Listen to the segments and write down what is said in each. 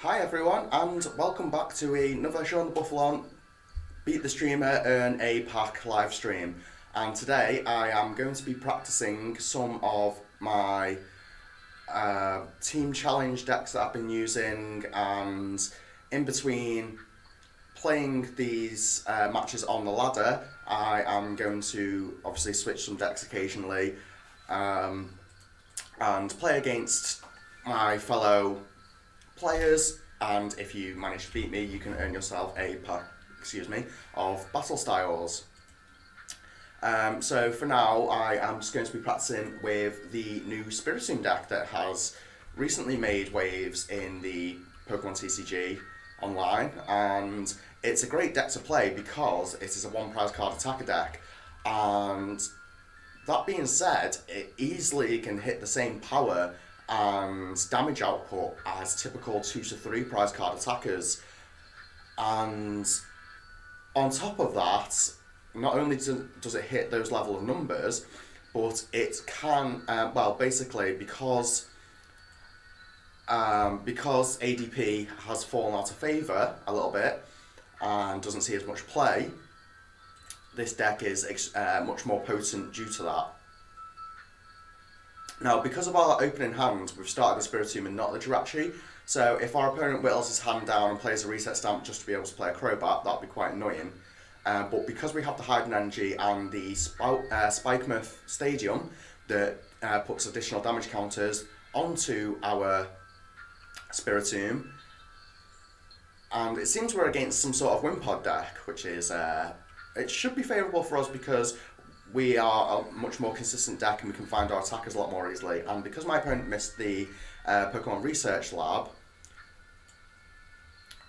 Hi everyone, and welcome back to another show on the Buffalo Beat the Streamer Earn a Pack live stream. And today I am going to be practicing some of my team challenge decks that I've been using, and in between playing these matches on the ladder, I am going to obviously switch some decks occasionally and play against my fellow players, and if you manage to beat me, you can earn yourself a pack, of battle styles. So for now, I am just going to be practicing with the new Spiritomb deck that has recently made waves in the Pokemon TCG online, and it's a great deck to play because it is a one prize card attacker deck, and that being said, it easily can hit the same power and damage output as typical 2 to 3 prize card attackers. And on top of that, not only does it hit those level of numbers, but it can, basically because ADP has fallen out of favour a little bit and doesn't see as much play, this deck is much more potent due to that. Now, because of our opening hand, we've started the Spiritomb and not the Jirachi, so if our opponent whittles his hand down and plays a reset stamp just to be able to play a Crobat, that'd be quite annoying. But because we have the Hidden Energy and the Spikemuth Stadium that puts additional damage counters onto our Spiritomb, and it seems we're against some sort of Wimpod deck, which is, it should be favourable for us because we are a much more consistent deck and we can find our attackers a lot more easily. And because my opponent missed the Pokemon Research Lab,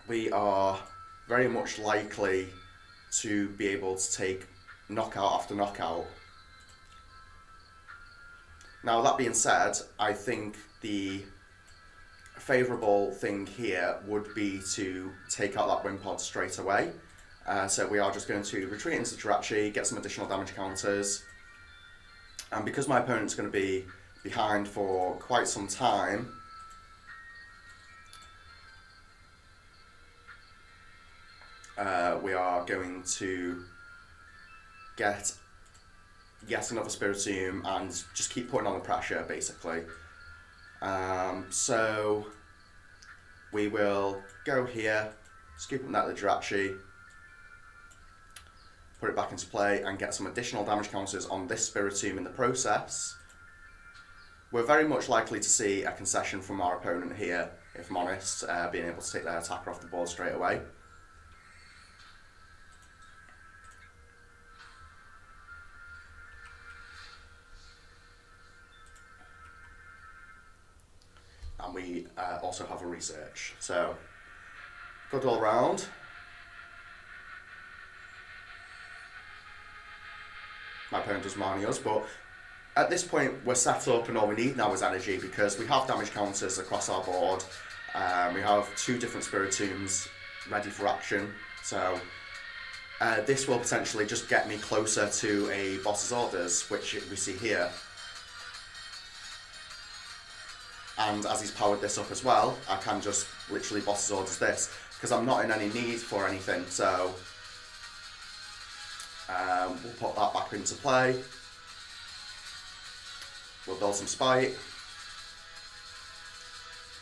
we are very much likely to be able to take knockout after knockout. Now, that being said, I think the favourable thing here would be to take out that Wimpod straight away. So we are just going to retreat into Jirachi, get some additional damage counters, and because my opponent's going to be behind for quite some time, we are going to get yet another Spiritomb and just keep putting on the pressure, basically. So we will go here, scoop up that Jirachi, put it back into play and get some additional damage counters on this Spiritomb in the process. We're very much likely to see a concession from our opponent here, if I'm honest, being able to take their attacker off the board straight away. And we also have a research. So, good all round. My opponent does Marnios, but at this point we're set up and all we need now is energy because we have damage counters across our board. We have 2 different Spiritombs ready for action, so this will potentially just get me closer to a boss's orders, which we see here. And as he's powered this up as well, I can just literally boss's orders this because I'm not in any need for anything, so we'll put that back into play. We'll build some Spite.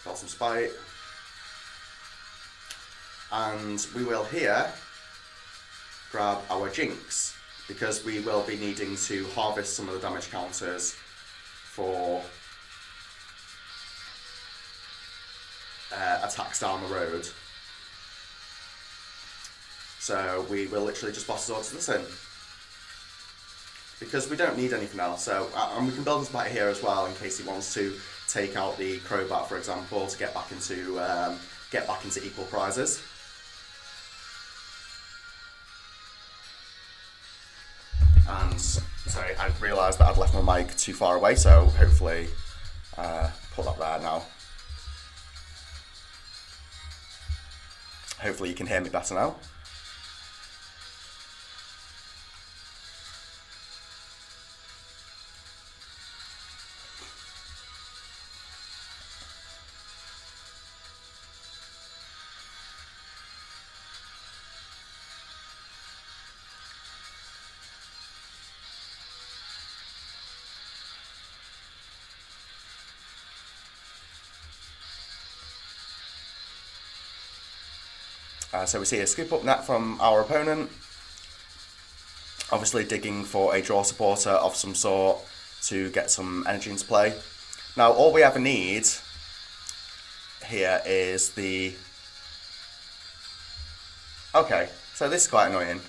Build some Spite. And we will here grab our Jinx because we will be needing to harvest some of the damage counters for attacks down the road. So we will literally just boss orders this in because we don't need anything else. So and we can build this back here as well in case he wants to take out the Crobat, for example, to get back into equal prizes. And sorry, I realised that I'd left my mic too far away, so hopefully put that there now. Hopefully you can hear me better now. So we see a scoop up net from our opponent, obviously digging for a draw supporter of some sort to get some energy into play. Now all we ever need here is the... Okay, so this is quite annoying.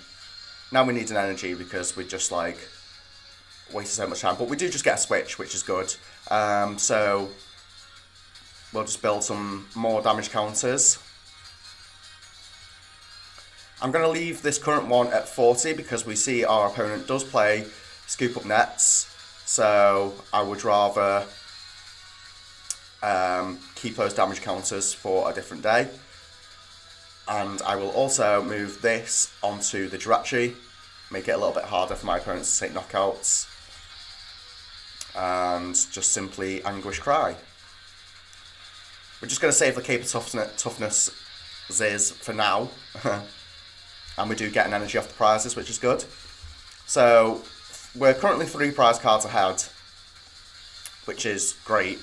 Now we need an energy because we just like wasted so much time, but we do just get a switch, which is good. So we'll just build some more damage counters. I'm going to leave this current one at 40 because we see our opponent does play scoop up nets, so I would rather keep those damage counters for a different day. And I will also move this onto the Jirachi, make it a little bit harder for my opponents to take knockouts, and just simply Anguish Cry. We're just going to save the Cape of Toughness Ziz for now, and we do get an energy off the prizes, which is good. So we're currently 3 prize cards ahead, which is great.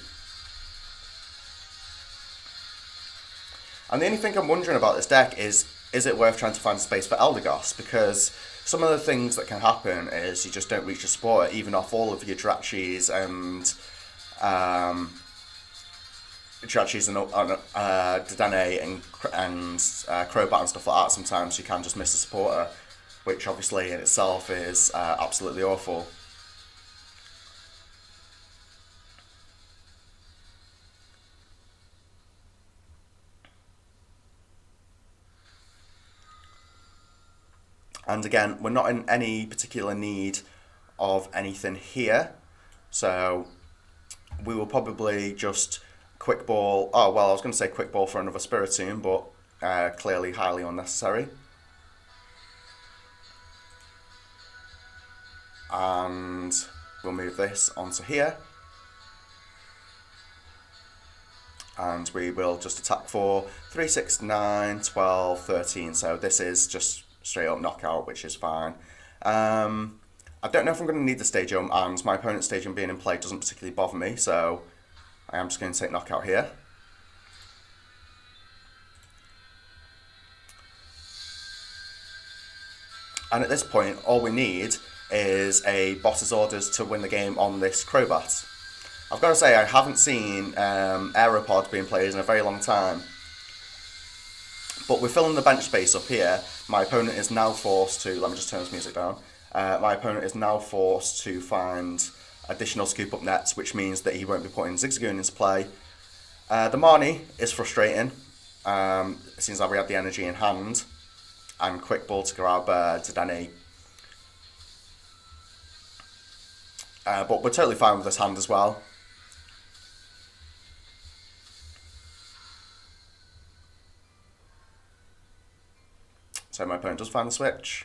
And the only thing I'm wondering about this deck is it worth trying to find space for Eldegoss? Because some of the things that can happen is you just don't reach your supporter, even off all of your Jirachis and Dedenne and Crobat and stuff like that. Sometimes you can just miss a supporter, which obviously in itself is absolutely awful. And again, we're not in any particular need of anything here, so we will probably just quick ball. Oh well, I was going to say quick ball for another Spiritomb, but clearly highly unnecessary. And we'll move this onto here, and we will just attack for 3, 6, 9, 12, 13. So this is just straight up knockout, which is fine. I don't know if I'm going to need the stadium, and my opponent's stadium being in play doesn't particularly bother me, so I am just going to take knockout here. And at this point, all we need is a boss's orders to win the game on this Crobat. I've got to say, I haven't seen Aeropod being played in a very long time. But we're filling the bench space up here. My opponent is now forced to... Let me just turn this music down. My opponent is now forced to find additional scoop up nets, which means that he won't be putting Zigzagoon into play. The Marnie is frustrating. It seems like we have the energy in hand. And quick ball to grab Dedenne. But we're totally fine with this hand as well. So my opponent does find the switch,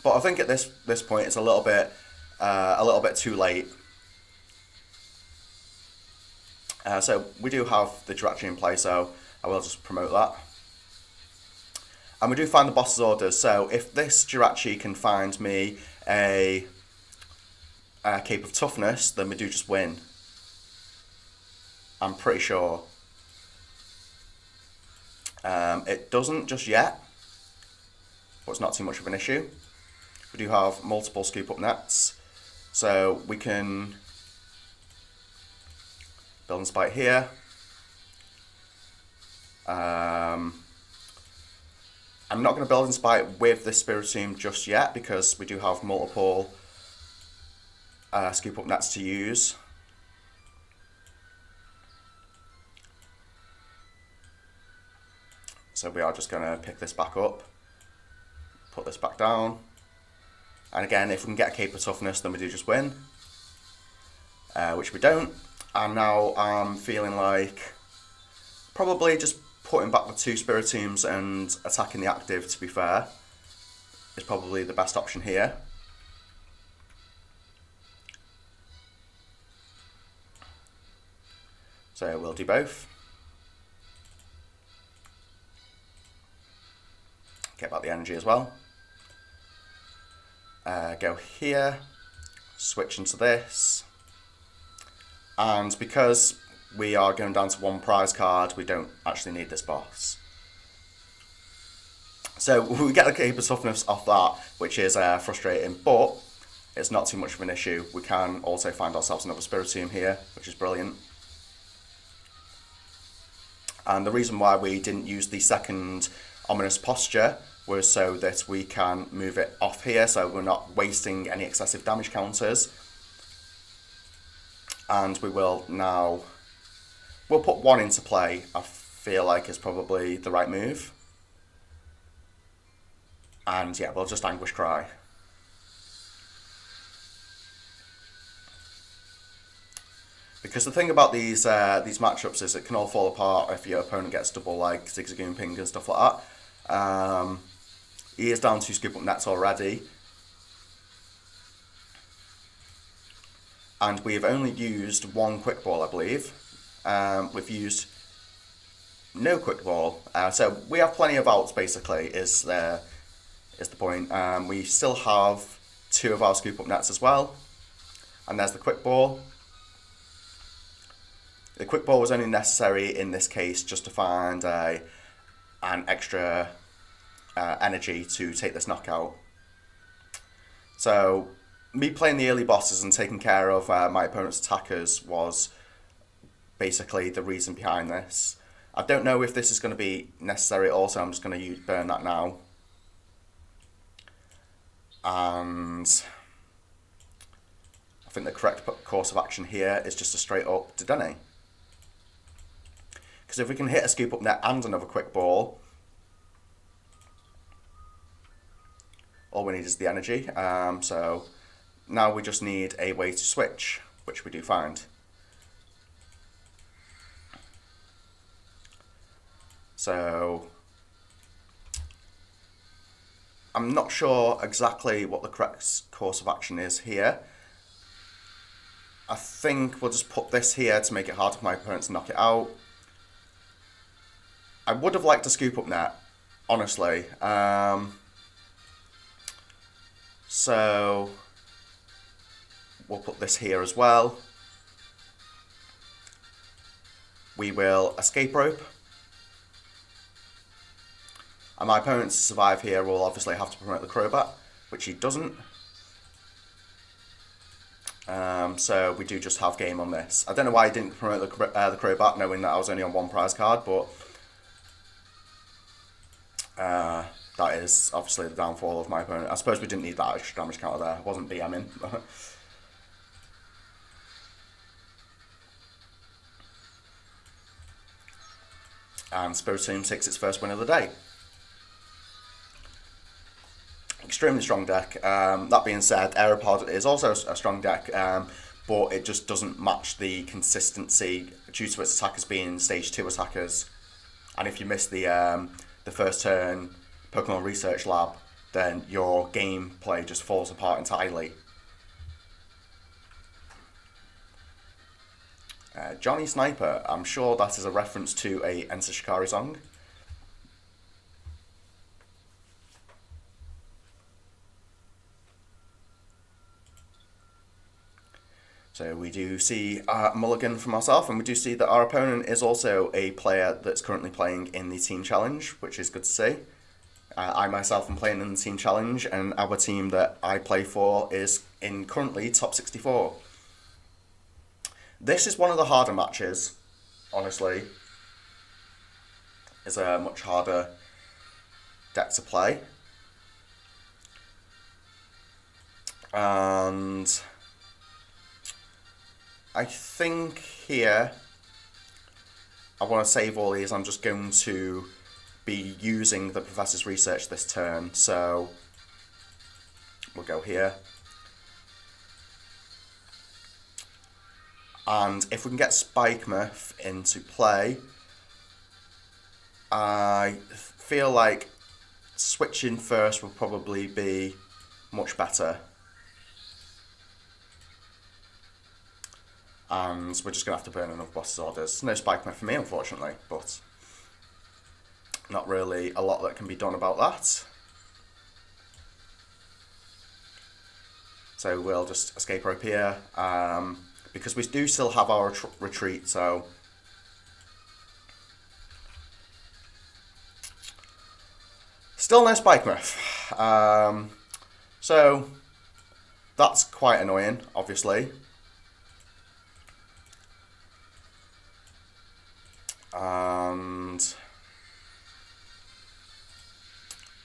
but I think at this point it's a little bit too late. So we do have the Jirachi in play, so I will just promote that. And we do find the boss's orders. So if this Jirachi can find me a Cape of Toughness, then we do just win. I'm pretty sure. It doesn't just yet, but it's not too much of an issue. We do have multiple scoop up nets, so we can build and spike here. I'm not going to build and spike with this Spiritomb just yet because we do have multiple scoop up nets to use. So we are just going to pick this back up, put this back down, and again, if we can get a Cape of Toughness, then we do just win, which we don't. And now I'm feeling like probably just putting back the 2 Spiritombs and attacking the active, to be fair, is probably the best option here. So we'll do both. Get back the energy as well. Go here, switch into this, and because we are going down to 1 prize card, we don't actually need this boss. So we get the keeper toughness off that, which is frustrating, but it's not too much of an issue. We can also find ourselves another Spiritium here, which is brilliant. And the reason why we didn't use the second Ominous Posture was so that we can move it off here, so we're not wasting any excessive damage counters. And we will now, we'll put one into play. I feel like is probably the right move. And yeah, we'll just Anguish Cry. Because the thing about these matchups is it can all fall apart if your opponent gets double like Zigzagoon Ping and stuff like that. He is down 2 scoop up nets already. And we've only used 1 quick ball, I believe. We've used no quick ball. So we have plenty of outs basically is the point. We still have 2 of our scoop up nets as well. And there's the quick ball. The quick ball was only necessary in this case just to find an extra energy to take this knockout. So me playing the early bosses and taking care of my opponent's attackers was basically the reason behind this. I don't know if this is going to be necessary also, I'm just going to burn that now. And I think the correct course of action here is just a straight up Dedenne. Because if we can hit a scoop up net and another quick ball, all we need is the energy. So now we just need a way to switch, which we do find. So I'm not sure exactly what the correct course of action is here. I think we'll just put this here to make it hard for my opponent to knock it out. I would have liked a scoop up net, honestly. So we'll put this here as well. We will escape rope. And my opponent to survive here will obviously have to promote the Crobat, which he doesn't. So we do just have game on this. I don't know why he didn't promote the Crobat, knowing that I was only on 1 prize card, but that is obviously the downfall of my opponent. I suppose we didn't need that extra damage counter there. I wasn't BMing. And Spiritium takes its first win of the day. Extremely strong deck. That being said, Aeropod is also a strong deck, but it just doesn't match the consistency due to its attackers being stage 2 attackers. And if you miss the first turn Pokemon Research Lab, then your gameplay just falls apart entirely. Johnny Sniper, I'm sure that is a reference to a Enter Shikari song. So we do see a mulligan from ourselves, and we do see that our opponent is also a player that's currently playing in the Team Challenge, which is good to see. I myself am playing in the Team Challenge, and our team that I play for is in currently top 64. This is one of the harder matches, honestly. It's a much harder deck to play. And I think here I want to save all these. I'm just going to be using the Professor's Research this turn, so we'll go here. And if we can get Spikemuth into play, I feel like switching first will probably be much better. And we're just going to have to burn enough boss's orders. No Spikemuth for me, unfortunately, but not really a lot that can be done about that. So we'll just escape rope here, because we do still have our retreat, so Still no spike myth. So that's quite annoying, obviously. And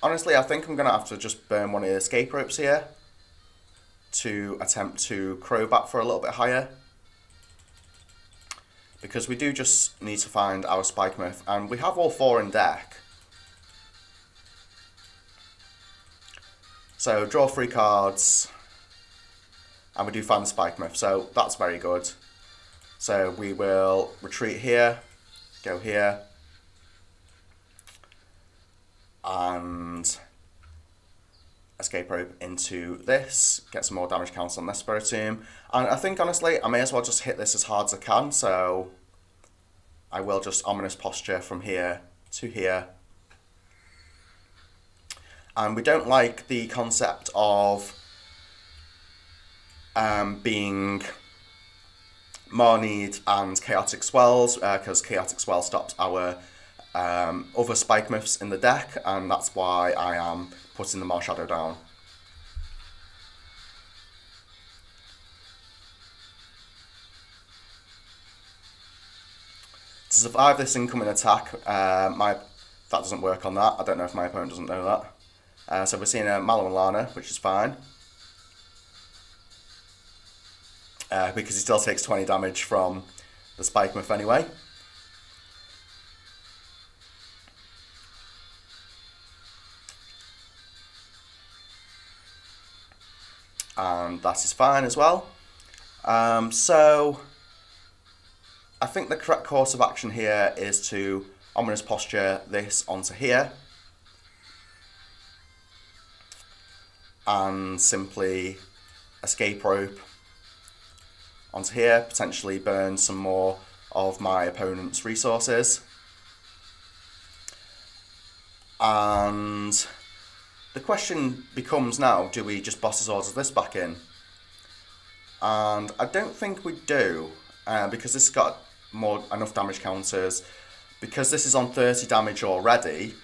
honestly, I think I'm going to have to just burn one of the escape ropes here to attempt to crow back for a little bit higher. Because we do just need to find our spike myth, and we have all 4 in deck. So draw 3 cards, and we do find the spike myth, so that's very good. So we will retreat here, go here, and escape rope into this, get some more damage counts on this Spiritomb. And I think honestly I may as well just hit this as hard as I can, so I will just Ominous Posture from here to here. And we don't like the concept of being Marnied and Chaotic Swells, because Chaotic Swell stops our other spike myths in the deck, and that's why I am putting the Marshadow down. To survive this incoming attack, that doesn't work on that. I don't know if my opponent doesn't know that. So we're seeing a Mallow and Lana, which is fine. Because he still takes 20 damage from the spike myth anyway. And that is fine as well. So I think the correct course of action here is to Ominous Posture this onto here. And simply escape rope onto here, potentially burn some more of my opponent's resources. And the question becomes now, do we just Boss's Orders this back in? And I don't think we do, because this has got enough damage counters. Because this is on 30 damage already,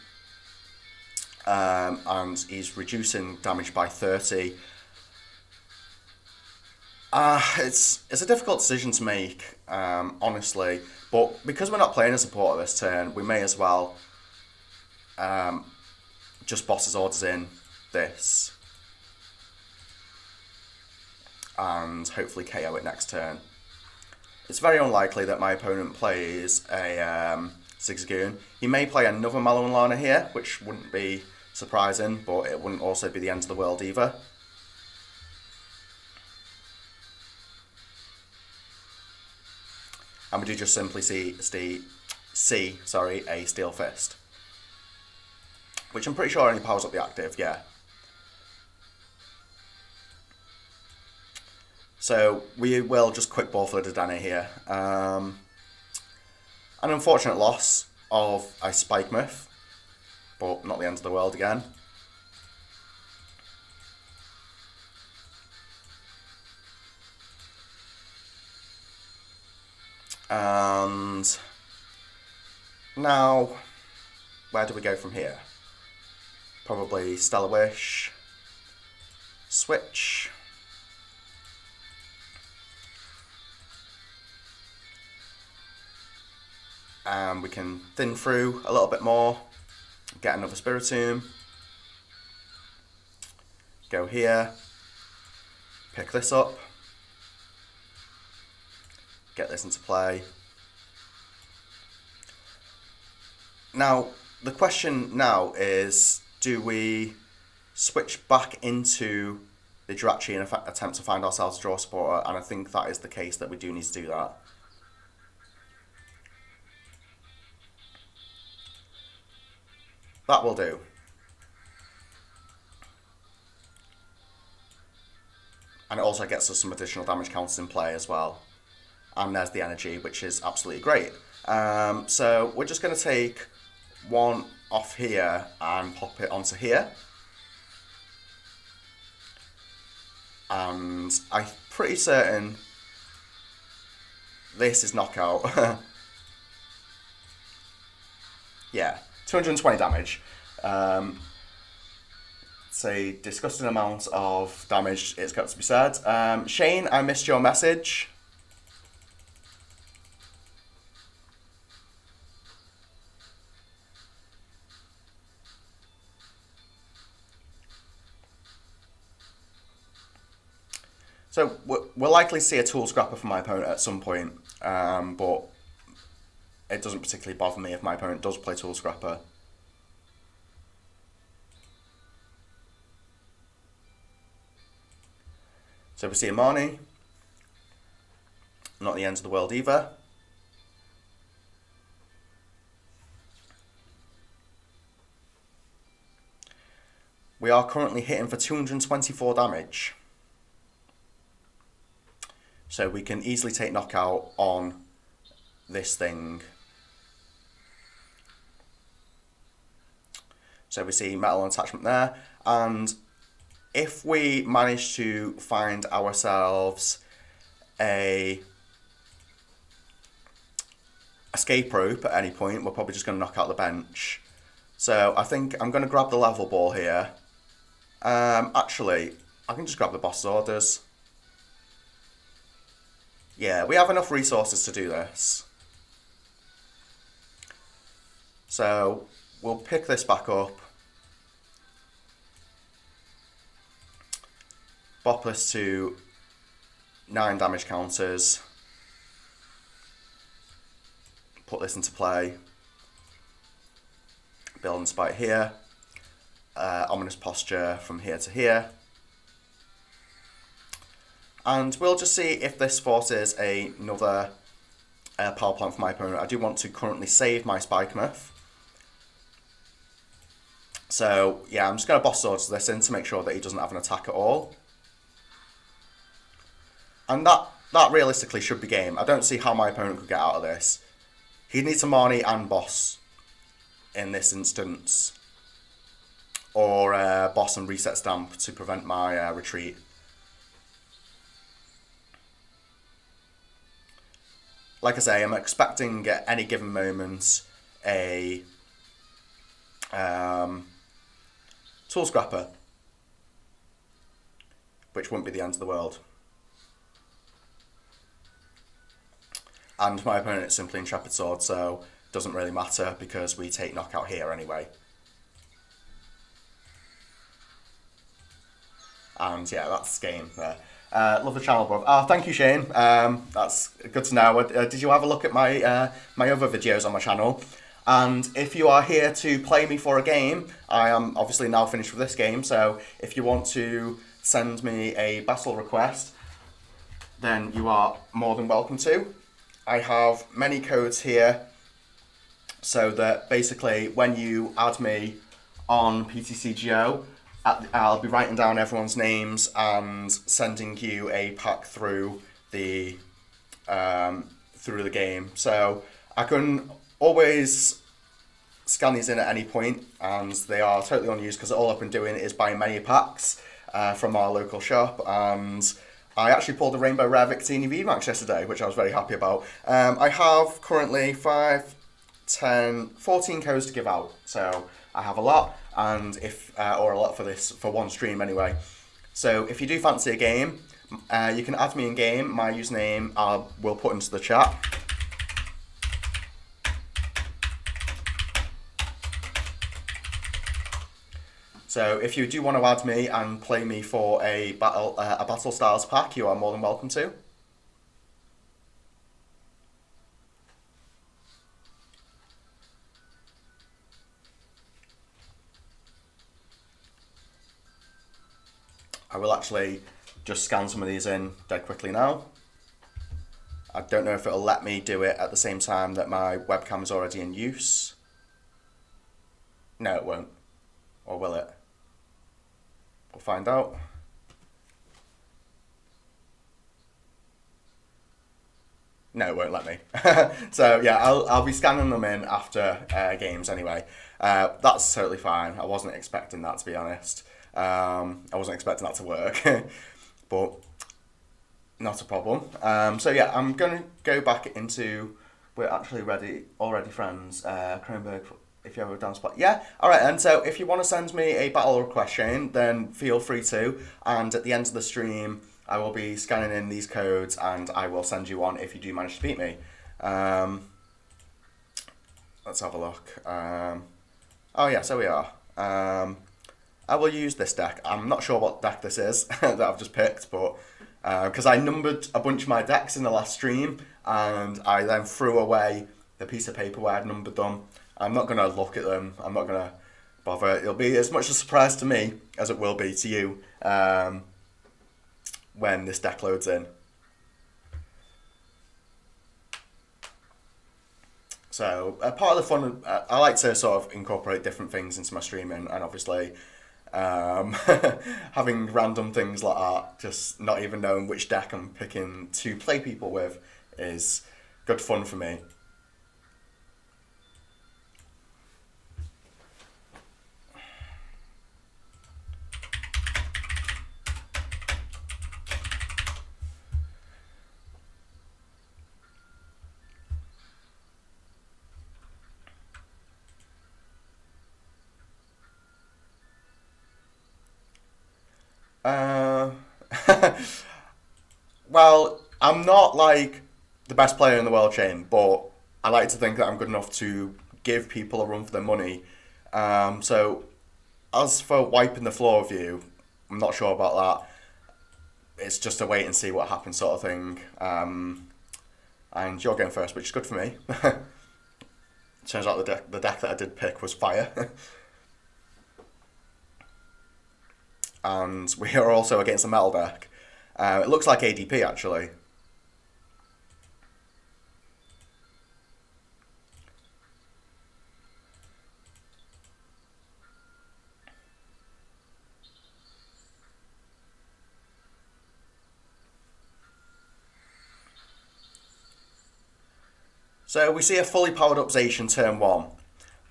and he's reducing damage by 30. It's a difficult decision to make, honestly. But because we're not playing a supporter this turn, we may as well just Boss's Orders in this. And hopefully KO it next turn. It's very unlikely that my opponent plays a Zigzagoon. He may play another Mallow and Lana here, which wouldn't be surprising, but it wouldn't also be the end of the world either. And we do just simply see a Steel Fist. Which I'm pretty sure only powers up the active, yeah. So we will just quick ball for the Dedenne here. An unfortunate loss of a spike myth, but not the end of the world again. And now, where do we go from here? Probably Stellar Wish, switch. And we can thin through a little bit more, get another Spiritomb, go here, pick this up, get this into play. Now, the question now is, do we switch back into the Jirachi and attempt to find ourselves a draw supporter? And I think that is the case, that we do need to do that. That will do. And it also gets us some additional damage counters in play as well. And there's the energy, which is absolutely great. So we're just going to take one off here and pop it onto here. And I'm pretty certain this is knockout. Yeah. 220 damage. It's a disgusting amount of damage, it's got to be said. Shane, I missed your message. So we'll likely see a tool scrapper from my opponent at some point, but it doesn't particularly bother me if my opponent does play tool scrapper. So we see a Marnie, not the end of the world either. We are currently hitting for 224 damage. So we can easily take knockout on this thing. So we see metal attachment there, and if we manage to find ourselves a escape rope at any point, we're probably just going to knock out the bench. So I think I'm going to grab the level ball here. Actually, I can just grab the boss's orders. Yeah, we have enough resources to do this. So we'll pick this back up. Bop this to 9 damage counters. Put this into play. Build and spite here. Ominous posture from here to here. And we'll just see if this forces another power plant for my opponent. I do want to currently save my Spikemuth. So yeah, I'm just going to boss swords this in to make sure that he doesn't have an attack at all. And that realistically should be game. I don't see how my opponent could get out of this. He needs a Marnie and boss in this instance. Or boss and reset stamp to prevent my retreat. Like I say, I'm expecting at any given moment a tool scrapper, which wouldn't be the end of the world. And my opponent is simply Intrepid Sword, so it doesn't really matter because we take knockout here anyway. And yeah, that's game there. Love the channel, bro. Thank you, Shane. That's good to know. Did you have a look at my my other videos on my channel? And if you are here to play me for a game, I am obviously now finished with this game. So if you want to send me a battle request, then you are more than welcome to. I have many codes here, so that basically when you add me on PTCGO, I'll be writing down everyone's names and sending you a pack through the game. So I can always scan these in at any point, and they are totally unused because all I've been doing is buying many packs from our local shop. And I actually pulled a Rainbow Rare Victini VMAX yesterday, which I was very happy about. I have currently 5, 10, 14 codes to give out, so I have a lot. And or a lot for this, for one stream anyway. So if you do fancy a game, you can add me in game. My username I will put into the chat. So if you do want to add me and play me for a battle styles pack, you are more than welcome to. I will actually just scan some of these in dead quickly now. I don't know if it'll let me do it at the same time that my webcam is already in use. No, it won't. Or will it? We'll find out. No, it won't let me. So yeah, I'll be scanning them in after games anyway. That's totally fine. I wasn't expecting that, to be honest. I wasn't expecting that to work, but not a problem. So yeah, I'm going to go back into, we're actually already friends, Kronberg If you have a down spot. Yeah, alright, and so if you want to send me a battle request, Shane, then feel free to. And at the end of the stream, I will be scanning in these codes and I will send you one if you do manage to beat me. Let's have a look. Oh yeah, so we are. I will use this deck. I'm not sure what deck this is that I've just picked, but because I numbered a bunch of my decks in the last stream and I then threw away the piece of paper where I'd numbered them. I'm not going to look at them. I'm not going to bother. It'll be as much a surprise to me as it will be to you when this deck loads in. So part of the fun, I like to sort of incorporate different things into my streaming, and obviously having random things like that, just not even knowing which deck I'm picking to play people with, is good fun for me. Well, I'm not like the best player in the world, Shane, but I like to think that I'm good enough to give people a run for their money. So, as for wiping the floor with you, I'm not sure about that. It's just a wait and see what happens sort of thing. And you're going first, which is good for me. Turns out the deck that I did pick was fire. And we are also against a metal deck. It looks like ADP actually. So we see a fully powered up Zacian turn 1.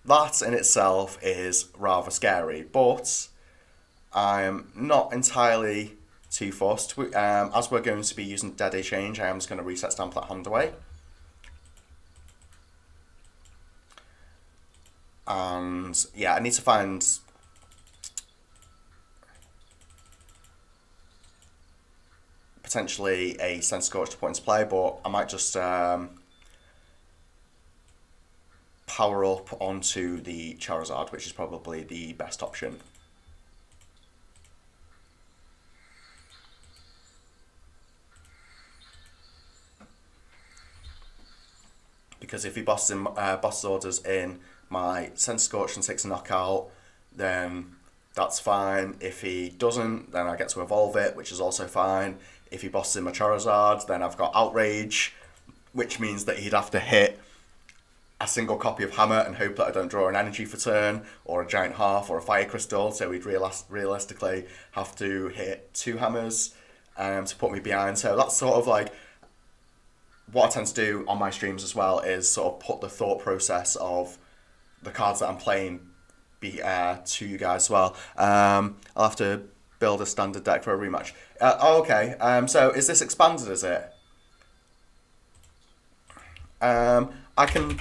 That in itself is rather scary, but I'm not entirely too fussed. As we're going to be using Dead Day Change, I am just going to reset stamp that hand away. And yeah, I need to find potentially a Sense Scorch to put into play, but I might just power up onto the Charizard, which is probably the best option. Because if he boss orders in my Sense Scorch and takes a knockout, then that's fine. If he doesn't, then I get to evolve it, which is also fine. If he bosses in my Charizard, then I've got Outrage, which means that he'd have to hit a single copy of Hammer and hope that I don't draw an energy for turn, or a Giant Half, or a Fire Crystal, so he'd realistically have to hit 2 Hammers to put me behind. So that's sort of like what I tend to do on my streams as well, is sort of put the thought process of the cards that I'm playing to you guys as well. I'll have to build a standard deck for a rematch. Okay, so is this expanded, is it? I can...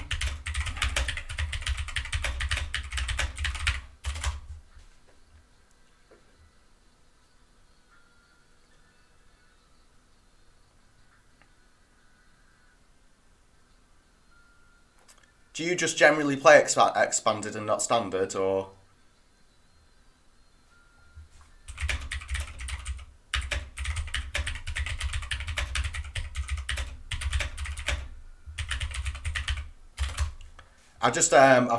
Do you just generally play expanded and not standard, or...? I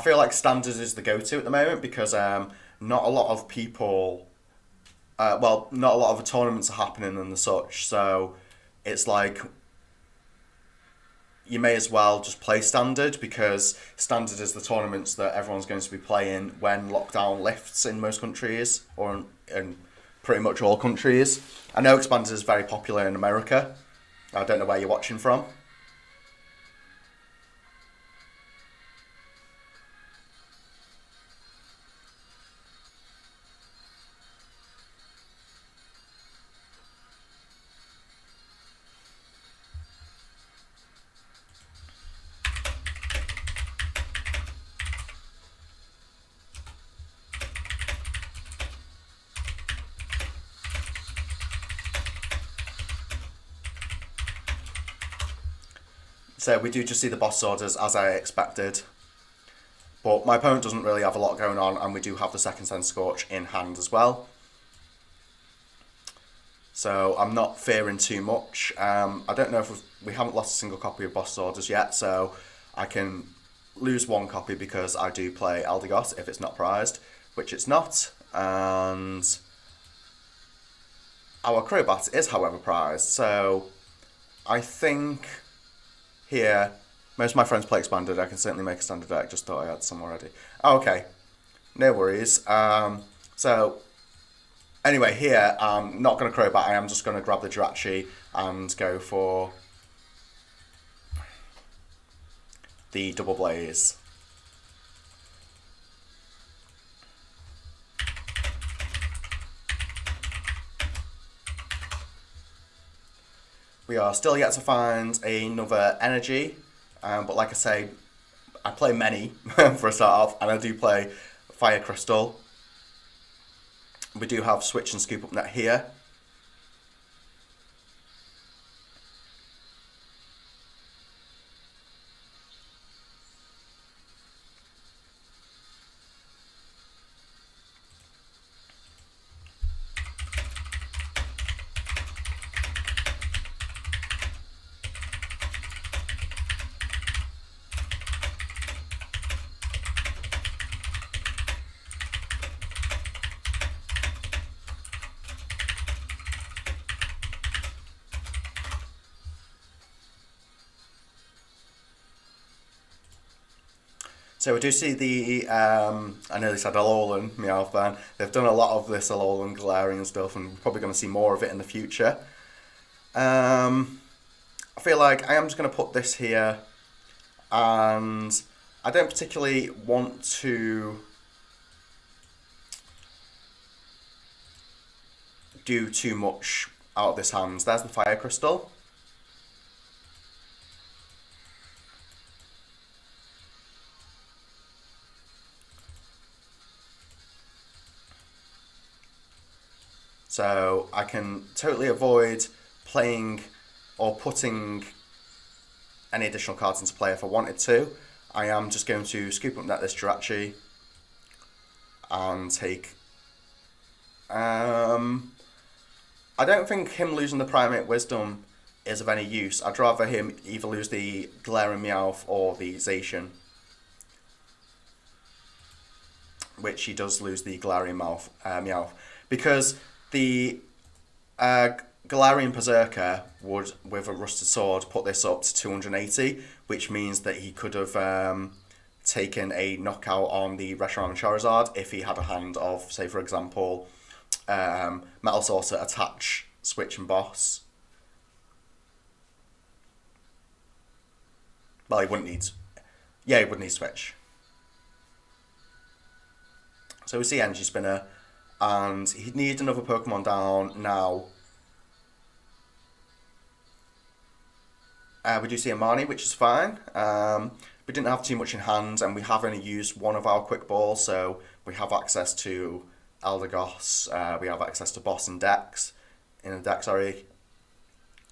feel like standard is the go-to at the moment, because not a lot of people, not a lot of the tournaments are happening and such, so it's like you may as well just play standard, because standard is the tournaments that everyone's going to be playing when lockdown lifts in most countries, or in pretty much all countries. I know expanded is very popular in America. I don't know where you're watching from. So we do just see the boss orders as I expected. But my opponent doesn't really have a lot going on, and we do have the second Sense Scorch in hand as well. So I'm not fearing too much. I don't know if we haven't lost a single copy of boss orders yet, so I can lose one copy because I do play Eldegoss if it's not prized, which it's not. And our Crobat is, however, prized. So I think here, most of my friends play expanded. I can certainly make a standard deck. Just thought I had some already. Oh, okay, no worries. So anyway, here I'm not going to Crobat. I am just going to grab the Jirachi and go for the Double Blaze. We are still yet to find another energy, but like I say, I play many for a start off, and I do play Fire Crystal. We do have Switch and Scoop Up Net here. So we do see the, I nearly said Alolan Meowth then. They've done a lot of this Alolan glaring and stuff, and we're probably going to see more of it in the future. I feel like I am just going to put this here, and I don't particularly want to do too much out of this hand. There's the Fire Crystal. So I can totally avoid playing or putting any additional cards into play if I wanted to. I am just going to Scoop Up Net this Jirachi and take... I don't think him losing the Primate Wisdom is of any use. I'd rather him either lose the Glaring Meowth or the Zacian, which he does lose the Glaring Meowth, because the Galarian Berserker would, with a Rusted Sword, put this up to 280, which means that he could have taken a knockout on the Reshiram and Charizard if he had a hand of, say for example, Metal Saucer, Attach, Switch and Boss. Well, he wouldn't need... Yeah, he would need Switch. So we see Energy Spinner, and he'd need another Pokemon down now. We do see a Marnie, which is fine. We didn't have too much in hand, and we have only used one of our Quick Balls, so we have access to Eldegoss, we have access to Boss in decks,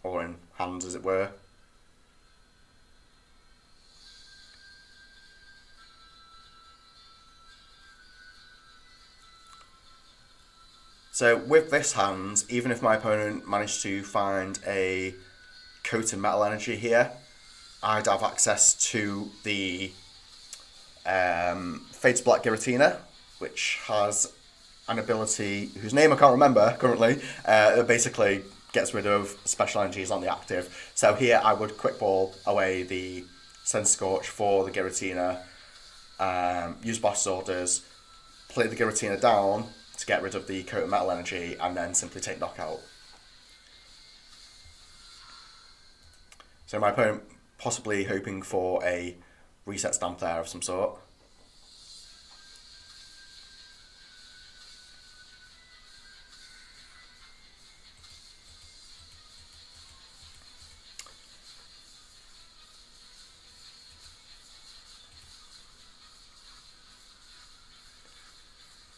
or in hands as it were. So with this hand, even if my opponent managed to find a Coated Metal Energy here, I'd have access to the Fated Black Giratina, which has an ability whose name I can't remember currently, that basically gets rid of special energies on the active. So here I would Quick Ball away the Sense Scorch for the Giratina, use Boss Orders, play the Giratina down to get rid of the Coated Metal Energy, and then simply take Knockout. So my opponent possibly hoping for a reset stamp there of some sort.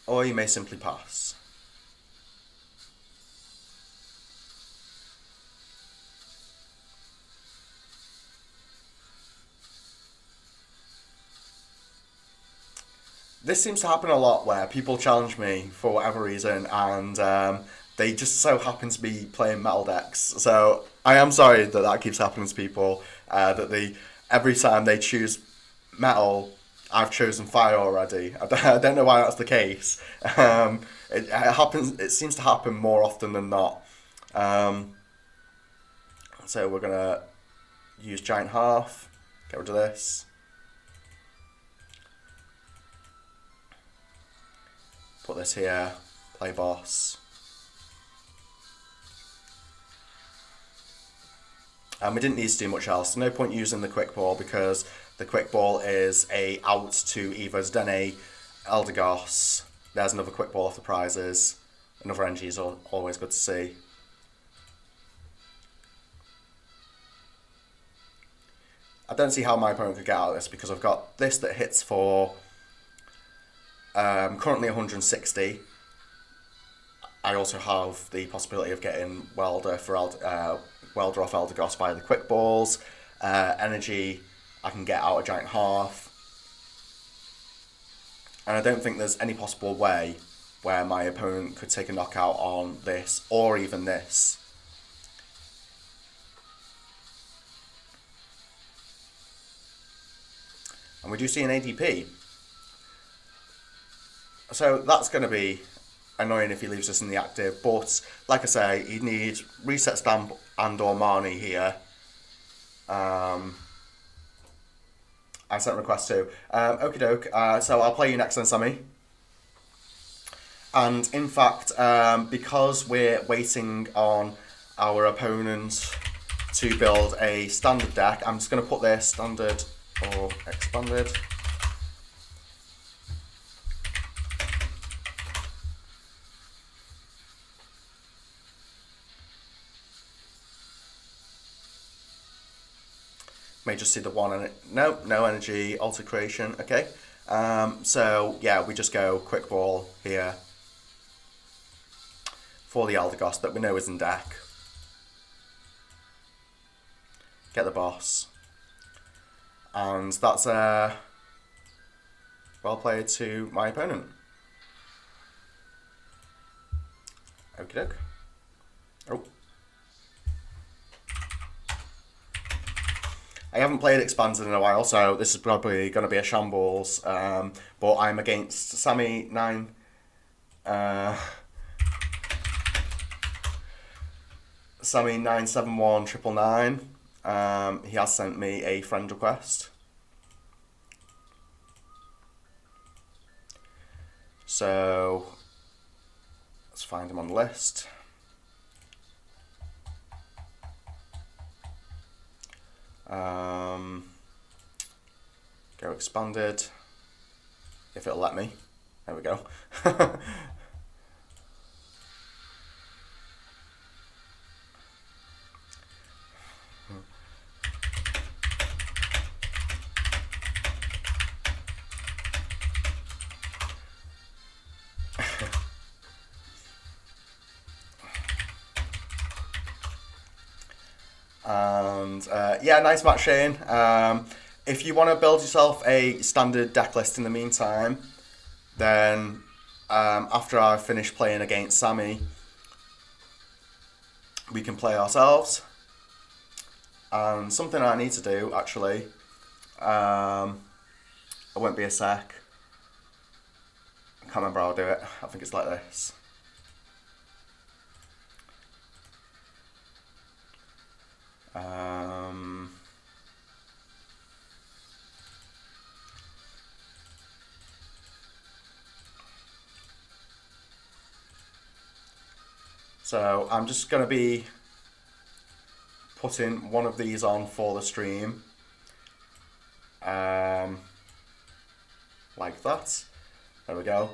Or you may simply pass. this seems to happen a lot where people challenge me for whatever reason, and they just so happen to be playing metal decks. So I am sorry that that keeps happening to people. That they every time they choose metal, I've chosen fire already. I don't know why that's the case. It happens. It seems to happen more often than not. So we're gonna use giant half. Get rid of this. Put this here. Play boss. And we didn't need to do much else. No point using the quick ball because the quick ball is a out to either Zdene, Eldegoss. There's another quick ball off the prizes. Another NG is always good to see. I don't see how my opponent could get out of this because I've got this that hits for currently 160. I also have the possibility of getting Welder for Welder off Eldegoss by the quick balls. Energy I can get out a giant half. And I don't think there's any possible way where my opponent could take a knockout on this or even this. And we do see an ADP. So that's going to be annoying if he leaves us in the active, but like I say, he needs reset stamp and or Marnie here. I sent requests too. Okie doke, so I'll play you next then, Sammy. And in fact, because we're waiting on our opponent to build a standard deck, I'm just going to put this standard or expanded. May just see the one and no energy, alter creation, okay. So yeah, we just go quick ball here for the Eldegoss that we know is in deck. Get the boss. And that's well played to my opponent. Okie doke. Oh. I haven't played Expanded in a while, so this is probably going to be a shambles. But I'm against Sammy 9. Sammy 971999. He has sent me a friend request. So let's find him on the list. Go expanded, if it'll let me. There we go. And yeah, nice match, Shane. If you want to build yourself a standard deck list in the meantime, then after I finish playing against Sammy, we can play ourselves. And something I need to do, actually, it won't be a sec. I can't remember how I'll do it. I think it's like this. So I'm just going to be putting one of these on for the stream, like that. There we go.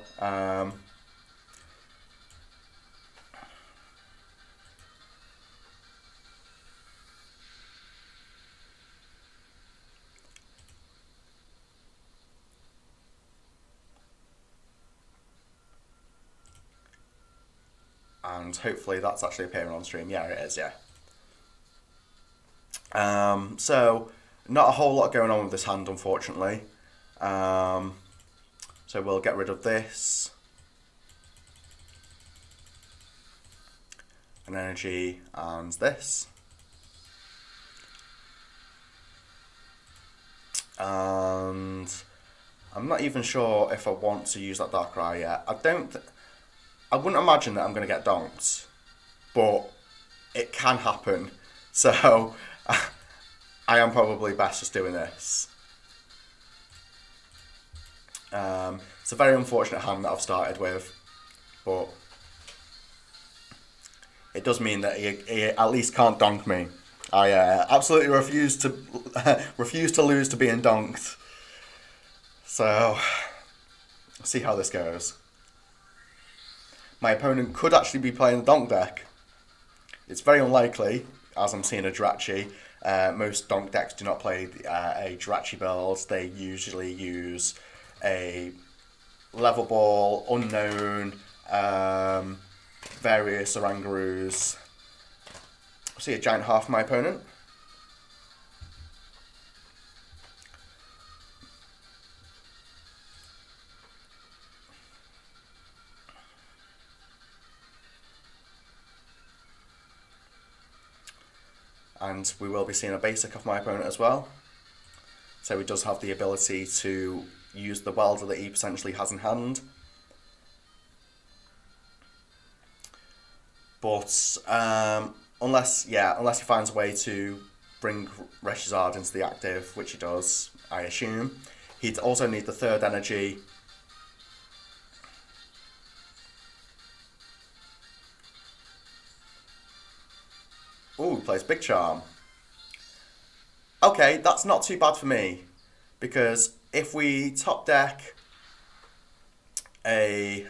And hopefully that's actually appearing on stream. Yeah, it is, yeah. So, not a whole lot going on with this hand, unfortunately. So So we'll get rid of this. An energy and this. And I'm not even sure if I want to use that Darkrai yet. I wouldn't imagine that I'm going to get donked, but it can happen. So I am probably best just doing this. It's a very unfortunate hand that I've started with, but it does mean that he at least can't donk me. I absolutely refuse to lose to being donked. So, see how this goes. My opponent could actually be playing the donk deck. It's very unlikely, as I'm seeing a Jirachi. Most donk decks do not play a Jirachi build. They usually use a level ball, unknown, various Orangaroos. See a giant half from my opponent. And we will be seeing a basic of my opponent as well. So he does have the ability to use the welder that he potentially has in hand. But unless he finds a way to bring Reshizard into the active, which he does, I assume, he'd also need the third energy. Ooh, he plays Big Charm. Okay, that's not too bad for me, because if we top deck a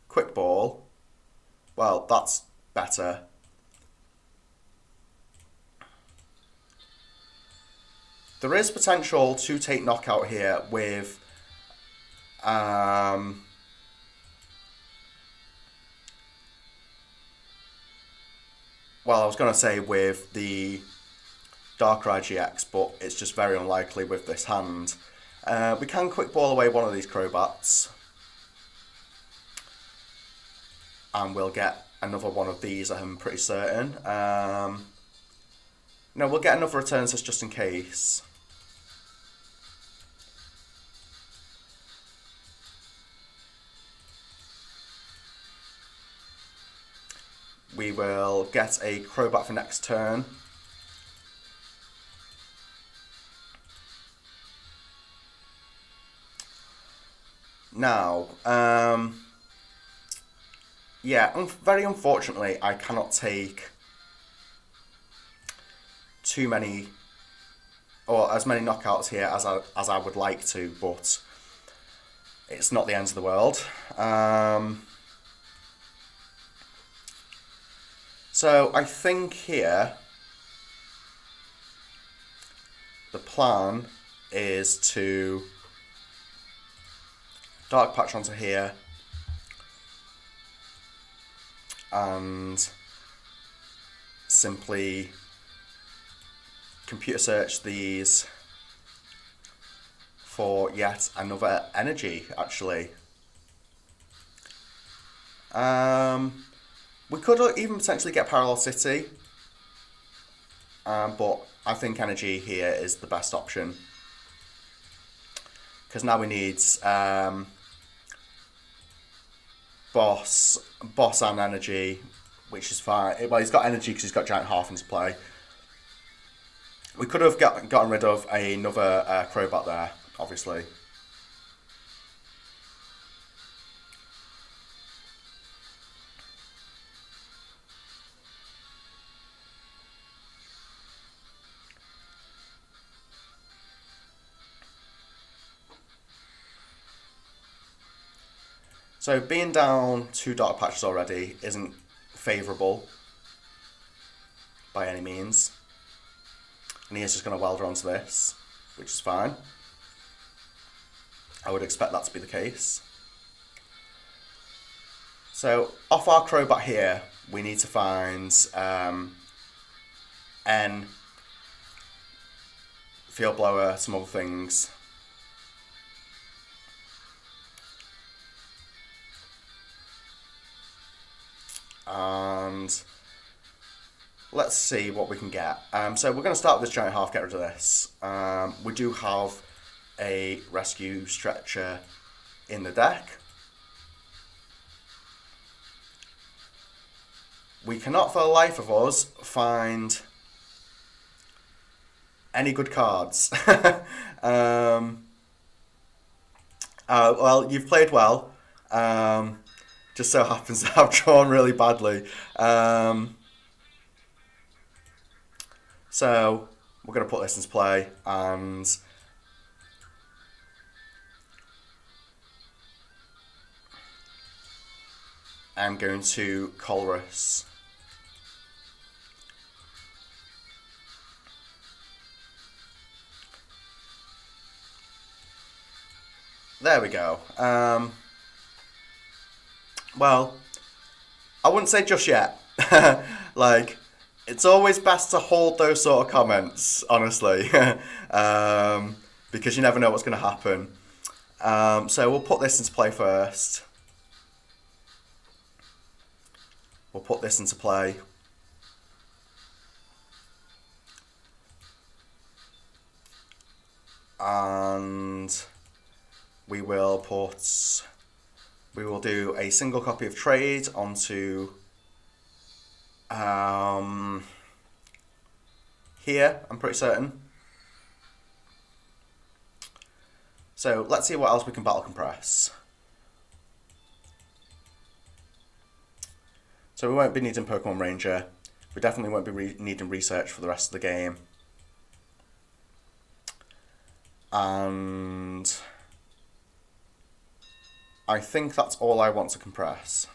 Quick Ball, well, that's better. There is potential to take Knockout here with well, I was going to say with the Darkrai GX, but it's just very unlikely with this hand. We can Quick Ball away one of these Crobats. And we'll get another one of these, I'm pretty certain. No, we'll get another Return Assist just in case. We will get a Crobat for next turn. Now, yeah, very unfortunately, I cannot take too many, or as many knockouts here as I would like to, but it's not the end of the world. So I think here the plan is to Dark Patch onto here and simply computer search these for yet another energy, actually. We could even potentially get Parallel City, but I think energy here is the best option. Because now we need boss and energy, which is fine. Well, he's got energy because he's got Giant Half into play. We could have gotten rid of another Crobat there, obviously. So being down 2 Dark Patches already isn't favourable by any means. And he is just going to welder onto this, which is fine. I would expect that to be the case. So off our Crobat here, we need to find N field blower, some other things. And let's see what we can get. So we're going to start with this giant half, get rid of this. We do have a rescue stretcher in the deck. We cannot for the life of us find any good cards. Well, you've played well. Just so happens that I've drawn really badly. So we're going to put this into play, and I'm going to Colress. There we go. Well, I wouldn't say just yet. Like, it's always best to hold those sort of comments, honestly, because you never know what's going to happen. So we'll put this into play first. We'll put this into play. And we will do a single copy of trade onto here, I'm pretty certain. So let's see what else we can battle compress. So we won't be needing Pokemon Ranger. We definitely won't be needing research for the rest of the game. And I think that's all I want to compress.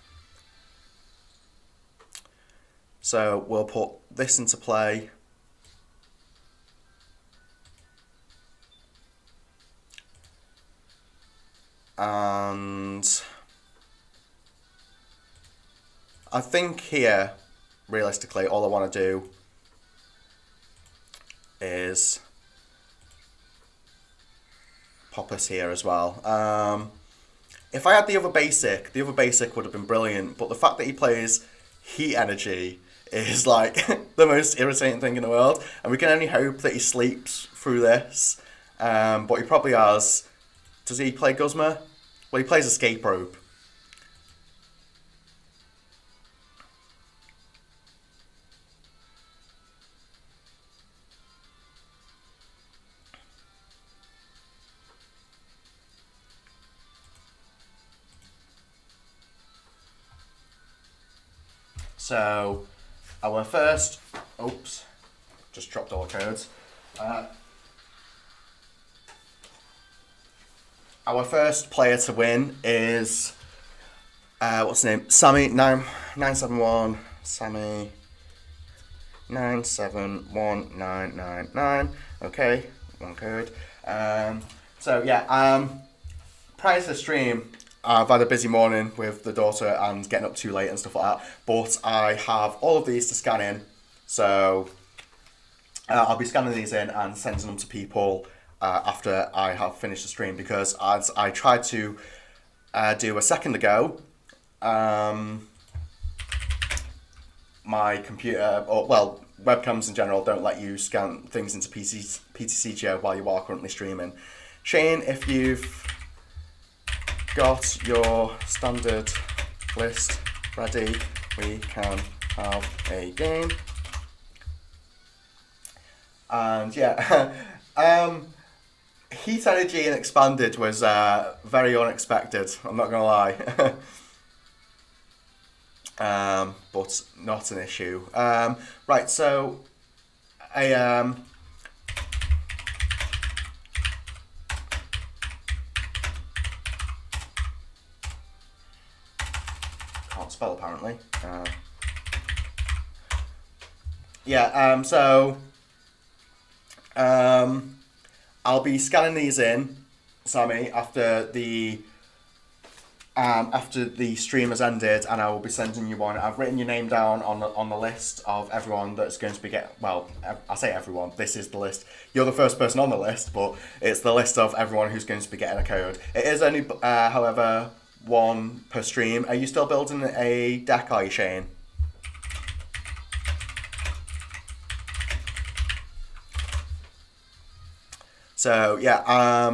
So we'll put this into play. And I think here, realistically, all I want to do is pop us here as well. If I had the other basic would have been brilliant, but the fact that he plays Heat Energy is like the most irritating thing in the world, and we can only hope that he sleeps through this, but he probably has. Does he play Guzma? Well, he plays Escape Rope. So, our first, oops, just dropped all the codes. Our first player to win is, what's his name? Sammy 971, Sammy 971999. Okay, one code. So yeah, prior to the stream, I've had a busy morning with the daughter and getting up too late and stuff like that, but I have all of these to scan in, so I'll be scanning these in and sending them to people after I have finished the stream, because as I tried to do a second ago, my computer, or well, webcams in general don't let you scan things into PTCGO while you are currently streaming. Shane, if you've got your standard list ready, we can have a game. And yeah, Heat Energy and Expanded was very unexpected, I'm not gonna lie. But not an issue. Right, so can't spell apparently. I'll be scanning these in, Sammy, after the after the stream has ended, and I will be sending you one. I've written your name down on the list of everyone that's going to be I say everyone. This is the list. You're the first person on the list, but it's the list of everyone who's going to be getting a code. It is only, however, one per stream. Are you still building a deck? Are you, Shane? So yeah,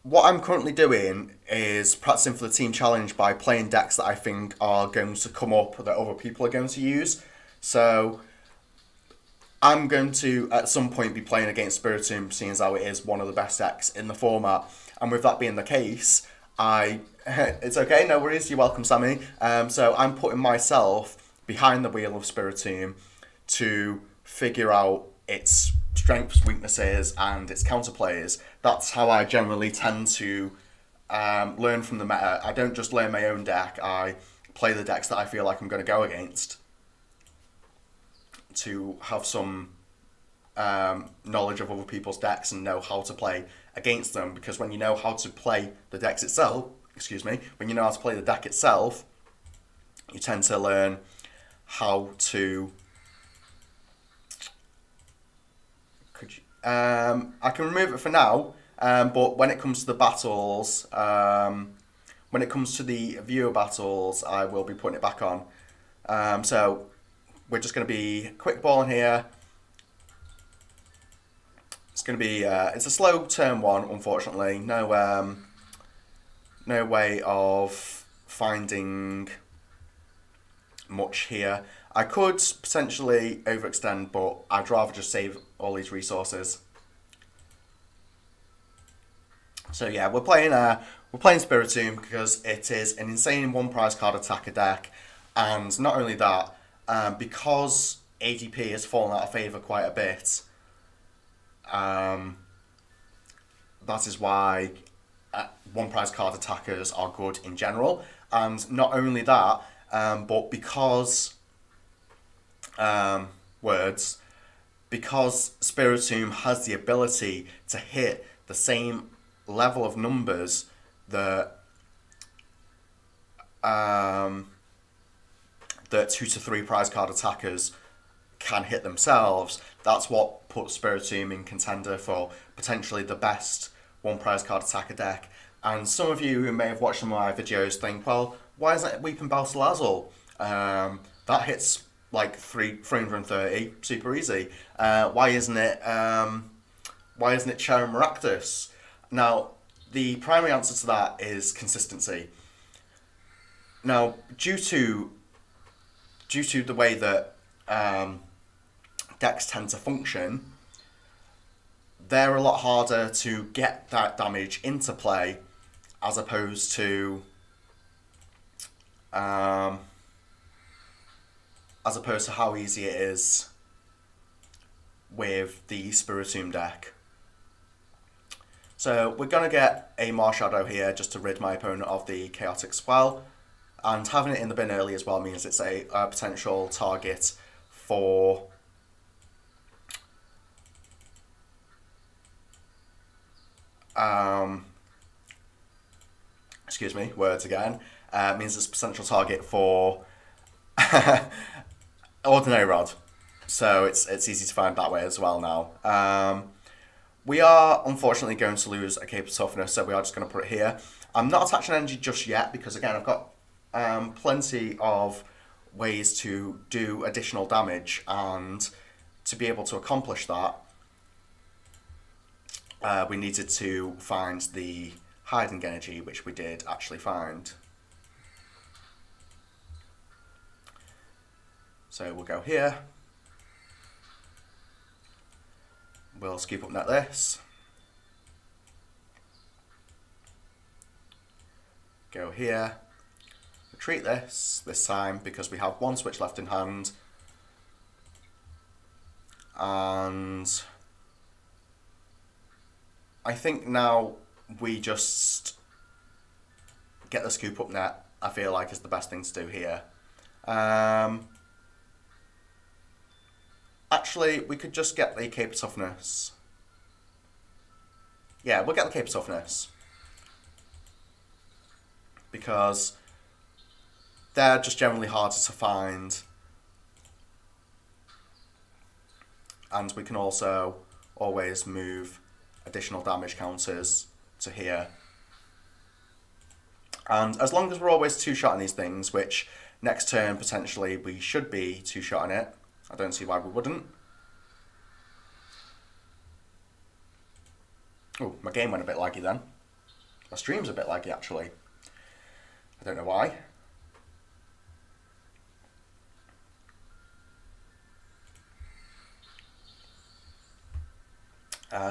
what I'm currently doing is practicing for the team challenge by playing decks that I think are going to come up that other people are going to use. So I'm going to at some point be playing against Spiritomb, seeing as how it is one of the best decks in the format. And with that being the case, it's okay, no worries, you're welcome, Sammy. So I'm putting myself behind the wheel of Spiritomb to figure out its strengths, weaknesses, and its counterplays. That's how I generally tend to learn from the meta. I don't just learn my own deck, I play the decks that I feel like I'm going to go against to have some knowledge of other people's decks and know how to play against them, because when you know how to play the decks itself, when you know how to play the deck itself, you tend to learn how to I can remove it for now, but when it comes to the battles, when it comes to the viewer battles, I will be putting it back on. So we're just going to be quick balling here. It's going to be it's a slow turn one, unfortunately. No way of finding much here. I could potentially overextend, but I'd rather just save all these resources. So yeah, we're playing Spiritomb because it is an insane one prize card attacker deck, and not only that, because ADP has fallen out of favour quite a bit. That is why one prize card attackers are good in general, and not only that, but because because Spiritomb has the ability to hit the same level of numbers that that 2 to 3 prize card attackers can hit themselves. That's what puts Spiritomb in contender for potentially the best one prize card attacker deck. And some of you who may have watched some of my videos think, well, why isn't it Weeping Balsalazzle? That hits like 330, super easy. Why isn't it Cherry Maractus? Now, the primary answer to that is consistency. Now, due to the way that decks tend to function, they're a lot harder to get that damage into play as opposed to how easy it is with the Spiritomb deck. So we're going to get a Marshadow here just to rid my opponent of the Chaotic Swell, and having it in the bin early as well means it's a potential target for excuse me, words again, means it's a potential target for Ordinary Rod. So it's easy to find that way as well now. We are unfortunately going to lose a Cape of Toughness, so we are just going to put it here. I'm not attaching energy just yet because, again, I've got plenty of ways to do additional damage, and to be able to accomplish that, we needed to find the hiding energy, which we did actually find. So we'll go here. We'll scoop up net this. Go here. Retreat this time because we have one switch left in hand. And I think now we just get the scoop up net, I feel like is the best thing to do here. Actually, we could just get the Cape of Toughness. Yeah, we'll get the Cape of Toughness. because they're just generally harder to find. And we can also always move additional damage counters to here. And as long as we're always two-shotting these things, which next turn potentially we should be two-shotting it, I don't see why we wouldn't. Oh, my game went a bit laggy then. My stream's a bit laggy actually. I don't know why.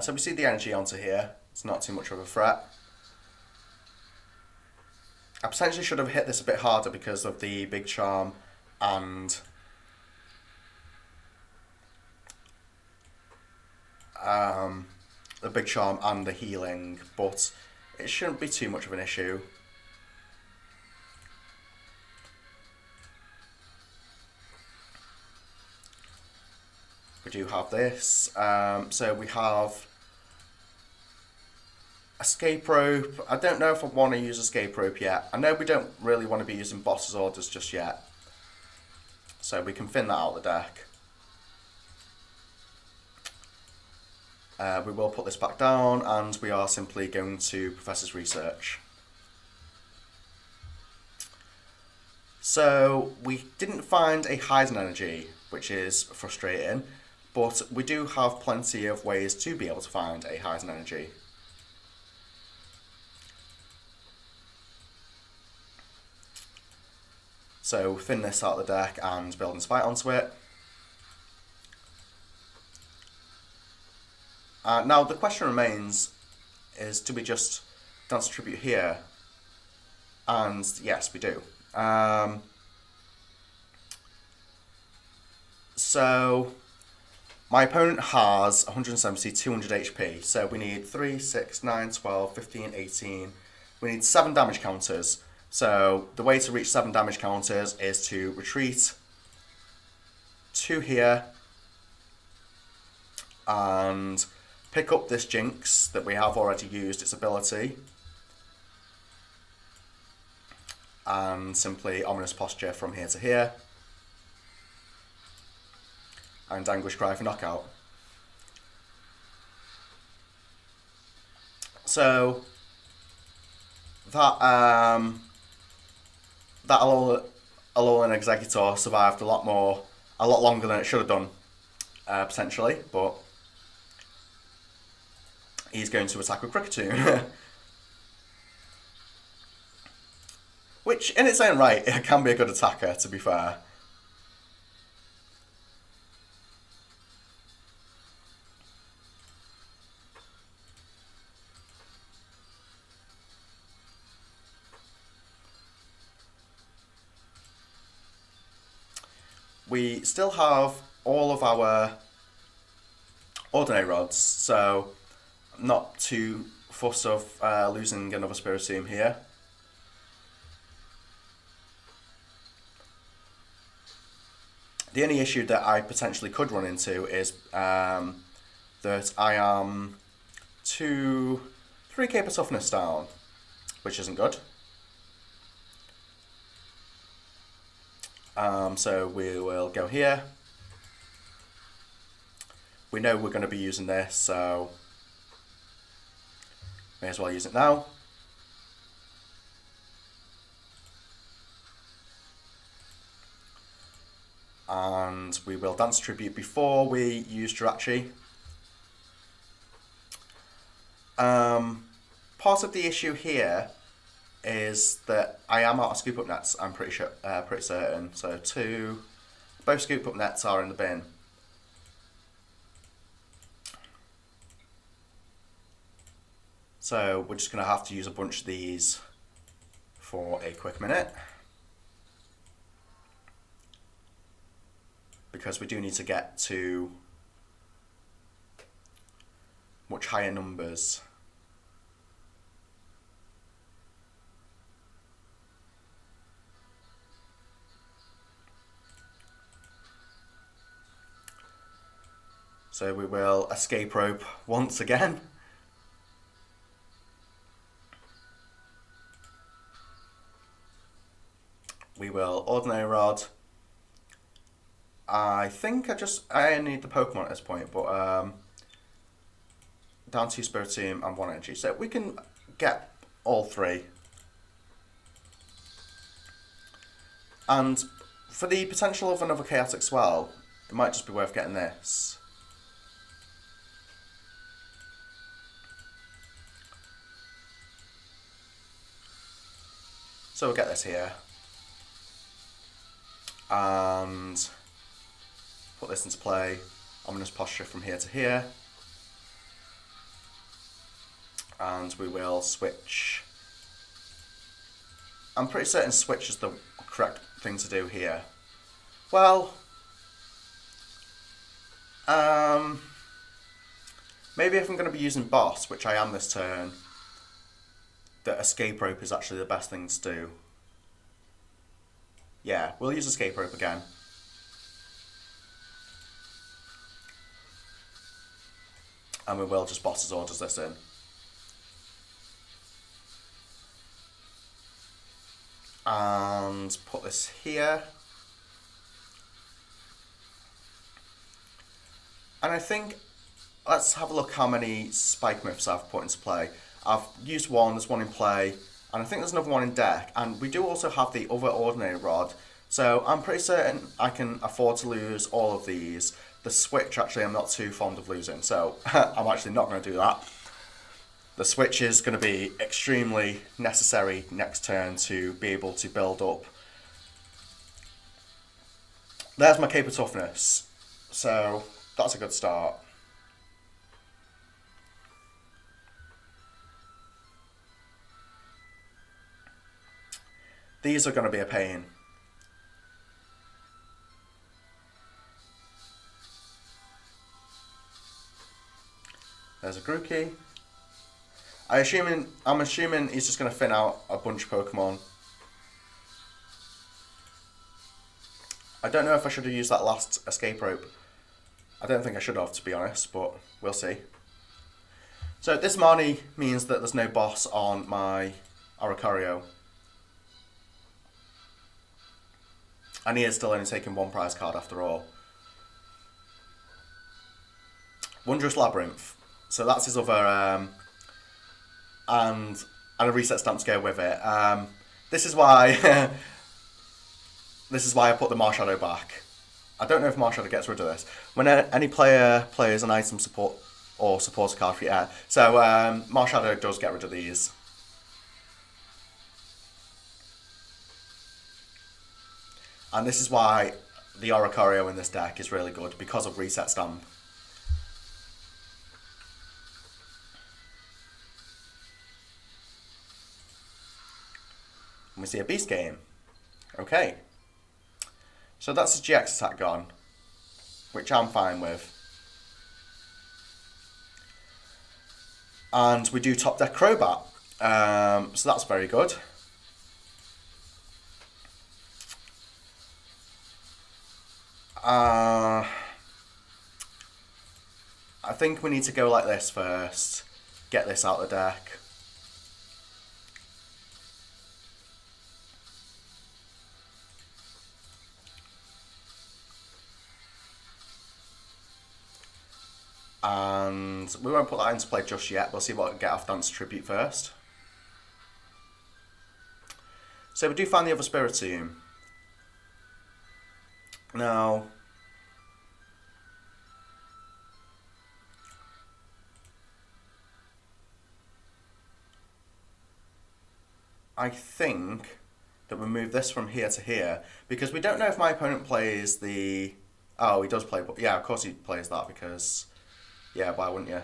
So we see the energy onto here. It's not too much of a threat. I potentially should have hit this a bit harder because of the big charm and the healing, but it shouldn't be too much of an issue. We do have this, so we have escape rope. I don't know if I want to use escape rope yet. I know we don't really want to be using boss's orders just yet, so we can thin that out of the deck. We will put this back down, and we are simply going to Professor's Research. So we didn't find a hidden energy, which is frustrating, but we do have plenty of ways to be able to find a hidden energy. So thin this out of the deck and build Inspire onto it. Now the question remains is, do we just dance tribute here? And yes, we do. So my opponent has 170, 200 HP. So we need 3, 6, 9, 12, 15, 18. We need 7 damage counters. So the way to reach 7 damage counters is to retreat to here and pick up this Jinx that we have already used its ability, and simply Ominous Posture from here to here, and Anguish Cry for knockout. So that Alolan Executor survived a lot longer than it should have done, potentially, but he's going to attack with Kricketune. Which, in its own right, it can be a good attacker, to be fair. We still have all of our Ordinary Rods, so I'm not too fussed of losing another Spiritomb here. The only issue that I potentially could run into is that I am 3k per toughness down, which isn't good. So we will go here. We know we're going to be using this, so may as well use it now. And we will Dance Tribute before we use Jirachi. Part of the issue here is that I am out of Scoop Up Nets, I'm pretty certain. So both Scoop Up Nets are in the bin. So we're just going to have to use a bunch of these for a quick minute, because we do need to get to much higher numbers. So we will Escape Rope once again. we will Ordinary Rod. I think I need the Pokemon at this point, but down to Spiritomb and 1 energy. So we can get all 3. And for the potential of another Chaotic Swell, it might just be worth getting this. So we'll get this here. And put this into play. Ominous Posture from here to here. And we will switch. I'm pretty certain switch is the correct thing to do here. Well, maybe if I'm going to be using Boss, which I am this turn, that Escape Rope is actually the best thing to do. Yeah, we'll use Escape Rope again. And we will just Boss's Orders this in. And put this here. And I think, let's have a look how many Spike Myths I've put into play. I've used 1, there's 1 in play, and I think there's another 1 in deck. And we do also have the other Ordinary Rod. So I'm pretty certain I can afford to lose all of these. The switch, actually, I'm not too fond of losing, so I'm actually not going to do that. The switch is going to be extremely necessary next turn to be able to build up. There's my Cape of Toughness, so that's a good start. These are going to be a pain. There's a Grookey. I'm assuming he's just going to thin out a bunch of Pokemon. I don't know if I should have used that last Escape Rope. I don't think I should have, to be honest, but we'll see. So this Marnie means that there's no boss on my Oricorio. And he is still only taking 1 prize card after all. Wondrous Labyrinth. So that's his other... and a reset stamp to go with it. This is why this is why I put the Marshadow back. I don't know if Marshadow gets rid of this. When any player plays an item support or supporter card for your so Marshadow does get rid of these. And this is why the Oricorio in this deck is really good, because of reset stamp. We see a Beast Game. Okay. So that's his GX attack gone, which I'm fine with. And we do top deck Crobat. So that's very good. I think we need to go like this first. Get this out of the deck. And we won't put that into play just yet. We'll see what we get off Dance Tribute first. So we do find the other Spiritomb. Now, I think that we move this from here to here, because we don't know if my opponent plays the... Oh, he does play... Yeah, of course he plays that, because... Yeah, why wouldn't you?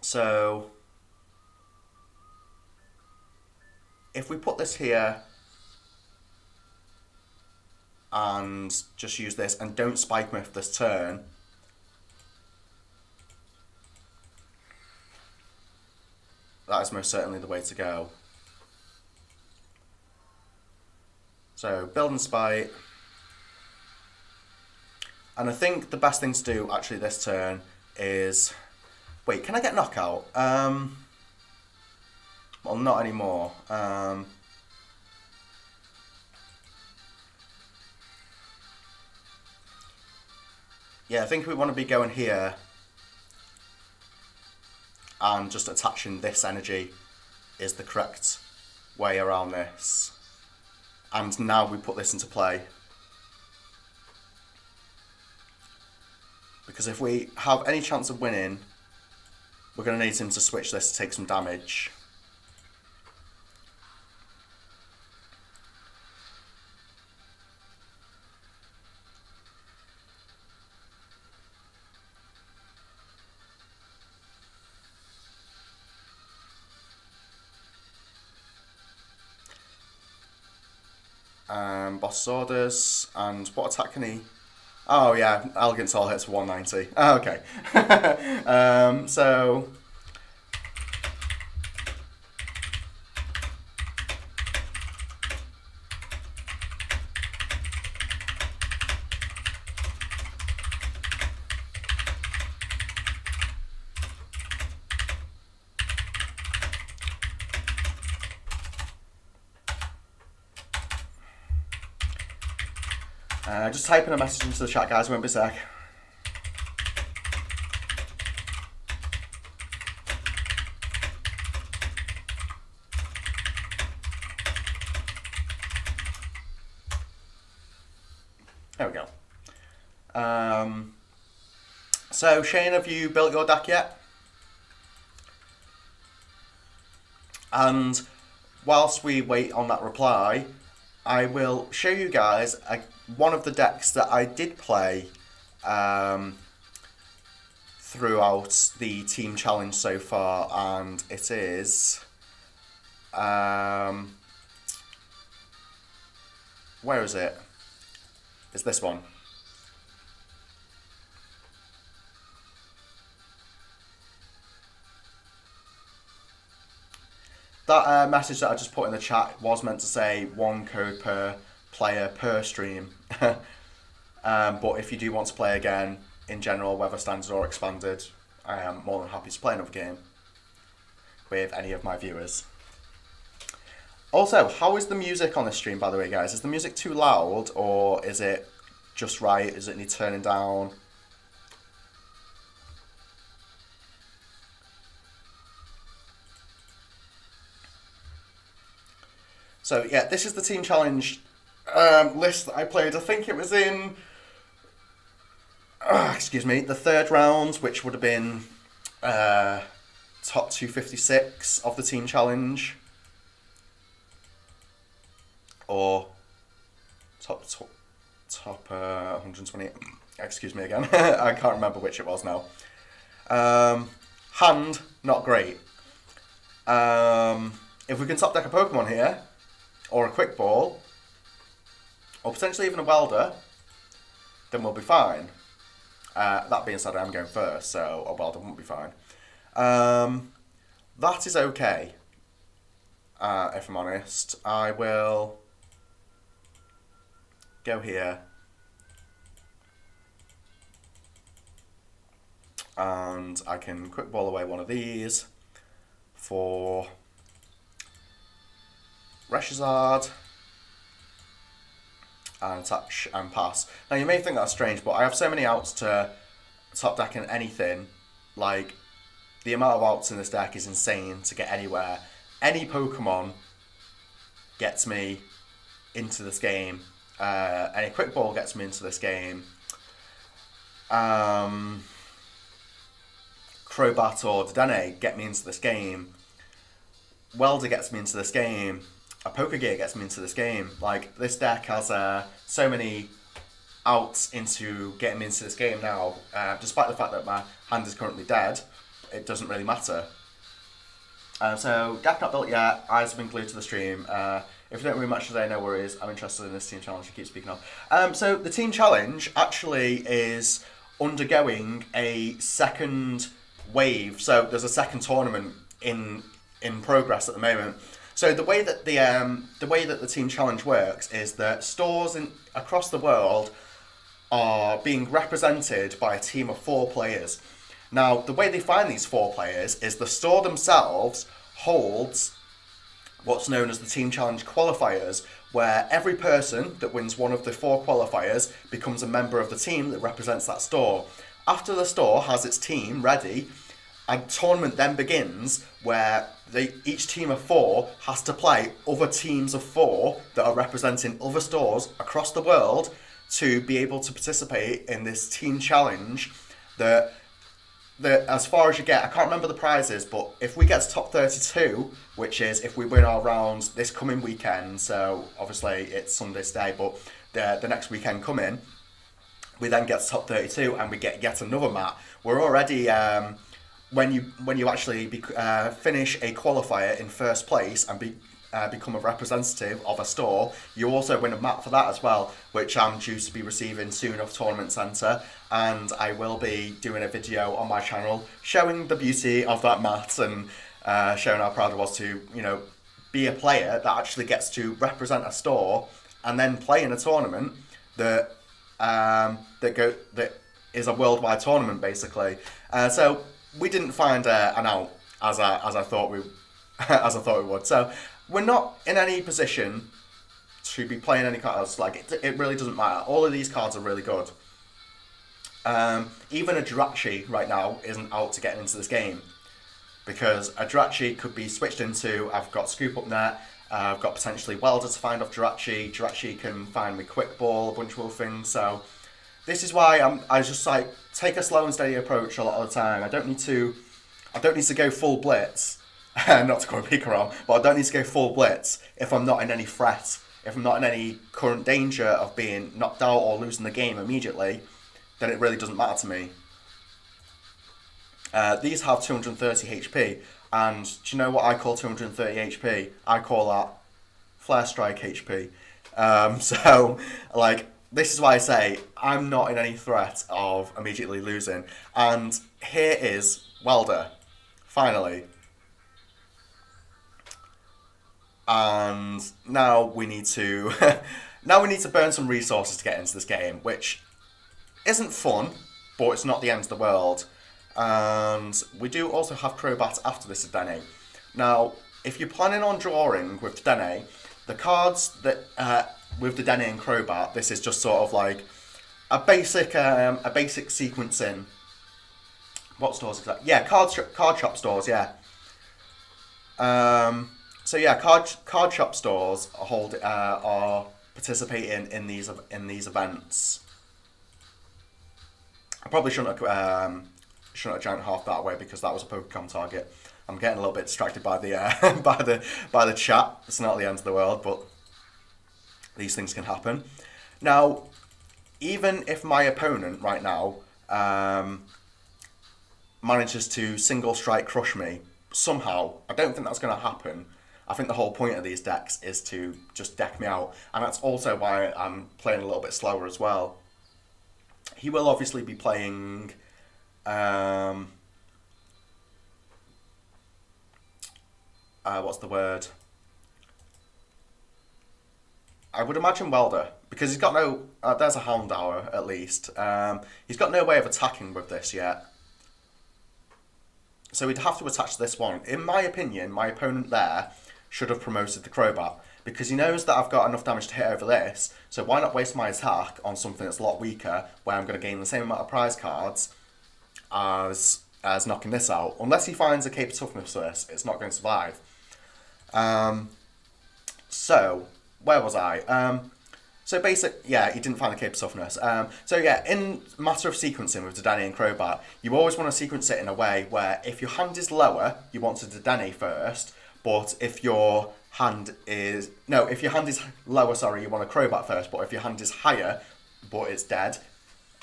So, if we put this here and just use this and don't Spike Myth this turn, that is most certainly the way to go. So, Build and Spite. And I think the best thing to do actually this turn is... Wait, can I get Knockout? Well, not anymore. Yeah, I think we want to be going here and just attaching this energy is the correct way around this. And now we put this into play. Because if we have any chance of winning, we're going to need him to switch this to take some damage. Boss orders, and what attack can he... Oh yeah, Elegant Soul hits for 190. Oh, okay. So... just typing a message into the chat, guys. Won't be a sec. There we go. So, Shane, have you built your deck yet? And whilst we wait on that reply, I will show you guys one of the decks that I did play throughout the team challenge so far, and it is where is it? It's this one. That message that I just put in the chat was meant to say 1 code per player per stream. But if you do want to play again, in general, whether standard or expanded, I am more than happy to play another game with any of my viewers. Also, how is the music on this stream, by the way, guys? Is the music too loud, or is it just right? Is it need turning down? So yeah, this is the team challenge list that I played. I think it was in, excuse me, the 3rd round, which would have been top 256 of the team challenge, or top 120. Excuse me again. I can't remember which it was now. Hand, not great. If we can top deck a Pokemon here, or a Quick Ball, or potentially even a Welder, then we'll be fine. That being said, I'm going first, so a Welder won't be fine. That is okay, if I'm honest. I will go here, and I can Quick Ball away one of these for Reshazard, and touch and pass. Now you may think that's strange, but I have so many outs to top deck in anything. Like, the amount of outs in this deck is insane to get anywhere. Any Pokemon gets me into this game. Any Quick Ball gets me into this game. Crobat or Dedenne get me into this game. Welder gets me into this game. A Pokegear gets me into this game. Like, this deck has so many outs into getting me into this game now. Despite the fact that my hand is currently dead, it doesn't really matter. So, deck not built yet. Eyes have been glued to the stream. If you don't read much today, no worries. I'm interested in this team challenge you keep speaking of. So, the team challenge actually is undergoing a second wave. So, there's a second tournament in progress at the moment. So the way that the team challenge works is that stores across the world are being represented by a team of 4 players. Now, the way they find these 4 players is the store themselves holds what's known as the Team Challenge qualifiers, where every person that wins one of the 4 qualifiers becomes a member of the team that represents that store. After the store has its team ready, a tournament then begins where each team of 4 has to play other teams of 4 that are representing other stores across the world to be able to participate in this team challenge that as far as you get. I can't remember the prizes, but if we get to top 32, which is if we win our rounds this coming weekend, so obviously it's Sunday's day, but the next weekend coming, we then get to top 32 and we get yet another mat. We're already... when you actually finish a qualifier in first place and become a representative of a store, you also win a mat for that as well, which I'm due to be receiving soon off Tournament Centre, and I will be doing a video on my channel showing the beauty of that mat and showing how proud I was to, be a player that actually gets to represent a store and then play in a tournament that is a worldwide tournament basically. So we didn't find an out as I thought we would. So we're not in any position to be playing any cards. Like it really doesn't matter. All of these cards are really good. Even a Jirachi right now isn't out to get into this game because a Jirachi could be switched into. I've got Scoop Up Net. I've got potentially Welder to find off Jirachi. Jirachi can find me Quick Ball, a bunch of other things. So this is why I just like take a slow and steady approach a lot of the time. I don't need to go full blitz, not to call Pikarom, but I don't need to go full blitz if I'm not in any threat, if I'm not in any current danger of being knocked out or losing the game immediately, then it really doesn't matter to me. These have 230 HP, and do you know what I call 230 HP? I call that Flare Strike HP. So, like, this is why I say I'm not in any threat of immediately losing. And here is Welder, finally. And now we need to burn some resources to get into this game, which isn't fun, but it's not the end of the world. And we do also have Crobat after this Dene. Now, if you're planning on drawing with Dene, the cards that with the Dene and Crobat, this is just sort of like a basic sequencing. What stores exactly? Yeah, card shop stores. Yeah. So yeah, card shop stores are participating in these events. I probably shouldn't have giant half that way because that was a Pokemon target. I'm getting a little bit distracted by the by the chat. It's not the end of the world, but these things can happen. Now, even if my opponent right now manages to single strike crush me somehow, I don't think that's going to happen. I think the whole point of these decks is to just deck me out, and that's also why I'm playing a little bit slower as well. He will obviously be playing what's the word? I would imagine Welder, because he's got no... there's a Houndour, at least. He's got no way of attacking with this yet. So he'd have to attach this one. In my opinion, my opponent there should have promoted the Crobat, because he knows that I've got enough damage to hit over this, so why not waste my attack on something that's a lot weaker, where I'm going to gain the same amount of prize cards as knocking this out. Unless he finds a Cape of Toughness for this, it's not going to survive. So, where was I? So yeah, he didn't find the Cape of Toughness. So yeah, in matter of sequencing with Dedenne and Crobat, you always want to sequence it in a way where if your hand is lower, you want to Dedenne first, but if your hand is... No, if your hand is lower, sorry, you want a Crobat first, but if your hand is higher, but it's dead,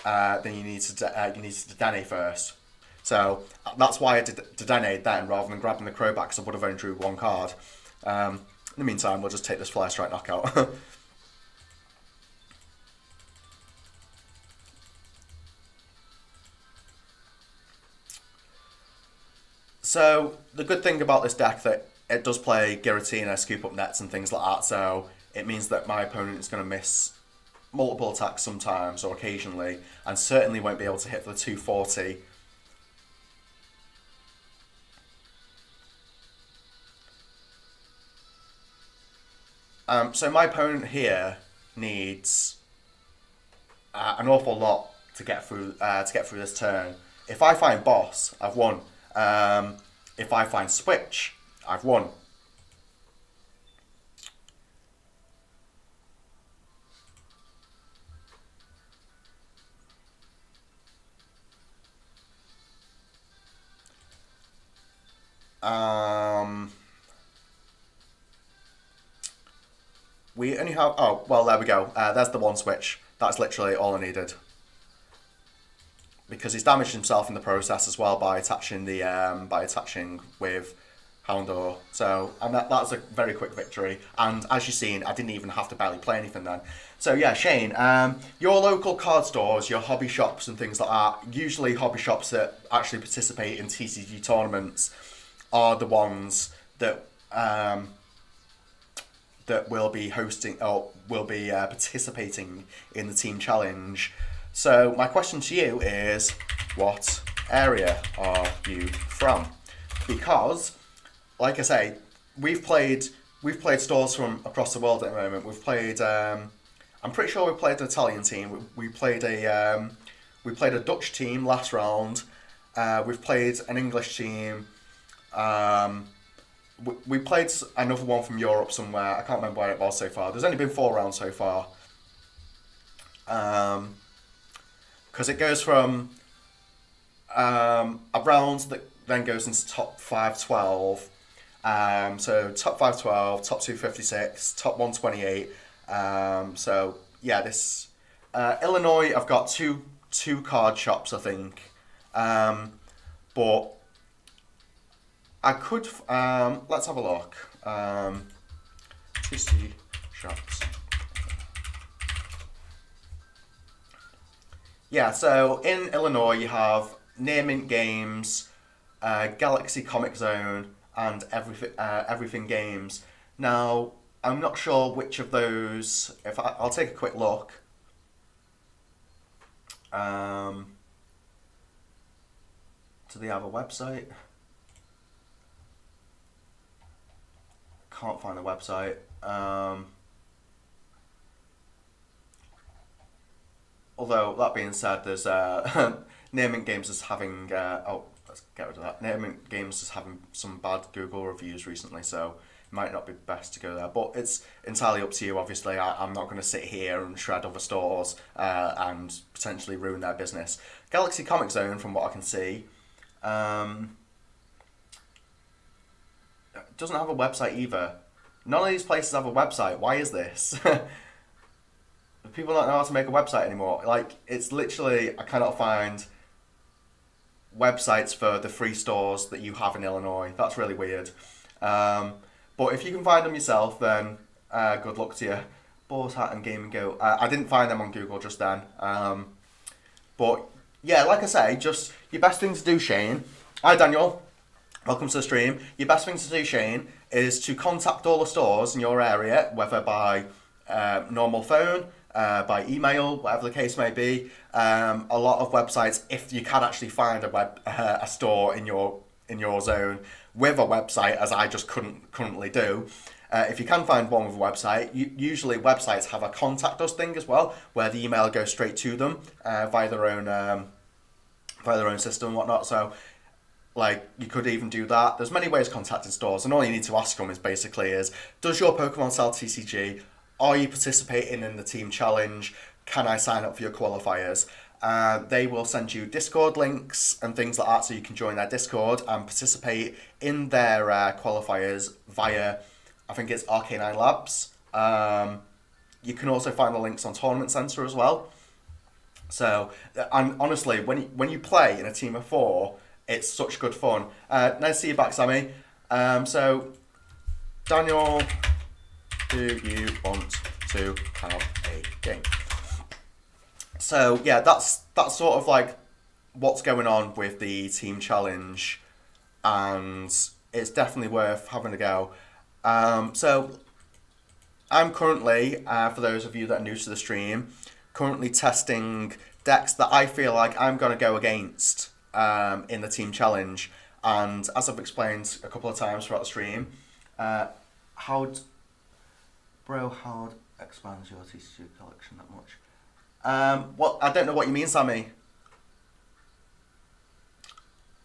then you need to Dedenne first. So that's why I did Dedenne then, rather than grabbing the Crobat, because I would have only drew one card. In the meantime, we'll just take this Flare Strike knockout. So, the good thing about this deck that it does play Giratina, Scoop Up Nets and things like that, so it means that my opponent is going to miss multiple attacks sometimes or occasionally, and certainly won't be able to hit for the 240. So my opponent here needs an awful lot to get through this turn. If I find boss, I've won. If I find switch, I've won. We only have... Oh, well, there we go. There's the one switch. That's literally all I needed. Because he's damaged himself in the process as well by attaching with Houndor. So, and that's a very quick victory. And as you've seen, I didn't even have to barely play anything then. So yeah, Shane, your local card stores, your hobby shops and things like that, usually hobby shops that actually participate in TCG tournaments are the ones that that will be hosting or will be participating in the team challenge. So my question to you is, what area are you from? Because, like I say, we've played stores from across the world at the moment. We've played. I'm pretty sure we played an Italian team. We played a Dutch team last round. We've played an English team. We played another one from Europe somewhere. I can't remember where it was so far. There's only been 4 rounds so far. Because it goes from a round that then goes into top 5-12. So top 5-12, top 256, top 128. So yeah, this Illinois. I've got two card shops, I think. But I could. Let's have a look. TC shops. Yeah, so in Illinois you have Near Mint Games, Galaxy Comic Zone, and Everything Games. Now, I'm not sure which of those. I'll take a quick look. Do they have a website? Can't find a website. Although that being said, there's Near Mint Games is having let's get rid of that. Near Mint Games is having some bad Google reviews recently, so it might not be best to go there. But it's entirely up to you. Obviously, I'm not going to sit here and shred other stores and potentially ruin their business. Galaxy Comic Zone, from what I can see, doesn't have a website either. None of these places have a website. Why is this? People don't know how to make a website anymore. Like, it's literally, I cannot find websites for the free stores that you have in Illinois. That's really weird. But if you can find them yourself, then good luck to you. Boar's Hat and Game & Go. I didn't find them on Google just then. But yeah, like I say, just your best thing to do, Shane. Hi, Daniel. Welcome to the stream. Your best thing to do, Shane, is to contact all the stores in your area, whether by normal phone, by email, whatever the case may be. A lot of websites, if you can actually find a store in your zone with a website, as I just couldn't currently do. If you can find one with a website, usually websites have a contact us thing as well, where the email goes straight to them via their own system and whatnot. So, like, you could even do that. There's many ways of contacting stores, and all you need to ask them is does your Pokemon sell TCG? Are you participating in the team challenge? Can I sign up for your qualifiers? They will send you Discord links and things like that, so you can join their Discord and participate in their qualifiers via, I think it's Arcanine Labs. You can also find the links on Tournament Center as well. So, and honestly, when you play in a team of 4, it's such good fun. Nice to see you back, Sammy. So, Daniel, do you want to have a game? So yeah, that's sort of like what's going on with the team challenge, and it's definitely worth having a go. So I'm currently, for those of you that are new to the stream, currently testing decks that I feel like I'm going to go against in the team challenge. And as I've explained a couple of times throughout the stream, Bro, how expands your TCG collection that much? What? I don't know what you mean, Sammy.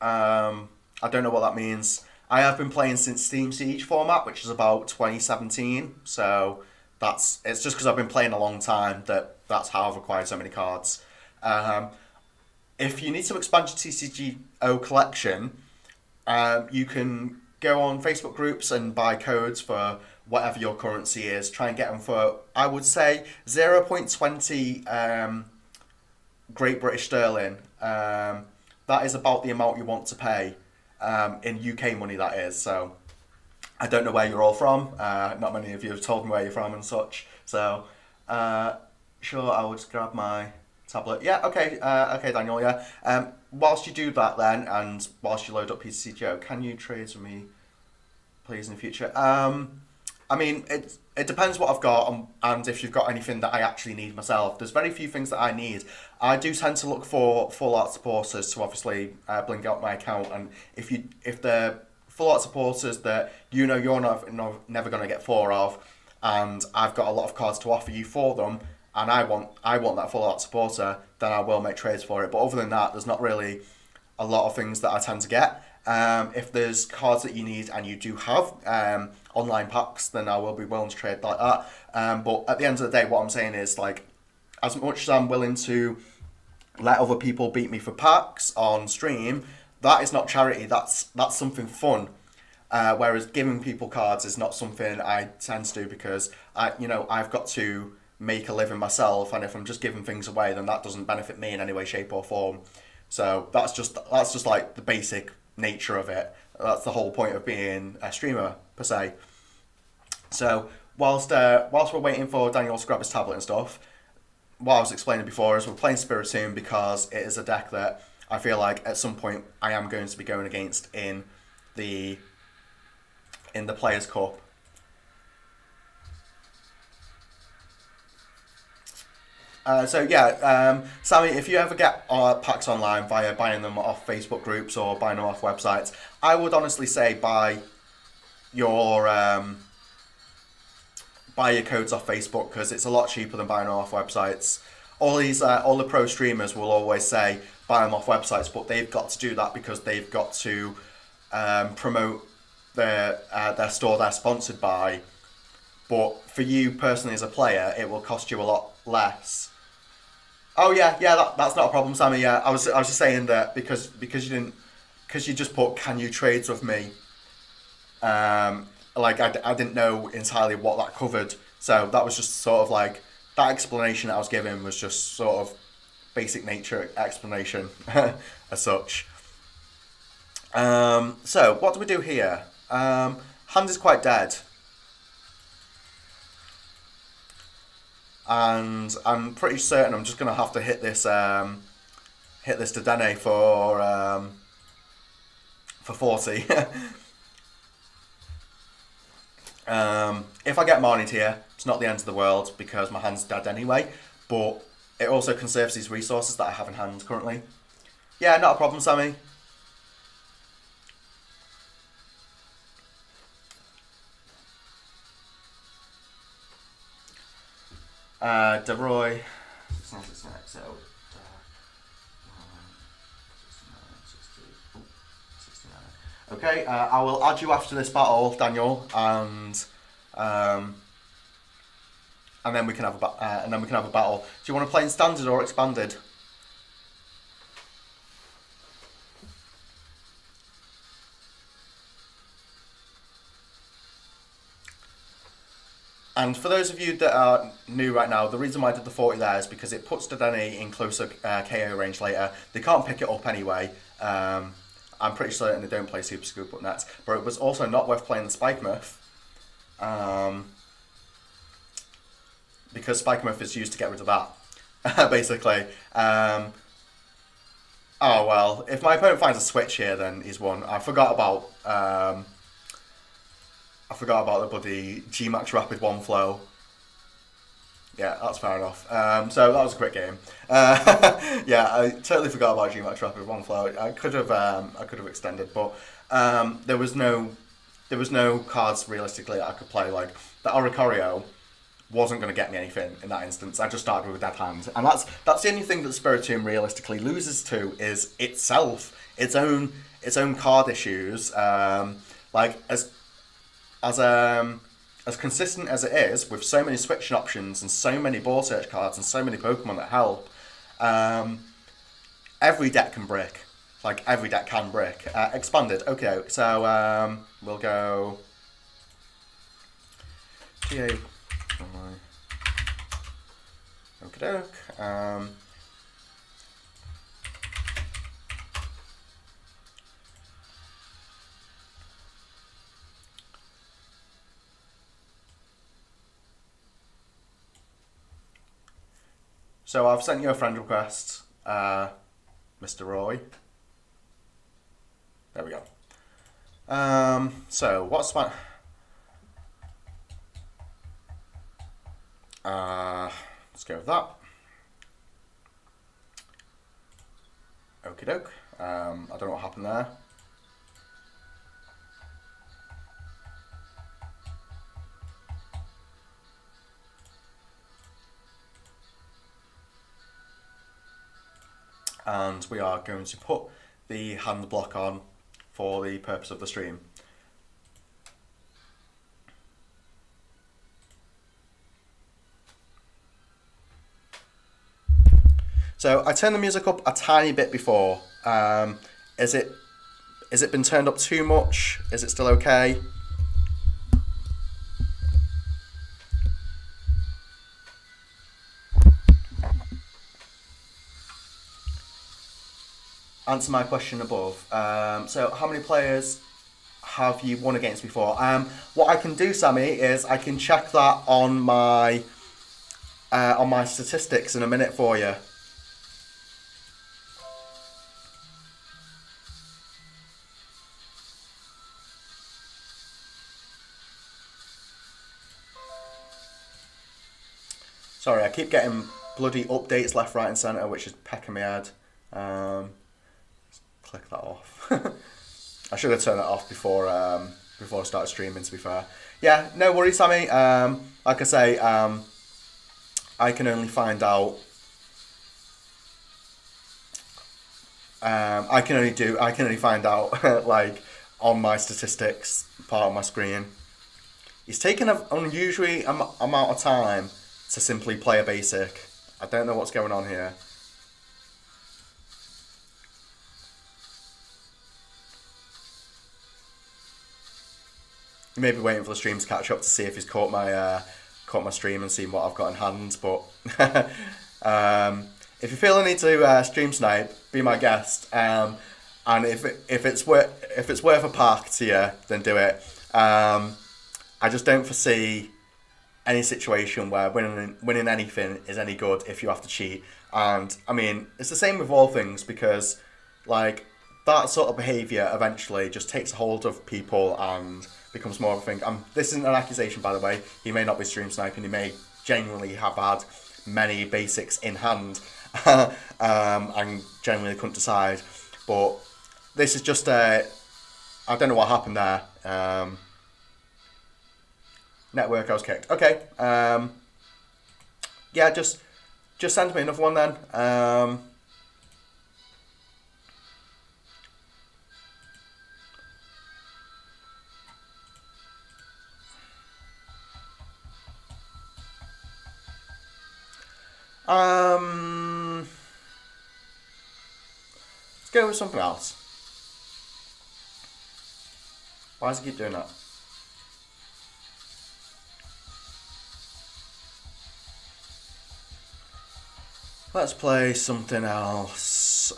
I don't know what that means. I have been playing since Steam Siege format, which is about 2017. So it's just because I've been playing a long time that's how I've acquired so many cards. Um, if you need to expand your TCGO collection, you can go on Facebook groups and buy codes for whatever your currency is. Try and get them for, I would say, 0.20 Great British Sterling. That is about the amount you want to pay in UK money, that is. So I don't know where you're all from. Not many of you have told me where you're from and such. So sure, I will just grab my tablet. Yeah, okay, okay, Daniel, yeah. Whilst you do that then, and whilst you load up PCGO, can you trade with me, please, in the future? I mean, it depends what I've got and if you've got anything that I actually need myself. There's very few things that I need. I do tend to look for full art supporters to obviously blink out my account, and if they're full art supporters that you're never going to get four of, and I've got a lot of cards to offer you for them, and I want that full art supporter, then I will make trades for it. But other than that, there's not really a lot of things that I tend to get. If there's cards that you need and you do have online packs, then I will be willing to trade like that. But at the end of the day, what I'm saying is, like, as much as I'm willing to let other people beat me for packs on stream, that is not charity. That's something fun. Whereas giving people cards is not something I tend to do because I've got to make a living myself, and if I'm just giving things away, then that doesn't benefit me in any way, shape, or form. So that's just like the basic nature of it. That's the whole point of being a streamer per se. So whilst we're waiting for Daniel to grab his tablet and stuff, what I was explaining before is we're playing Spiritomb because it is a deck that I feel like at some point I am going to be going against in the Players' Cup. Sammy, if you ever get packs online via buying them off Facebook groups or buying them off websites, I would honestly say buy your codes off Facebook because it's a lot cheaper than buying them off websites. All the pro streamers will always say buy them off websites, but they've got to do that because they've got to promote their store they're sponsored by. But for you personally as a player, it will cost you a lot less. Oh yeah, that's not a problem, Sammy. Yeah, I was just saying that because you just put can you trades with me. Like I didn't know entirely what that covered, so that was just sort of like that explanation that I was giving was just sort of basic nature explanation as such. So what do we do here? Hand is quite dead. And I'm pretty certain I'm just gonna have to hit this to Dene for 40. If I get Marnied here, it's not the end of the world because my hand's dead anyway. But it also conserves these resources that I have in hand currently. Yeah, not a problem, Sammy. DeRoy. Okay, I will add you after this battle, Daniel, and then we can have a battle. Do you want to play in standard or expanded? And for those of you that are new right now, the reason why I did the 40 there is because it puts Dene in closer KO range later. They can't pick it up anyway. I'm pretty certain they don't play Super Scoop up next. But it was also not worth playing the Spike Muff. Because Spike Muff is used to get rid of that, basically. Oh well, if my opponent finds a switch here, then he's won. I forgot about the bloody G-Max Rapid One Flow. Yeah, that's fair enough. So that was a quick game. Yeah, I totally forgot about G-Max Rapid One Flow. I could have extended, but there was no cards realistically that I could play. Like the Oricorio wasn't going to get me anything in that instance. I just started with a dead hand, and that's the only thing that Spiritomb realistically loses to is itself, its own card issues. Like as consistent as it is, with so many switching options and so many ball search cards and so many Pokemon that help, every deck can brick. Like, every deck can brick. Expanded. Okay, so we'll go GA. Okie doke. So I've sent you a friend request, Mr. Roy. There we go. So what's my... let's go with that. Okie doke. I don't know what happened there. And we are going to put the hand block on for the purpose of the stream. So I turned the music up a tiny bit before. Is it been turned up too much? Is it still okay? Answer my question above. So how many players have you won against before? What I can do, Sammy, is I can check that on my statistics in a minute for you. Sorry, I keep getting bloody updates left, right and centre, which is pecking me head. Click that off. I should have turned that off before I started streaming, to be fair. Yeah, no worries, Sammy. Like I say, I can only find out. I can only find out like on my statistics part of my screen. It's taken an unusually amount of time to simply play a basic. I don't know what's going on here. You may be waiting for the stream to catch up to see if he's caught my stream and seen what I've got in hand. But if you feel I need to stream snipe, be my guest. And if it's worth a park to you, then do it. I just don't foresee any situation where winning anything is any good if you have to cheat. And I mean, it's the same with all things, because like that sort of behaviour eventually just takes a hold of people and becomes more of a thing. This isn't an accusation, by the way. He may not be stream sniping. He may genuinely have had many basics in hand and genuinely couldn't decide. But this is just I don't know what happened there. Network, I was kicked. Okay. Yeah, just send me another one then. Let's go with something else. Why does it keep doing that? Let's play something else.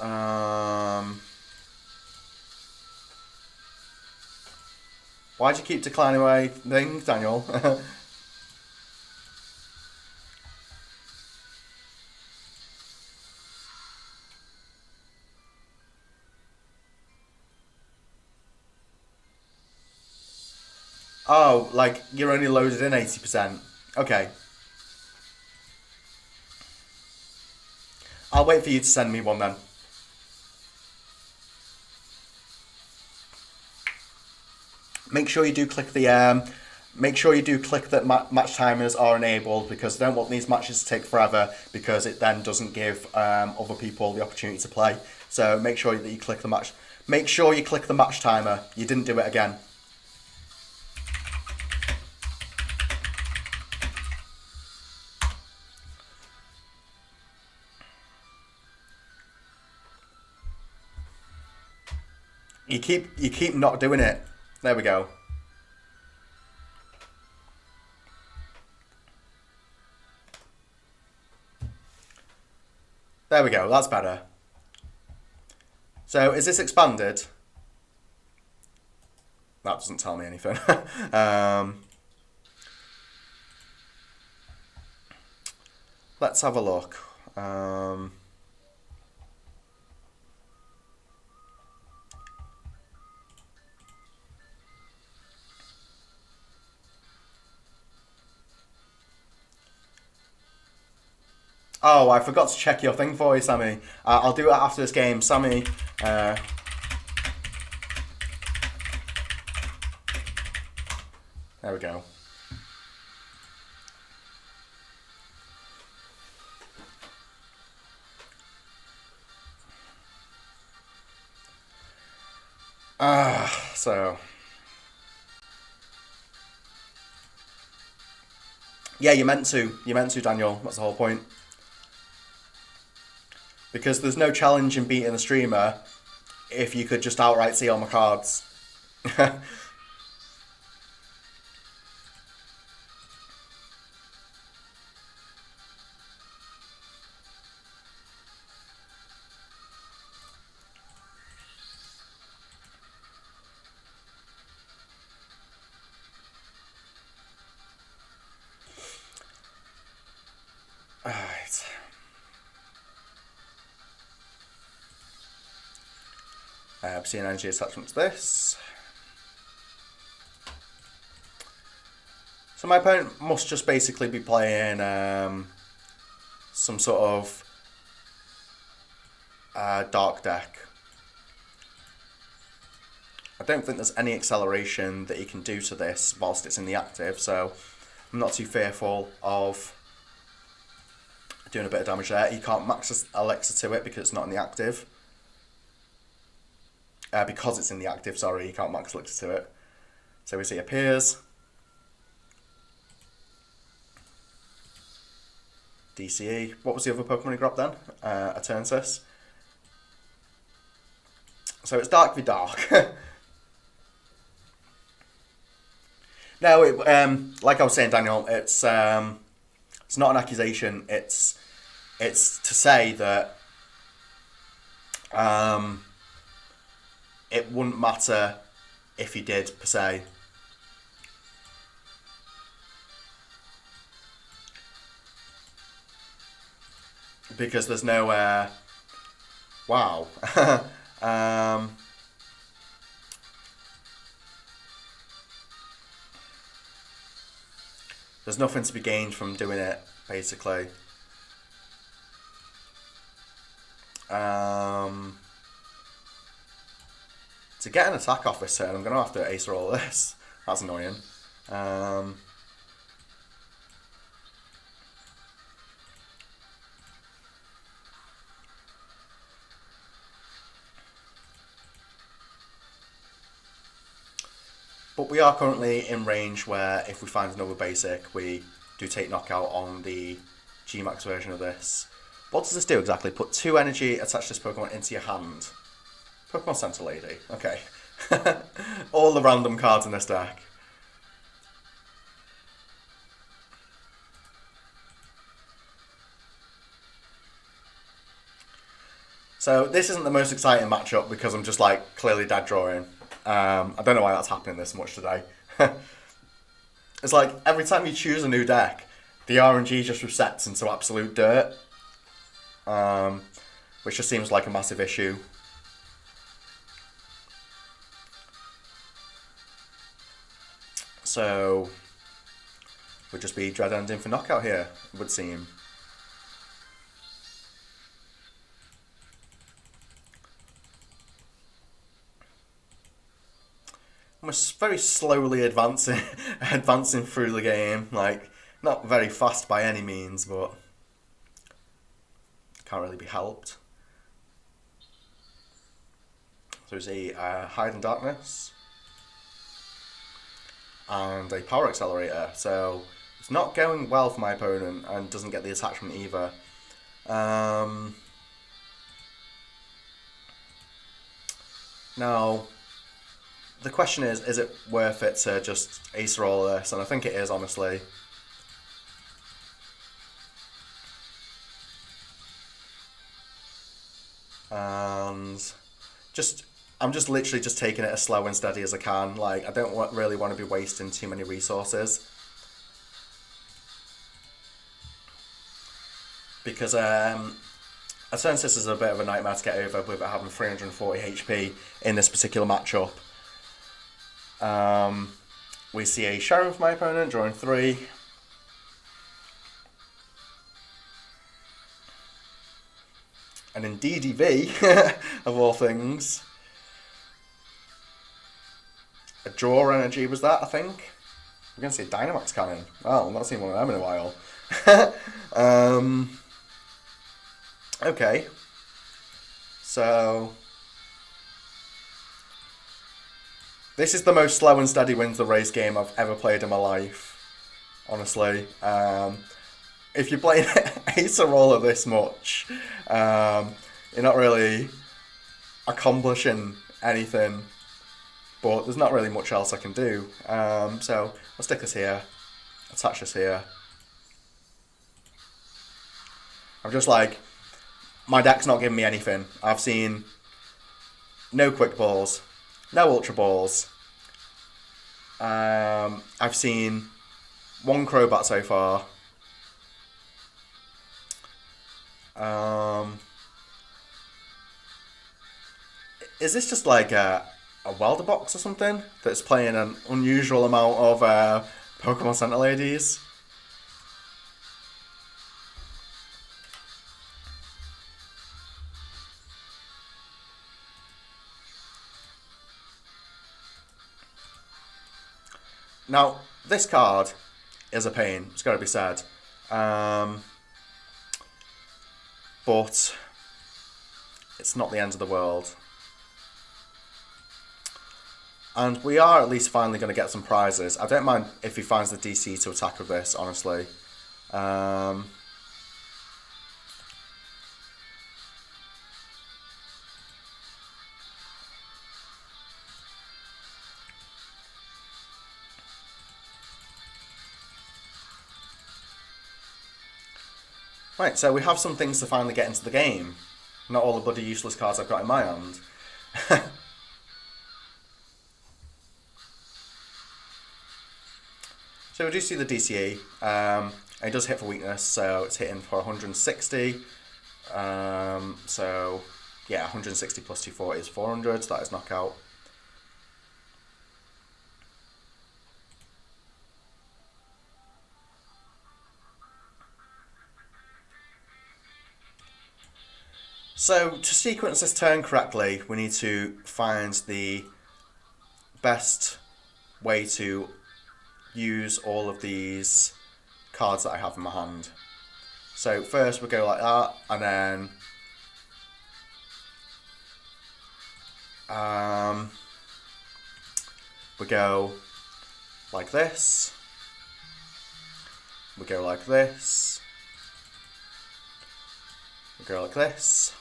Why'd you keep declining my thing, Daniel? Oh, like you're only loaded in 80%. Okay. I'll wait for you to send me one then. Make sure you do click the Make sure you do click that match timers are enabled, because I don't want these matches to take forever, because it then doesn't give other people the opportunity to play. So make sure that you click the match. Make sure you click the match timer. You didn't do it again. You keep not doing it. There we go. There we go, that's better. So, is this expanded? That doesn't tell me anything. Let's have a look. Oh, I forgot to check your thing for you, Sammy. I'll do it after this game. Sammy, there we go. So... Yeah, you meant to. You meant to, Daniel. That's the whole point. Because there's no challenge in beating the streamer if you could just outright see all my cards. Alright. Obsidian energy attachment to this. So my opponent must just basically be playing some sort of dark deck. I don't think there's any acceleration that he can do to this whilst it's in the active, so I'm not too fearful of doing a bit of damage there. He can't max Elixir to it because it's not in the active. Because it's in the active, sorry, he can't max Elixir to it. So as he appears, DCE. What was the other Pokemon he grabbed then? Eternatus. So it's Dark v Dark. No, like I was saying, Daniel, it's not an accusation. It's to say that it wouldn't matter if he did, per se. Because there's no... wow. There's nothing to be gained from doing it, basically. To get an attack off this turn, I'm going to have to ace roll this. That's annoying. But we are currently in range where if we find another basic, we do take knockout on the G-Max version of this. What does this do exactly? Put 2 energy, attach this Pokemon into your hand. Pokemon Center Lady. Okay. All the random cards in this deck. So this isn't the most exciting matchup because I'm just like clearly dead drawing. I don't know why that's happening this much today. It's like every time you choose a new deck, the RNG just resets into absolute dirt. Which just seems like a massive issue. So, would just be dread ending for knockout here, it would seem. I'm very slowly advancing, advancing through the game. Like, not very fast by any means, but can't really be helped. So there's a Hide in Darkness and a Power Accelerator. So it's not going well for my opponent and doesn't get the attachment either. Now, the question is it worth it to just ace roll this? And I think it is, honestly. And I'm just literally just taking it as slow and steady as I can. Like, I don't really want to be wasting too many resources. Because a turn 6 is a bit of a nightmare to get over with it having 340 HP in this particular matchup. We see a Sheriff for my opponent, drawing 3. And in DDV, of all things, a draw energy was that, I think. We're going to see a Dynamax Cannon. Well, I've not seen one of them in a while. Okay. So, this is the most slow and steady wins the race game I've ever played in my life. Honestly. If you're playing Ace or Roller this much, you're not really accomplishing anything. But there's not really much else I can do. So I'll stick this here, attach this here. I'm just like, my deck's not giving me anything. I've seen no Quick Balls, no Ultra Balls. I've seen 1 Crobat so far. Is this just like a welder box or something that's playing an unusual amount of Pokemon Center Ladies? Now, this card is a pain, it's got to be said. But it's not the end of the world. And we are at least finally going to get some prizes. I don't mind if he finds the DC to attack with this, honestly. Right, so we have some things to finally get into the game. Not all the bloody useless cards I've got in my hand. So we do see the DCE. It does hit for weakness, so it's hitting for 160. So yeah, 160 plus 240 is 400, so that is knockout. So to sequence this turn correctly, we need to find the best way to use all of these cards that I have in my hand. So first we go like that, and then we go like this, we go like this, we go like this,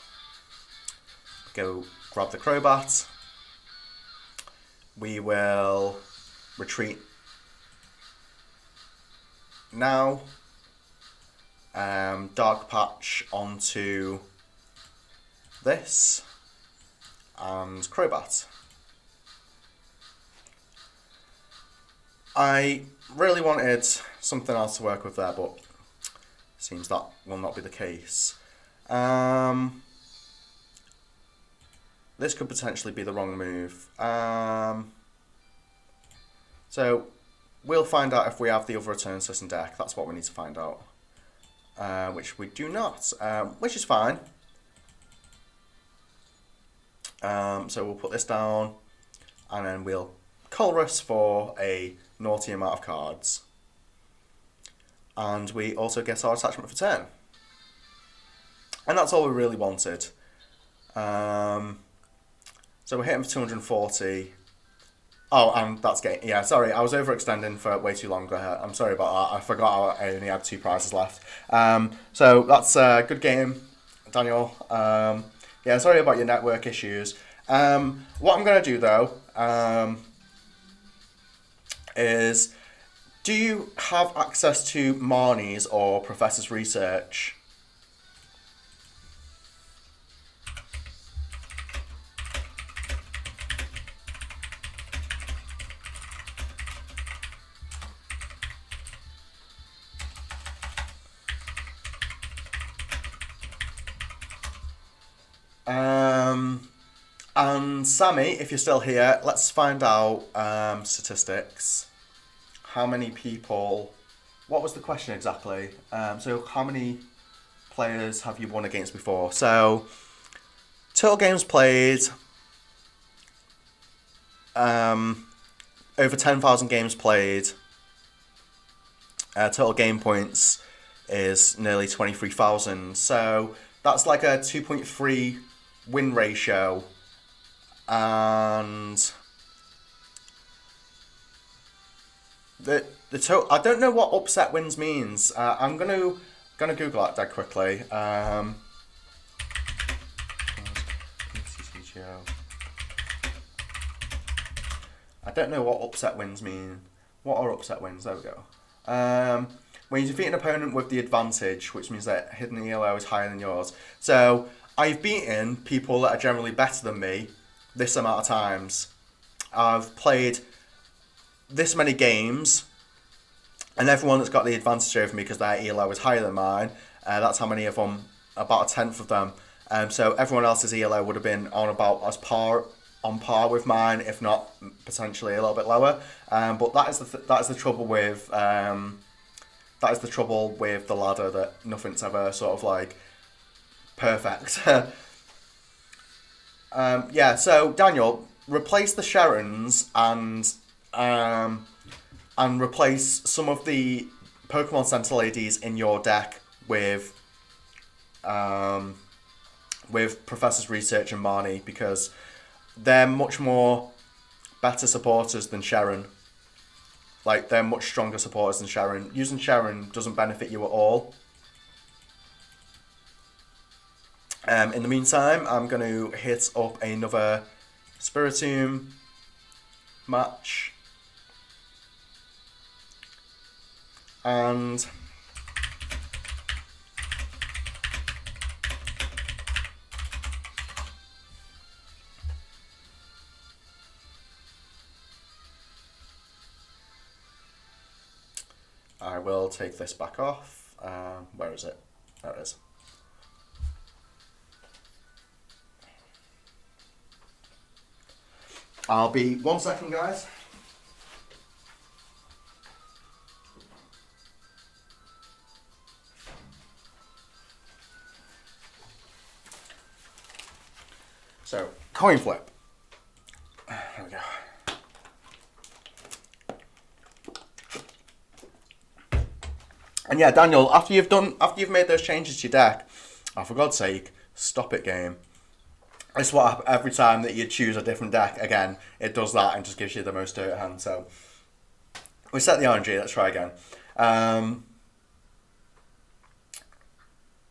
we go grab the Crobat, we will retreat now, Dark Patch onto this, and Crobat. I really wanted something else to work with there, but seems that will not be the case. This could potentially be the wrong move. So we'll find out if we have the other return system deck. That's what we need to find out. Which we do not, which is fine. So we'll put this down, and then we'll Colress for a naughty amount of cards. And we also get our attachment for turn. And that's all we really wanted. So we're hitting for 240. Oh, and that's game. Yeah, sorry, I was overextending for way too long. I'm sorry about that. I forgot I only had 2 prizes left. So that's a good game, Daniel. Yeah, sorry about your network issues. What I'm going to do, though, is... Do you have access to Marnie's or Professor's Research? And Sammy, if you're still here, let's find out statistics. How many people... What was the question exactly? So how many players have you won against before? So total games played, over 10,000 games played. Total game points is nearly 23,000. So that's like a 2.3 win ratio. And the total, I don't know what upset wins means. I'm gonna Google that dead quickly. I don't know what upset wins mean. What are upset wins? There we go. When you defeat an opponent with the advantage, which means that hidden ELO is higher than yours. So I've beaten people that are generally better than me this amount of times. I've played this many games, and everyone that's got the advantage over me because their ELO is higher than mine, that's how many of them, about a tenth of them. So everyone else's ELO would have been on about on par with mine, if not potentially a little bit lower. But that is the trouble with the ladder, that nothing's ever sort of like perfect. Yeah. So Daniel, replace the Sharons and replace some of the Pokemon Center ladies in your deck with Professor's Research and Marnie, because they're much more better supporters than Sharon. Like, they're much stronger supporters than Sharon. Using Sharon doesn't benefit you at all. In the meantime, I'm going to hit up another Spiritomb match. And I will take this back off. Where is it? There it is. I'll be 1 second, guys. So, coin flip. There we go. And yeah, Daniel, after you've made those changes to your deck, oh, for God's sake, stop it, game. It's what happens every time that you choose a different deck. Again, it does that and just gives you the most dirt hand. So we set the RNG. Let's try again.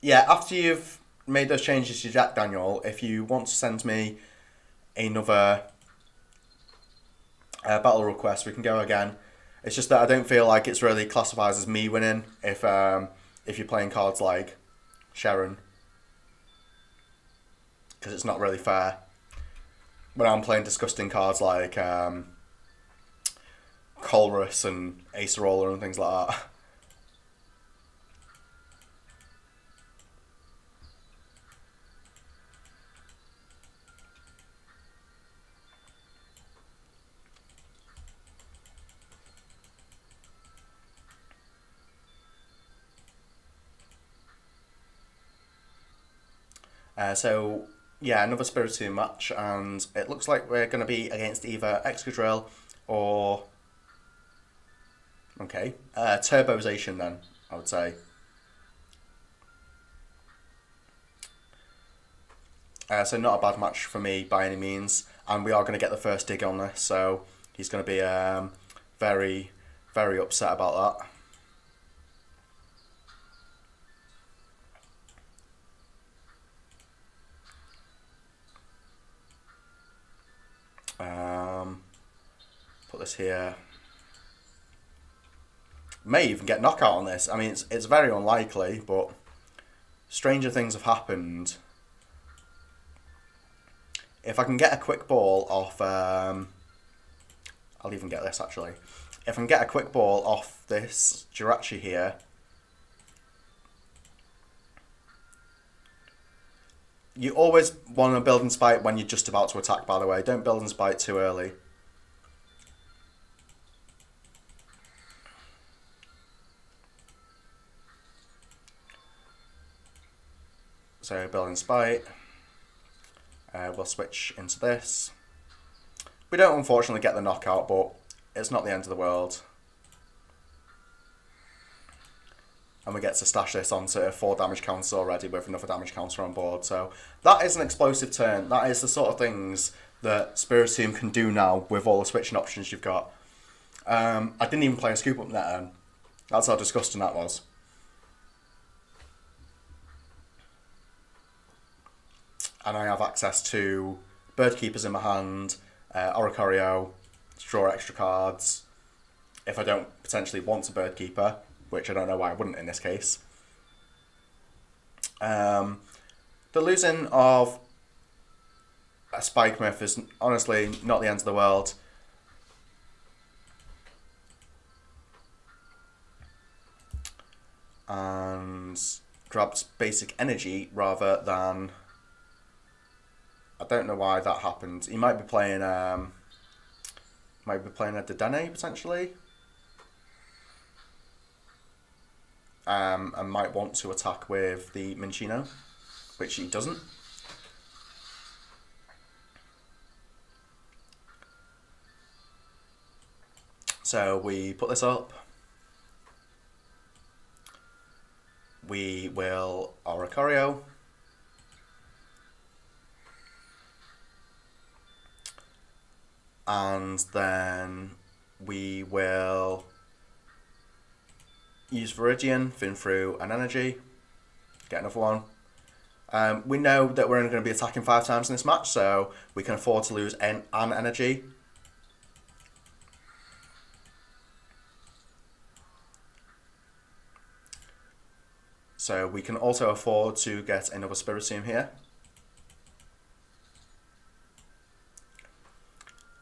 Yeah, after you've made those changes to your deck, Daniel, if you want to send me another battle request, we can go again. It's just that I don't feel like it's really classified as me winning if you're playing cards like Sharon, because it's not really fair. When I'm playing disgusting cards like Colress and Acerola and things like that. So yeah, another Spiritomb match, and it looks like we're going to be against either Excadrill or okay, Turbozation then, I would say. So not a bad match for me by any means, and we are going to get the first dig on this, so he's going to be very, very upset about that. Put this here. May even get knockout on this. I mean, it's very unlikely, but stranger things have happened. If I can get a quick ball off, I'll even get this actually. If I can get a quick ball off this Jirachi here, you always want to build in spite when you're just about to attack, by the way. Don't build in spite too early. So build in spite. We'll switch into this. We don't unfortunately get the knockout, but it's not the end of the world. And we get to stash this onto 4 damage counters already with another damage counter on board. So that is an explosive turn. That is the sort of things that Spiritium can do now with all the switching options you've got. I didn't even play a scoop up net then. That's how disgusting that was. And I have access to Bird Keepers in my hand, Oricorio, to draw extra cards. If I don't potentially want a Bird Keeper, which I don't know why I wouldn't in this case. The losing of a Spike Myth is honestly not the end of the world. And grabs basic energy rather than... I don't know why that happened. He might be playing a Dedenne potentially. And might want to attack with the Minccino, which he doesn't. So we put this up. We will Oricorio. And then we will use Viridian, fin through an energy, get another one. We know that we're only going to be attacking 5 times in this match, so we can afford to lose an energy. So we can also afford to get another Spiritium here.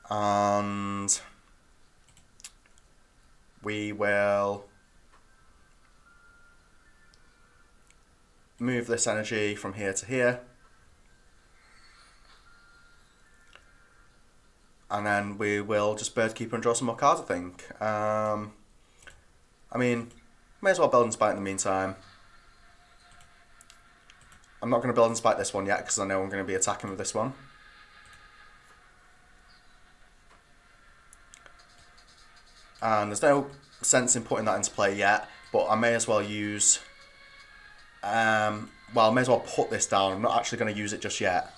And we will move this energy from here to here. And then we will just Bird Keeper and draw some more cards, I think. I mean, may as well build and spite in the meantime. I'm not going to build and spite this one yet because I know I'm going to be attacking with this one. And there's no sense in putting that into play yet, but I may as well use... well, I may as well put this down. I'm not actually going to use it just yet.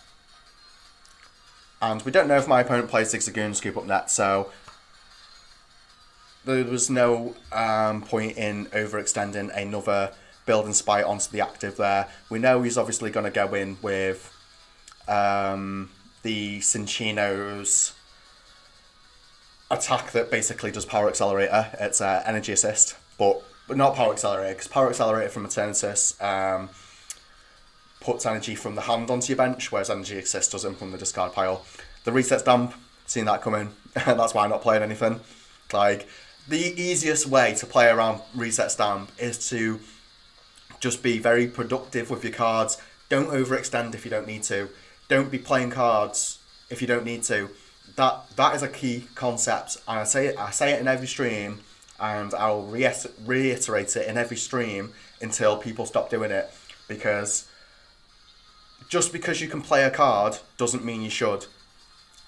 And we don't know if my opponent plays Zigzagoon Scoop Up Net, so there was no point in overextending another Build and Spite onto the active there. We know he's obviously going to go in with the Cinccino's attack that basically does Power Accelerator. It's Energy Assist, but not Power Accelerator, because Power Accelerator from Eternatus puts energy from the hand onto your bench, whereas Energy Assist does it from the discard pile. The Reset Stamp, seen that coming, that's why I'm not playing anything. Like, the easiest way to play around Reset Stamp is to just be very productive with your cards. Don't overextend if you don't need to. Don't be playing cards if you don't need to. That is a key concept, and I say it in every stream, and I'll reiterate it in every stream until people stop doing it, because just because you can play a card doesn't mean you should,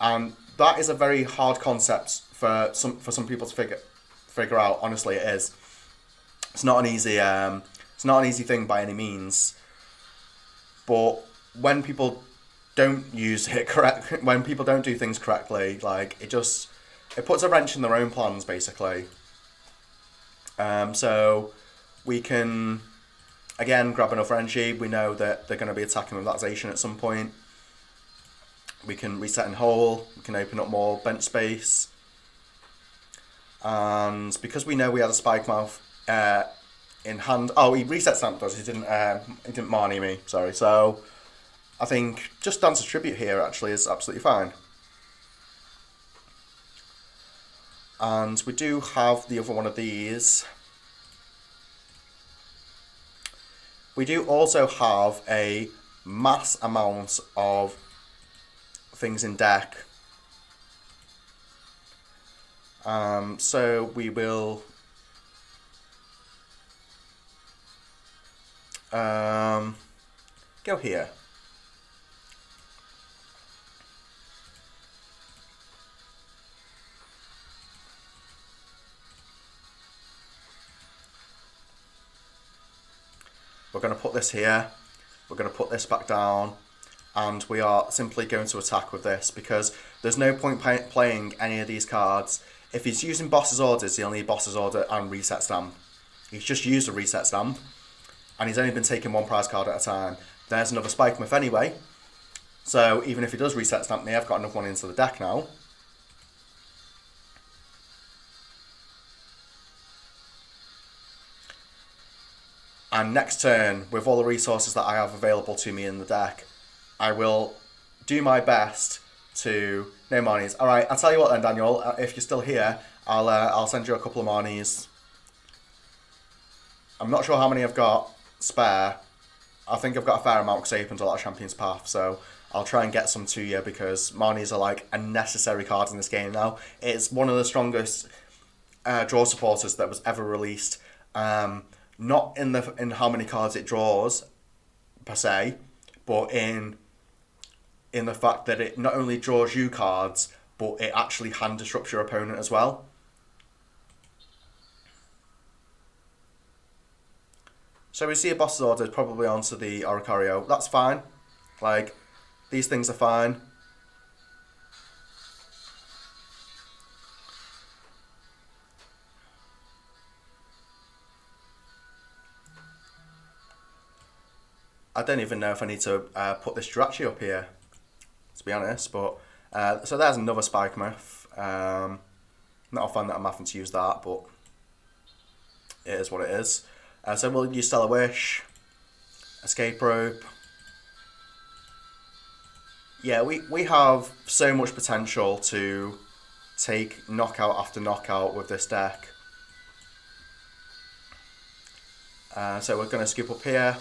and that is a very hard concept for some people to figure out. Honestly, it is. It's not an easy thing by any means. But when people don't use it correct, when people don't do things correctly, like it puts a wrench in their own plans basically. So we can again grab enough energy. We know that they're going to be attacking with that Zacian at some point. We can reset in hole. We can open up more bench space. And because we know we had a spike mouth in hand. Oh, he reset stamped us. He didn't Marnie me. Sorry. So I think just Dance of Tribute here actually is absolutely fine. And we do have the other one of these. We do also have a mass amount of things in deck. So we will go here. We're going to put this here. We're going to put this back down. And we are simply going to attack with this because there's no point playing any of these cards. If he's using Boss's Orders, he'll need Boss's Order and Reset Stamp. He's just used a Reset Stamp. And he's only been taking one prize card at a time. There's another Spike Myth anyway. So even if he does Reset Stamp me, I've got another one into the deck now. And next turn, with all the resources that I have available to me in the deck, I will do my best to... No Marnies. Alright, I'll tell you what then, Daniel. If you're still here, I'll send you a couple of Marnies. I'm not sure how many I've got spare. I think I've got a fair amount because I opened a lot of Champion's Path, so I'll try and get some to you because Marnies are like a necessary card in this game now. It's one of the strongest draw supporters that was ever released. Not in how many cards it draws, per se, but in the fact that it not only draws you cards, but it actually hand disrupts your opponent as well. So we see a Boss's Order probably onto the Oricorio. That's fine. Like, these things are fine. I don't even know if I need to put this Jirachi up here, to be honest, but so there's another Spike Myth. Not a fan that I'm having to use that, but it is what it is. So we'll use Stellar Wish, Escape Rope. Yeah, we have so much potential to take knockout after knockout with this deck. So we're going to scoop up here.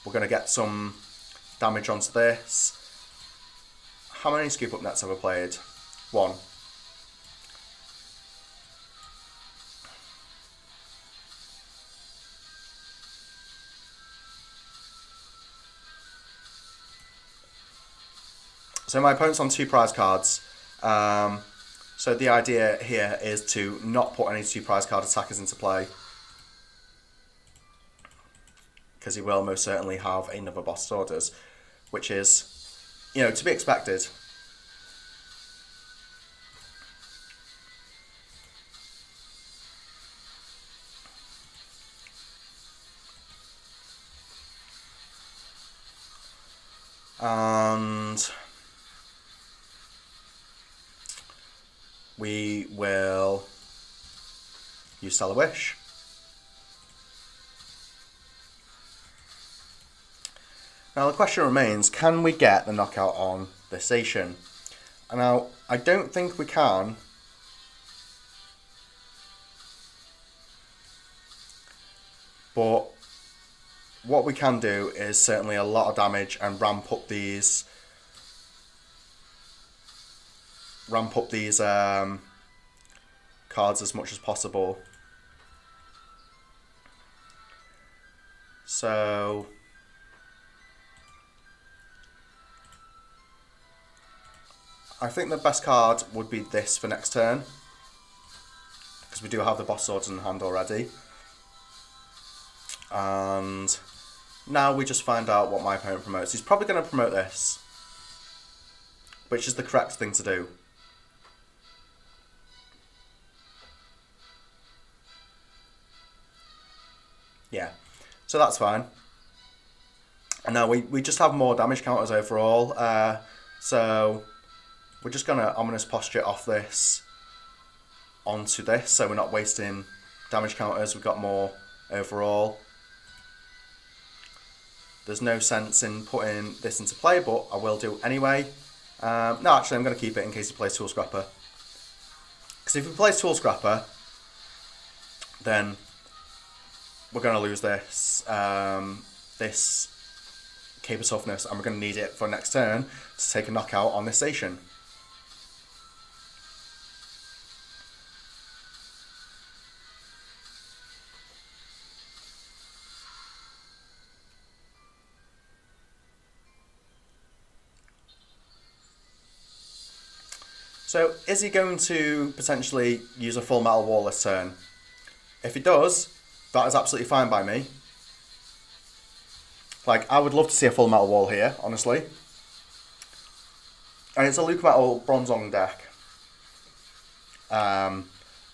We're going to get some damage onto this. How many scoop up nets have I played? One. So my opponent's on 2 prize cards. So the idea here is to not put any 2 prize card attackers into play, because he will most certainly have another Boss's Orders, which is, you know, to be expected. And we will use Stellar Wish. Now the question remains, can we get the knockout on this Zacian? And now, I don't think we can. But what we can do is certainly a lot of damage and ramp up these cards as much as possible. So I think the best card would be this for next turn. we do have the boss swords in hand already. And now we just find out what my opponent promotes. He's probably going to promote this, which is the correct thing to do. Yeah, so that's fine. And now we just have more damage counters overall. So we're just going to Ominous Posture off this onto this, so we're not wasting damage counters. We've got more overall. There's no sense in putting this into play, but I will do anyway. No, actually, I'm going to keep it in case he plays Tool Scrapper. Because if he plays Tool Scrapper, then we're going to lose this this Cape of Toughness, and we're going to need it for next turn to take a knockout on this station. So, is he going to potentially use a full metal wall this turn? If he does, that is absolutely fine by me. Like, I would love to see a full metal wall here, honestly. And it's a Luke Metal Bronzong deck. And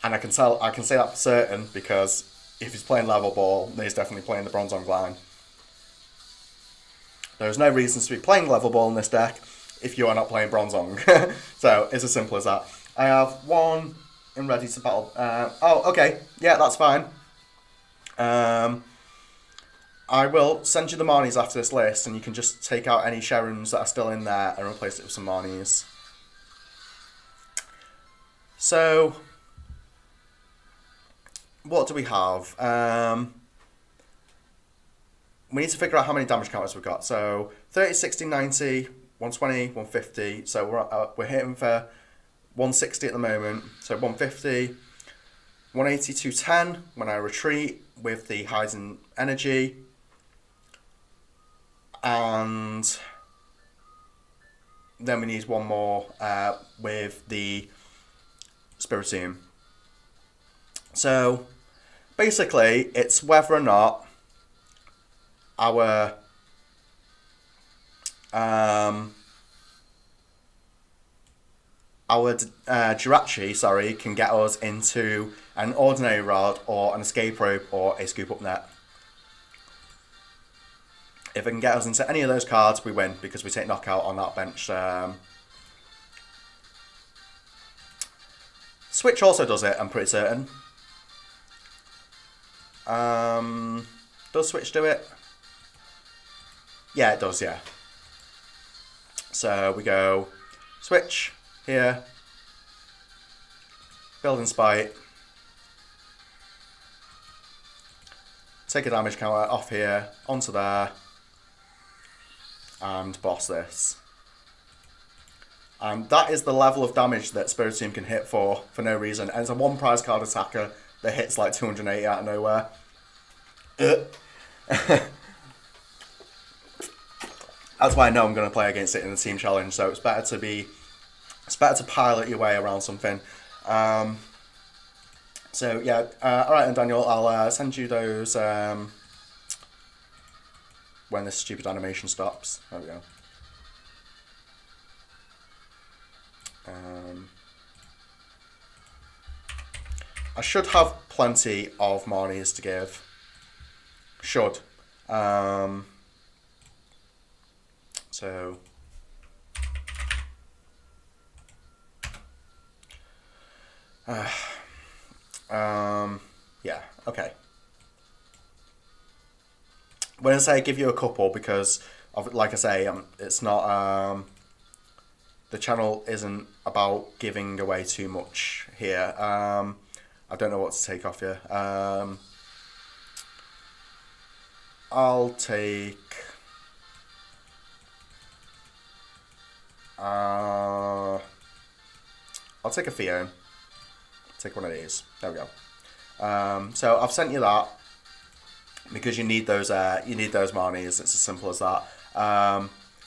I can say that for certain, because if he's playing level ball, then he's definitely playing the Bronzong line. There's no reasons to be playing level ball in this deck if you are not playing Bronzong. So, it's as simple as that. I have one in ready to battle. Oh, okay. Yeah, that's fine. I will send you the Marnies after this list, and you can just take out any Sharons that are still in there and replace it with some Marnies. So, what do we have? We need to figure out how many damage counters we've got. So, 30, 60, 90... 120, 150, so we're hitting for 160 at the moment, so 150, 180, 210 when I retreat with the highs in energy, and then we need one more with the Spiritium. So basically it's whether or not our Jirachi, can get us into an ordinary rod or an escape rope or a scoop up net. If it can get us into any of those cards, we win because we take knockout on that bench. Switch also does it, I'm pretty certain. Does Switch do it? Yeah, it does, yeah. So we go Switch here, Building Spite, take a damage counter off here, onto there, and boss this. And that is the level of damage that Spiritium can hit for no reason. And it's a one prize card attacker that hits like 280 out of nowhere. That's why I know I'm going to play against it in the team challenge. So it's better to pilot your way around something. So yeah, all right, and Daniel, I'll send you those when this stupid animation stops. There we go. I should have plenty of Marnies to give. Should. So. Yeah, okay. When I say give you a couple, because of, like I say, it's not, the channel isn't about giving away too much here. I don't know what to take off you. I'll take, I'll take a Fion. Take one of these. There we go. So I've sent you that because you need those Marnies. It's as simple as that.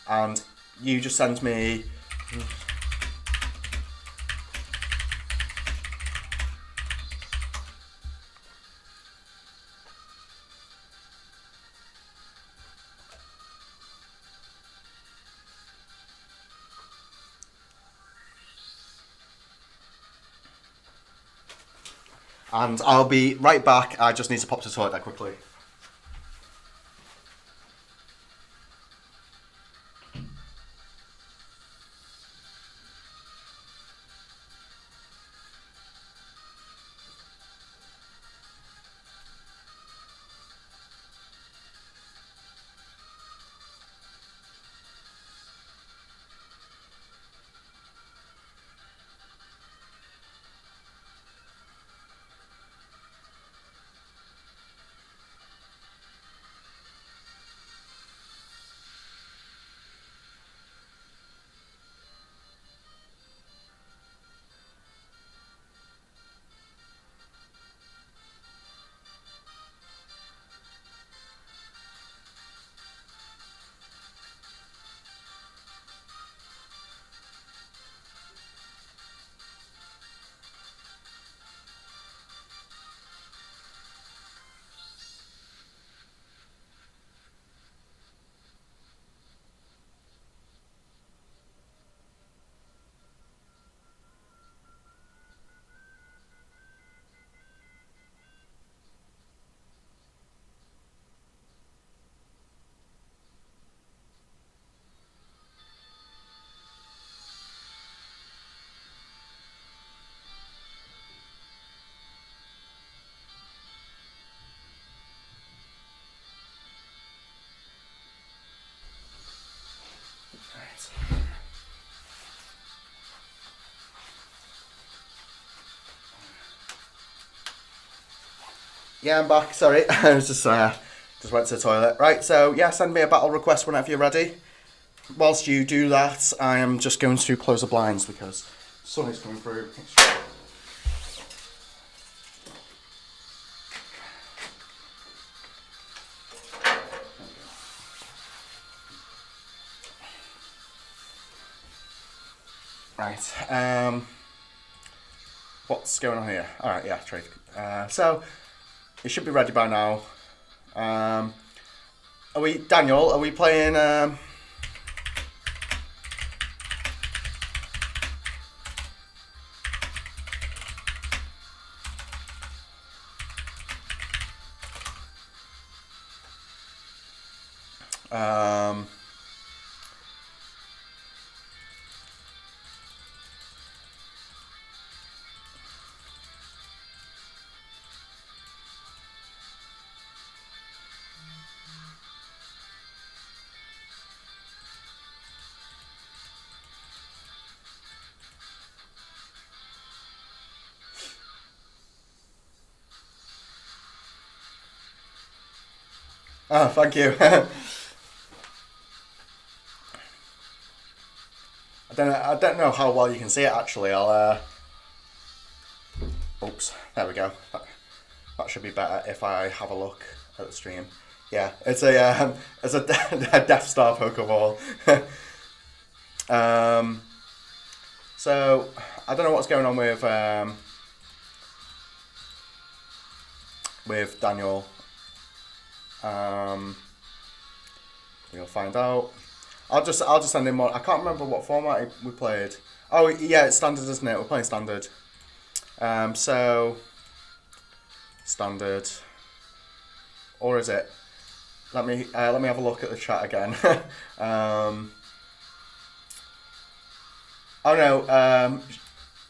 And you just send me. And I'll be right back. I just need to pop to the toilet that quickly. Yeah, I'm back. Sorry, I was just went to the toilet. Right, so yeah, send me a battle request whenever you're ready. Whilst you do that, I am just going to close the blinds because the sun is coming through. Right. What's going on here? All right, yeah, trade. So it should be ready by now. Are we, Daniel? Are we playing? Oh, thank you. I don't know how well you can see it actually. I'll. Oops. There we go. That should be better if I have a look at the stream. Yeah, it's a a Death Star Pokeball. So I don't know what's going on with Daniel. We'll find out. I'll just send him one. I can't remember what format we played. Oh yeah, it's standard, isn't it? We're playing standard. So standard, or is it? Let me have a look at the chat again. Oh no,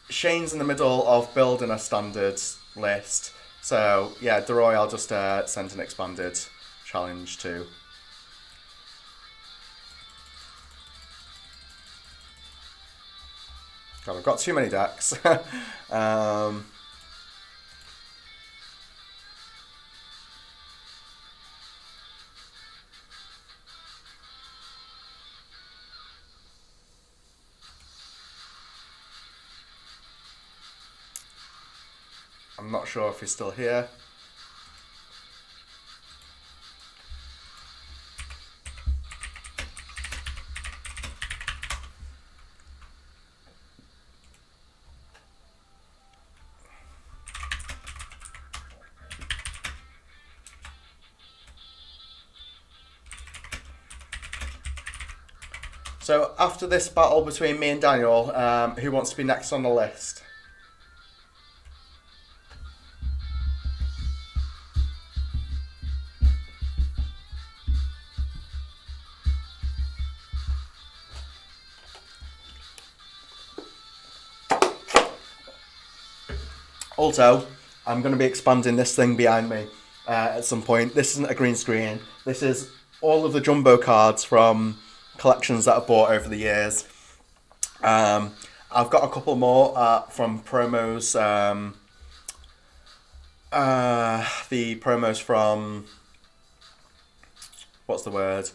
Shane's in the middle of building a standard list. So yeah, Deroy, I'll just send an expanded challenge to. God, I've got too many decks. I'm not sure if he's still here. So after this battle between me and Daniel, who wants to be next on the list? Also, I'm going to be expanding this thing behind me at some point. This isn't a green screen. This is all of the jumbo cards from collections that I've bought over the years. I've got a couple more from promos. The promos from what's the word?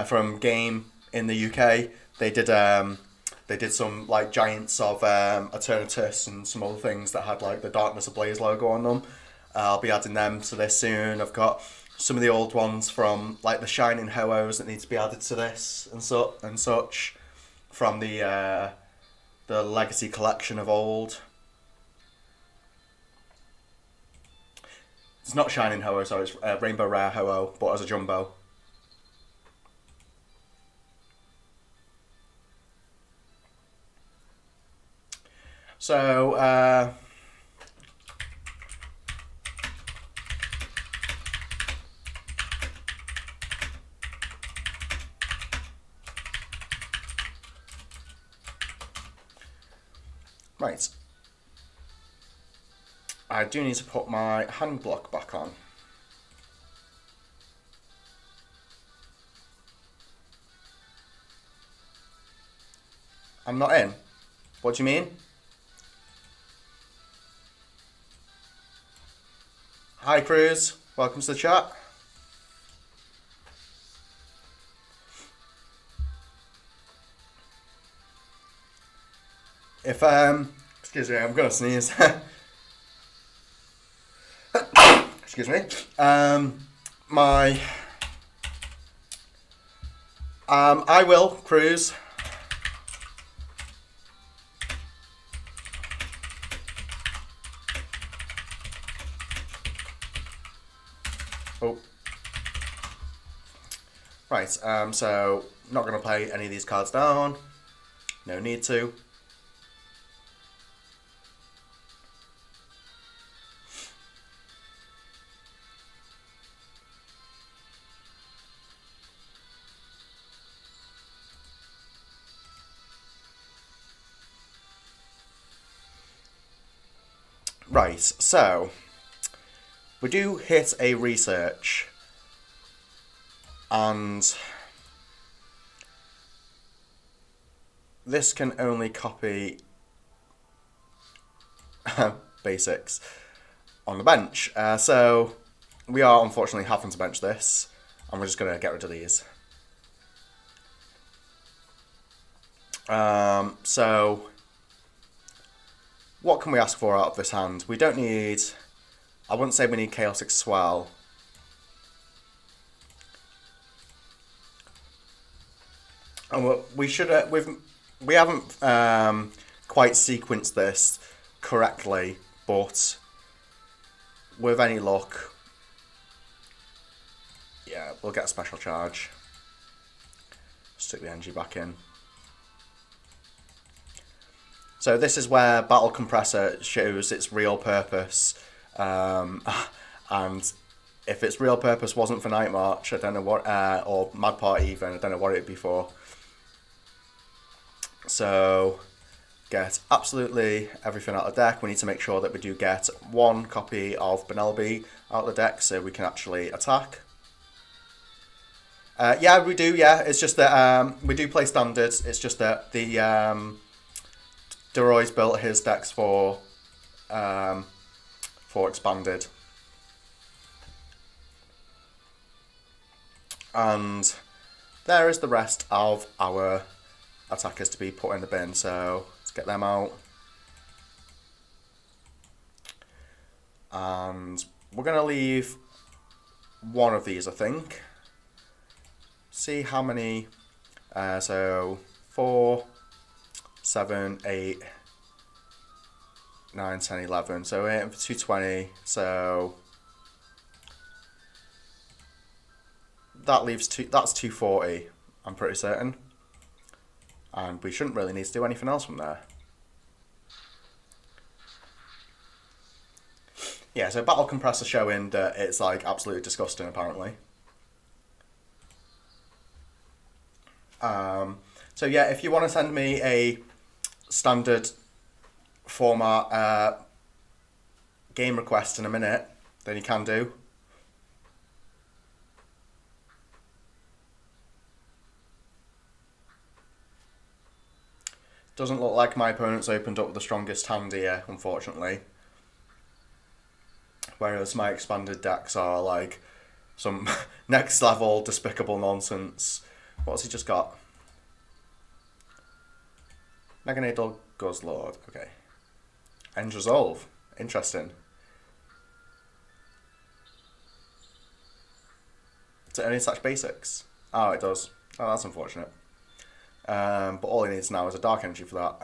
From Game in the UK. They did some like giants of Eternatus and some other things that had like the Darkness Ablaze logo on them. I'll be adding them to this soon. I've got some of the old ones from like the Shining Ho-Ohs that need to be added to this and such from the Legacy collection of old. It's not Shining Ho-Oh, sorry, it's Rainbow Rare Ho-Oh, but as a jumbo. So, right. I do need to put my hand block back on. I'm not in. What do you mean? Hi Cruz, welcome to the chat. If excuse me, I'm gonna sneeze. Excuse me. I will Cruz. Oh. Right, so not going to play any of these cards down. No need to. Right, so we do hit a research and this can only copy basics on the bench. So we are unfortunately having to bench this and we're just going to get rid of these. So what can we ask for out of this hand? We don't need, I wouldn't say we need Chaotic Swell. And we should we haven't quite sequenced this correctly, but with any luck, yeah, we'll get a special charge. Stick the energy back in. So this is where Battle Compressor shows its real purpose, and if its real purpose wasn't for Night March, I don't know what, or Mad Party even, I don't know what it'd be for. So get absolutely everything out of the deck. We need to make sure that we do get one copy of Penelope out of the deck so we can actually attack. Yeah, we do, yeah. It's just that we do play standards. It's just that the Deroy's built his decks for expanded. And there is the rest of our attackers to be put in the bin, so let's get them out. And we're going to leave one of these, I think. See how many, so 4, 7, 8, 9, 10, 11. So we're hitting for 220, so that leaves that's 240, I'm pretty certain. And we shouldn't really need to do anything else from there. Yeah, so Battle Compressor showing that it's like absolutely disgusting apparently. So yeah, if you want to send me a standard format game request in a minute, then you can do. Doesn't look like my opponent's opened up the strongest hand here, unfortunately. Whereas my expanded decks are like some next level despicable nonsense. What's he just got? Meganadal Guzzlord. Okay. End Resolve. Interesting. Does it only attach basics? Oh, it does. Oh, that's unfortunate. But all he needs now is a Dark Energy for that.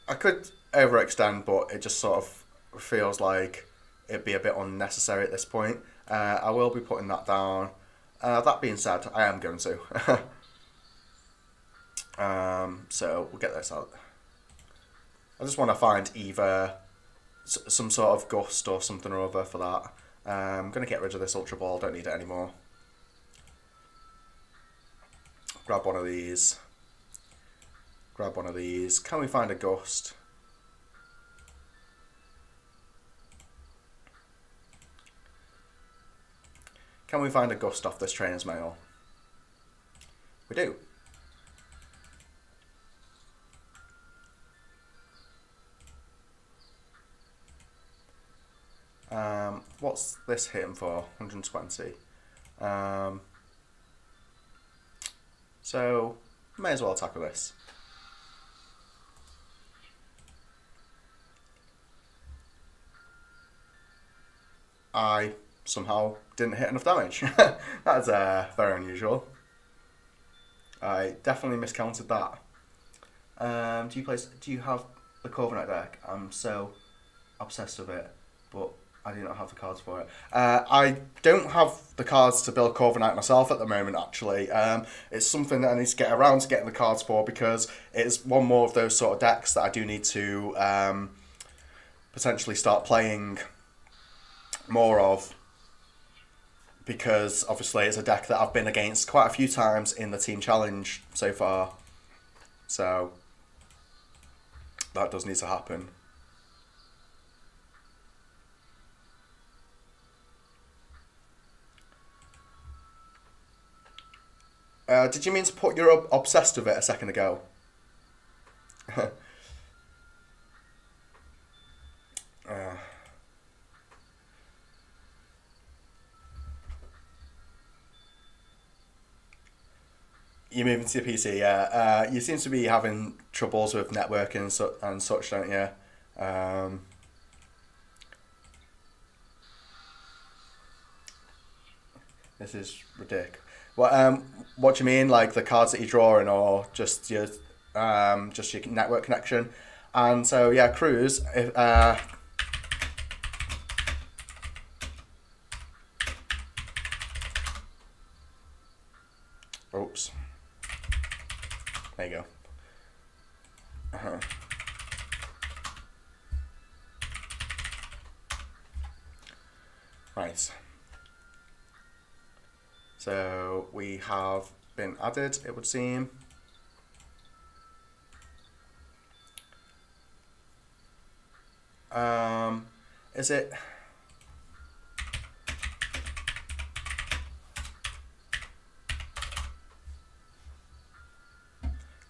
I could overextend, but it just sort of feels like it'd be a bit unnecessary at this point. I will be putting that down. That being said, I am going to. So we'll get this out. I just want to find either some sort of gust or something or other for that. I'm going to get rid of this Ultra Ball, don't need it anymore. Grab one of these. Grab one of these. Can we find a gust? Can we find a gust off this trainer's mail? We do. What's this hitting for? 120. So, may as well tackle this. I somehow didn't hit enough damage. That's very unusual. I definitely miscounted that. Do you have the Corviknight deck? I'm so obsessed with it, but I do not have the cards for it. I don't have the cards to build Corviknight myself at the moment, actually. It's something that I need to get around to getting the cards for, because it's one more of those sort of decks that I do need to potentially start playing more of, because obviously it's a deck that I've been against quite a few times in the Team Challenge so far. So that does need to happen. Did you mean to put you're obsessed with it a second ago? You're moving to the PC, yeah. You seem to be having troubles with networking and such, don't you? This is ridiculous. What do you mean, like the cards that you're drawing, or just your network connection? And so yeah, Cruz. Oops. There you go. Right. So we have been added, it would seem. Is it?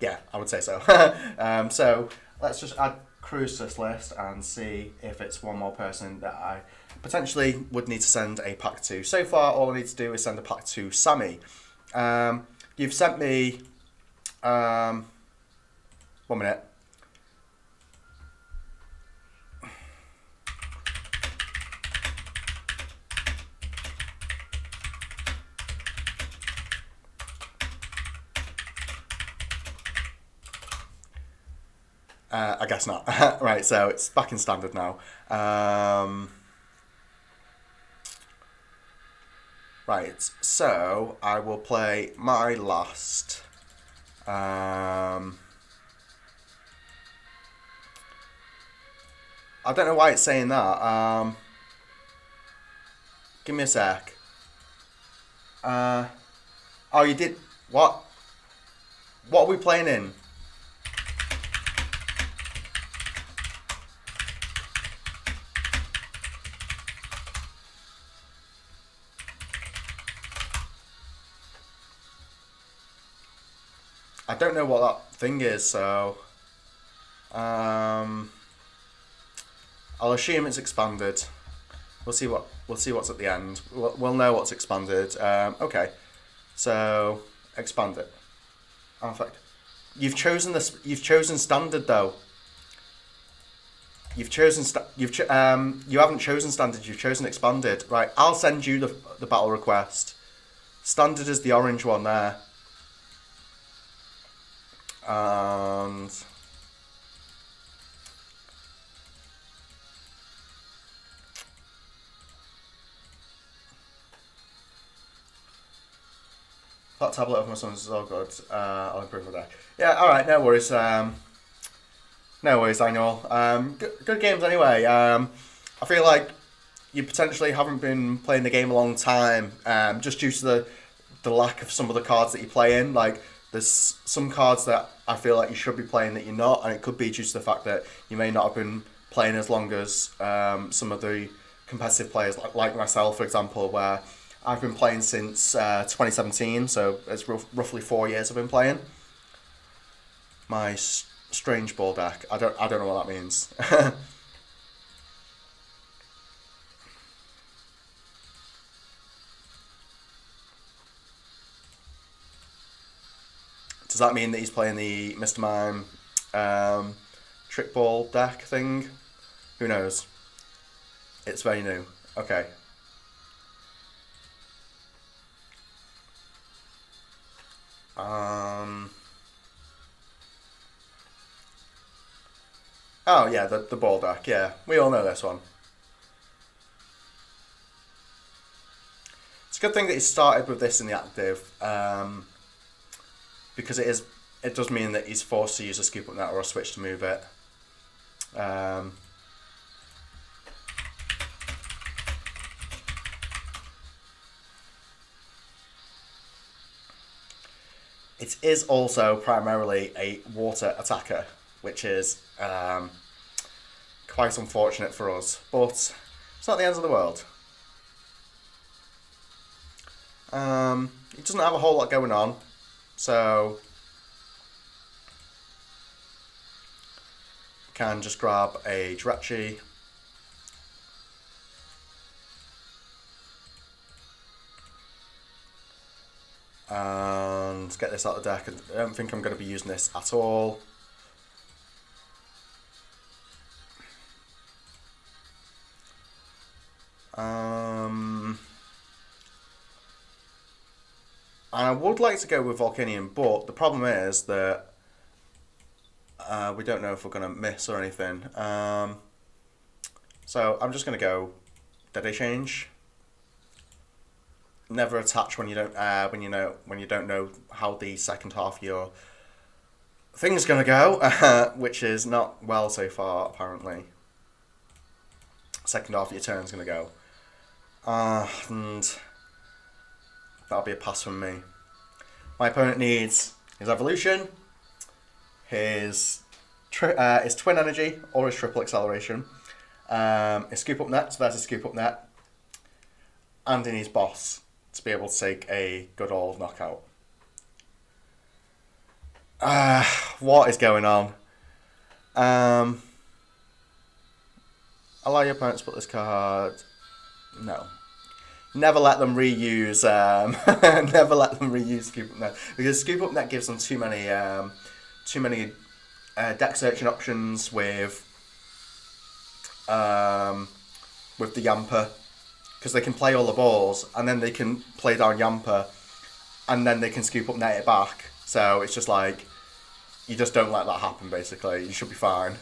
Yeah, I would say so. So let's just add Cruz to this list and see if it's one more person that I potentially would need to send a pack to. So far, all I need to do is send a pack to Sammy. You've sent me... 1 minute. I guess not. Right, so it's back in standard now. Right, so I will play my last. I don't know why it's saying that. Give me a sec. Oh, you did. What? What are we playing in? I don't know what that thing is, so I'll assume it's expanded. We'll see what's at the end. We'll know what's expanded. Okay, so expand it. Perfect. You've chosen this. You've chosen standard though. You haven't chosen standard. You've chosen expanded. Right. I'll send you the battle request. Standard is the orange one there. And that tablet of my son's is all good. I'll improve with that. Yeah. All right. No worries. No worries, I know. Good games anyway. I feel like you potentially haven't been playing the game a long time, just due to the lack of some of the cards that you play in. Like, there's some cards that I feel like you should be playing that you're not, and it could be due to the fact that you may not have been playing as long as some of the competitive players, like myself, for example, where I've been playing since 2017, so it's roughly 4 years I've been playing. My strange ball deck. I don't know what that means. Does that mean that he's playing the Mr. Mime trick ball deck thing? Who knows? It's very new. Okay. Oh yeah, the ball deck. Yeah, we all know this one. It's a good thing that he started with this in the active, because it does mean that he's forced to use a scoop up net or a switch to move it. It is also primarily a water attacker, which is quite unfortunate for us, but it's not the end of the world. It doesn't have a whole lot going on, so can just grab a Jirachi. And get this out of the deck. I don't think I'm going to be using this at all. I would like to go with Volcanion, but the problem is that we don't know if we're going to miss or anything. So I'm just going to go Dead Change. Never attach when you don't know how the second half of your thing's gonna go, which is not well so far apparently. Second half of your turn's gonna go, and that'll be a pass from me. My opponent needs his evolution, his twin energy or his triple acceleration, his scoop up net. So there's a scoop up net, and he needs boss to be able to take a good old knockout. What is going on? Allow your opponent to put this card. No. Never let them reuse. Never let them reuse Scoop Up Net, because Scoop Up Net gives them too many deck searching options with the Yamper. Because they can play all the balls, and then they can play down Yamper, and then they can scoop up net it back. So it's just like, you just don't let that happen, basically. You should be fine.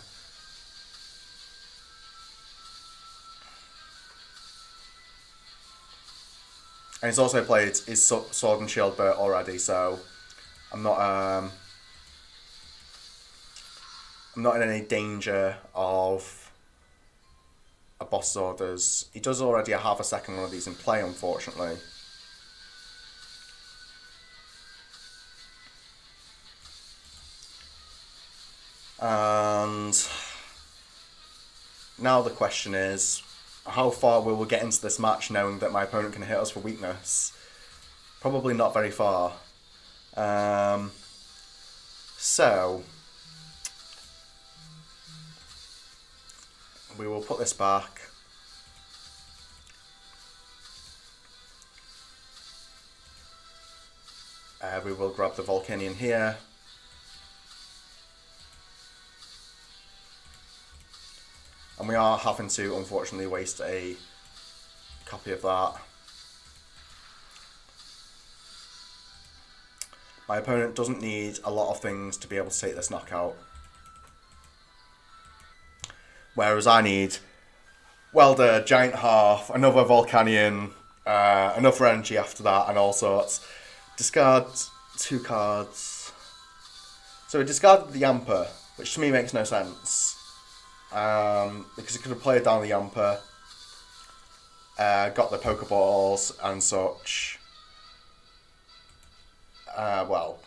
And he's also played his Sword and Shield Burt already, so I'm not in any danger of a boss's orders. He does already have a second one of these in play, unfortunately. And now the question is, how far will we get into this match knowing that my opponent can hit us for weakness? Probably not very far. So we will put this back. We will grab the Volcanion here. And we are having to, unfortunately, waste a copy of that. My opponent doesn't need a lot of things to be able to take this knockout. Whereas I need Welder, Giant Hearth, another Volcanion, enough energy after that, and all sorts. Discard 2 cards. So we discarded the Yamper, which to me makes no sense. Because he could have played down the Yamper, got the Pokeballs and such. Well,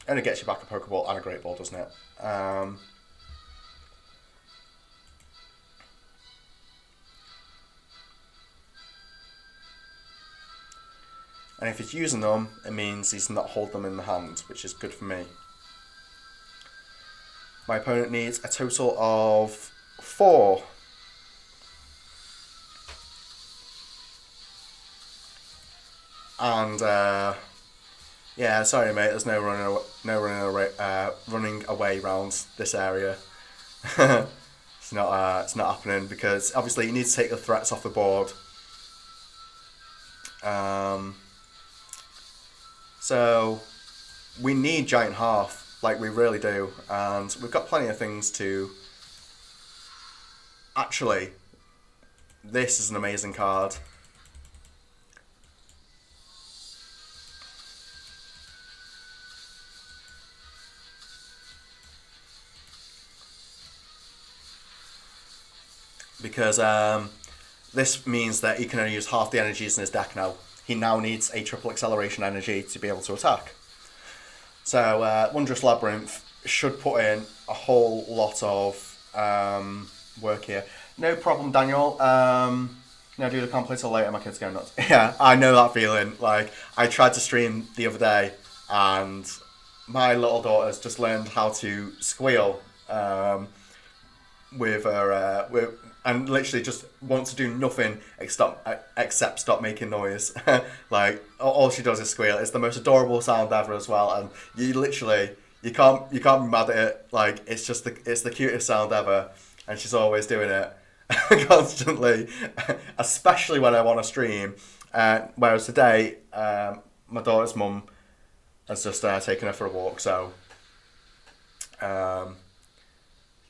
only gets you back a Pokeball and a Great Ball, doesn't it? And if he's using them, it means he's not holding them in the hand, which is good for me. My opponent needs a total of 4. And yeah, sorry mate, there's no running away around this area. It's not happening, because obviously you need to take the threats off the board. So we need Giant Hearth, like we really do, and we've got plenty of things to. Actually, this is an amazing card. Because this means that he can only use half the energies in his deck now. He now needs a triple acceleration energy to be able to attack. So Wondrous Labyrinth should put in a whole lot of work here. No problem, Daniel. No, dude, I can't play till later. My kid's going nuts. Yeah, I know that feeling. Like, I tried to stream the other day, and my little daughter's just learned how to squeal with her and literally just wants to do nothing except stop making noise. Like, all she does is squeal. It's the most adorable sound ever as well, and you can't be mad at it. Like, it's the cutest sound ever, and she's always doing it constantly, especially when I want to stream. Whereas today, my daughter's mum has just taken her for a walk, so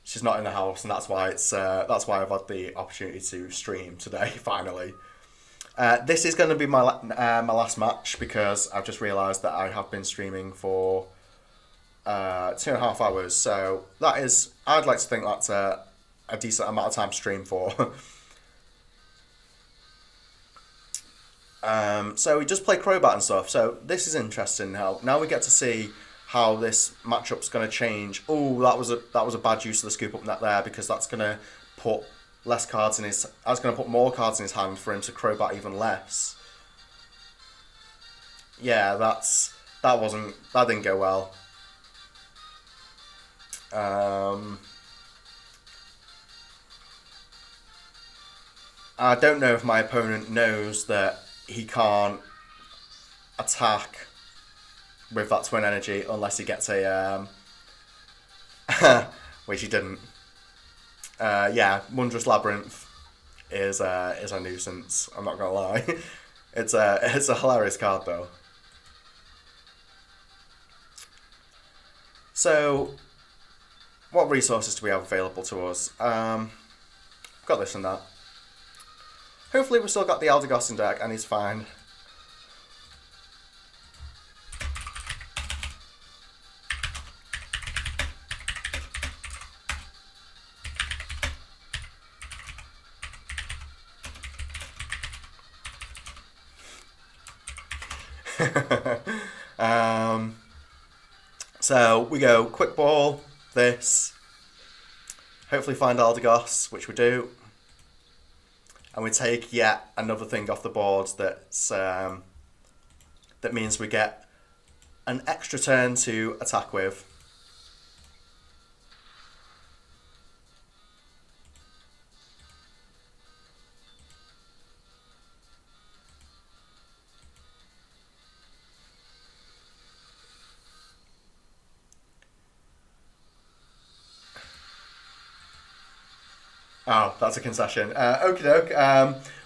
she's not in the house, and that's why I've had the opportunity to stream today. Finally, this is going to be my last match, because I've just realised that I have been streaming for 2.5 hours. So I'd like to think that's a decent amount of time to stream for. So we just play Crobat and stuff. So this is interesting. Now we get to see how this matchup's going to change. Oh, that was a bad use of the scoop up net there, because that's going to put less cards in his. I was going to put more cards in his hand for him to Crobat even less. Yeah, that didn't go well. I don't know if my opponent knows that he can't attack with that twin energy unless he gets a which he didn't. Yeah, Wondrous Labyrinth is a nuisance, I'm not gonna lie. It's a hilarious card though. So what resources do we have available to us? Got this and that. Hopefully we've still got the Eldegoss in deck and he's fine. So we go Quick Ball, this, hopefully find Eldegoss, which we do, and we take yet another thing off the board that means we get an extra turn to attack with. Oh, that's a concession. Okie doke.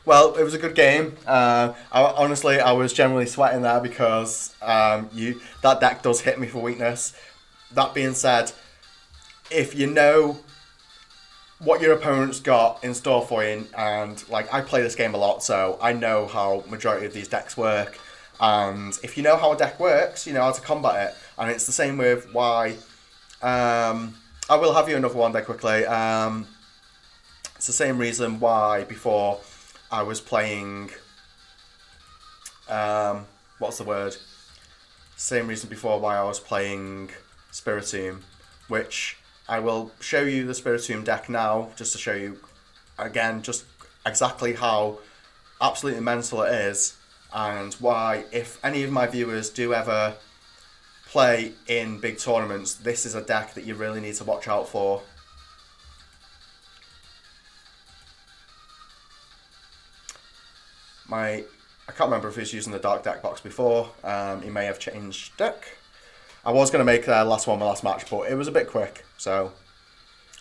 Well, it was a good game. Honestly, I was generally sweating there because that deck does hit me for weakness. That being said, if you know what your opponent's got in store for you, and like I play this game a lot, so I know how majority of these decks work. And if you know how a deck works, you know how to combat it. And it's the same with why. I will have you another one there quickly. It's the same reason why before I was playing. What's the word? Same reason before why I was playing Spiritomb, which I will show you the Spiritomb deck now, just to show you again just exactly how absolutely mental it is, and why if any of my viewers do ever play in big tournaments, this is a deck that you really need to watch out for. I can't remember if he was using the dark deck box before. He may have changed deck. I was going to make the last one my last match, but it was a bit quick, so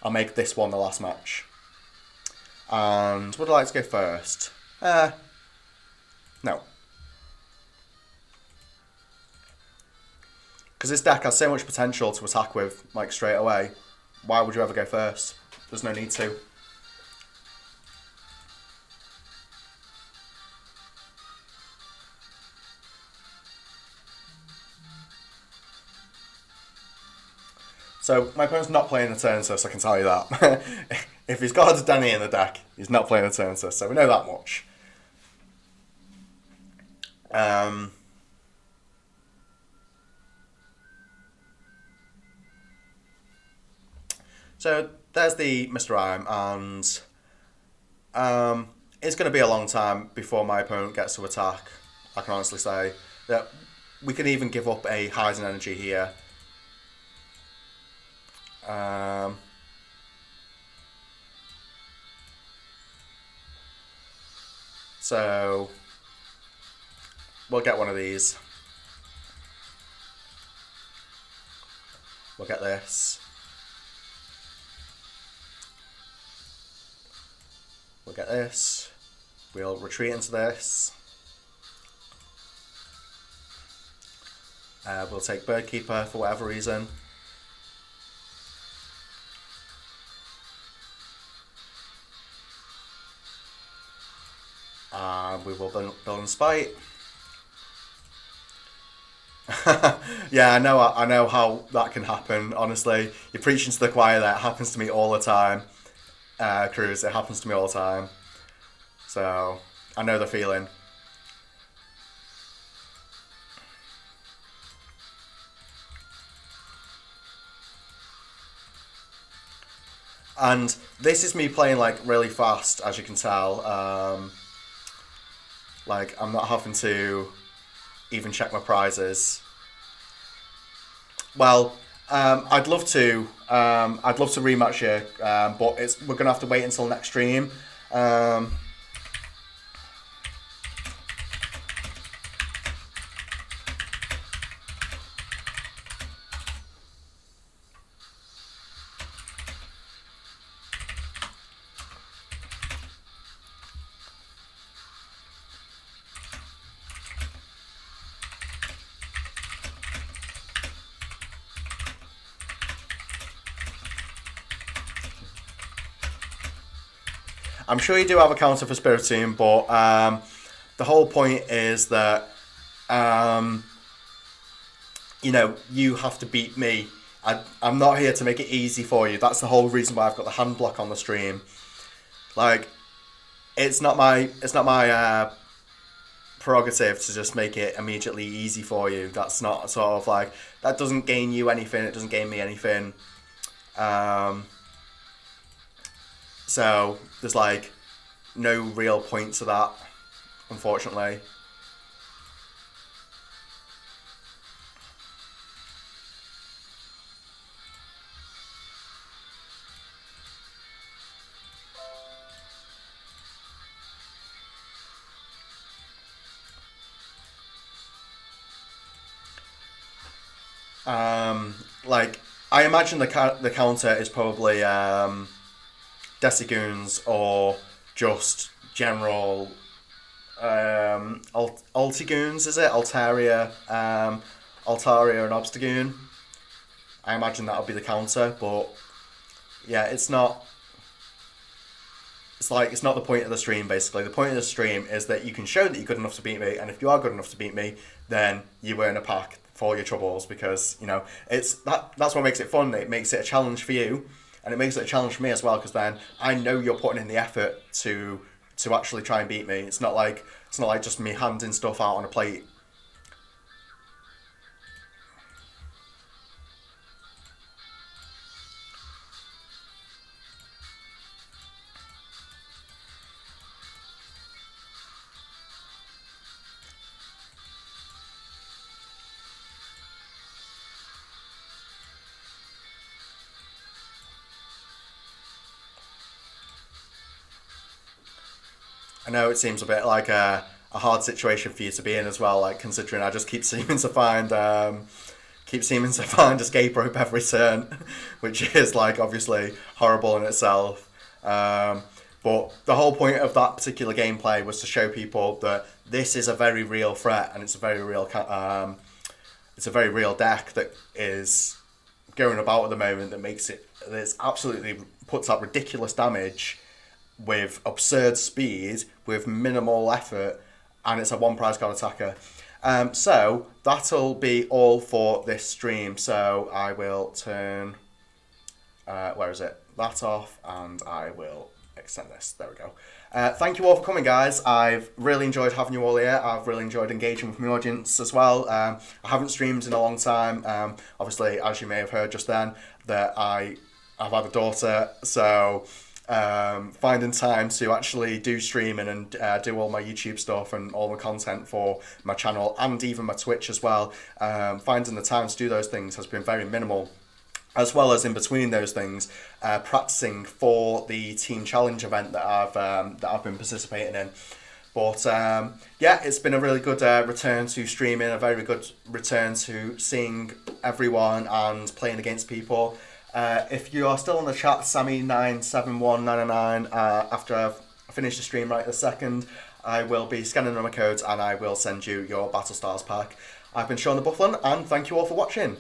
I'll make this one the last match. And would I like to go first? No. Because this deck has so much potential to attack with, like, straight away. Why would you ever go first? There's no need to. So, my opponent's not playing the turn sus, I can tell you that. If he's got a Danny in the deck, he's not playing the turn sus, so we know that much. So, there's the Mr. Rhyme, and it's going to be a long time before my opponent gets to attack. I can honestly say that we can even give up a Heisen energy here. So we'll get one of these. We'll get this. We'll get this. We'll retreat into this. We'll take Birdkeeper for whatever reason. We will build in Spite. Yeah, I know how that can happen, honestly. You're preaching to the choir there. It happens to me all the time. Cruz, it happens to me all the time. So, I know the feeling. And this is me playing like really fast, as you can tell. Like, I'm not having to even check my prizes. Well, I'd love to rematch you, but we're gonna have to wait until next stream. I'm sure you do have a counter for Spiritomb, but the whole point is that you know, you have to beat me. I'm not here to make it easy for you. That's the whole reason why I've got the hand block on the stream. Like, it's not my prerogative to just make it immediately easy for you. That's not sort of like, that doesn't gain you anything. It doesn't gain me anything. So there's like no real point to that, unfortunately. Like, I imagine the counter is probably Decigoons or just general Altigoons, is it? Altaria and Obstagoon. I imagine that'll be the counter, but yeah, it's not. It's not the point of the stream. Basically, the point of the stream is that you can show that you're good enough to beat me, and if you are good enough to beat me, then you earn a pack for your troubles, because that's what makes it fun. It makes it a challenge for you, and it makes it a challenge for me as well, because then I know you're putting in the effort to actually try and beat me. It's not like just me handing stuff out on a plate. I know it seems a bit like a hard situation for you to be in as well, like considering I just keep seeming to find escape rope every turn, which is like obviously horrible in itself. But the whole point of that particular gameplay was to show people that this is a very real threat, and it's a very real deck that is going about at the moment that's absolutely puts out ridiculous damage with absurd speed, with minimal effort, and it's a one prize card attacker. So that'll be all for this stream. So I will turn that off, and I will extend this. There we go. Thank you all for coming, guys. I've really enjoyed having you all here. I've really enjoyed engaging with my audience as well. I haven't streamed in a long time. Obviously, as you may have heard just then, that I've had a daughter, so finding time to actually do streaming and do all my YouTube stuff and all the content for my channel and even my Twitch as well, finding the time to do those things has been very minimal. As well as in between those things, practicing for the Team Challenge event that I've been participating in. But yeah, it's been a really good return to streaming, a very good return to seeing everyone and playing against people. If you are still on the chat, Sammy971999, after I've finished the stream right this second, I will be scanning my codes and I will send you your Battle Stars pack. I've been Sean the Bufflin, and thank you all for watching.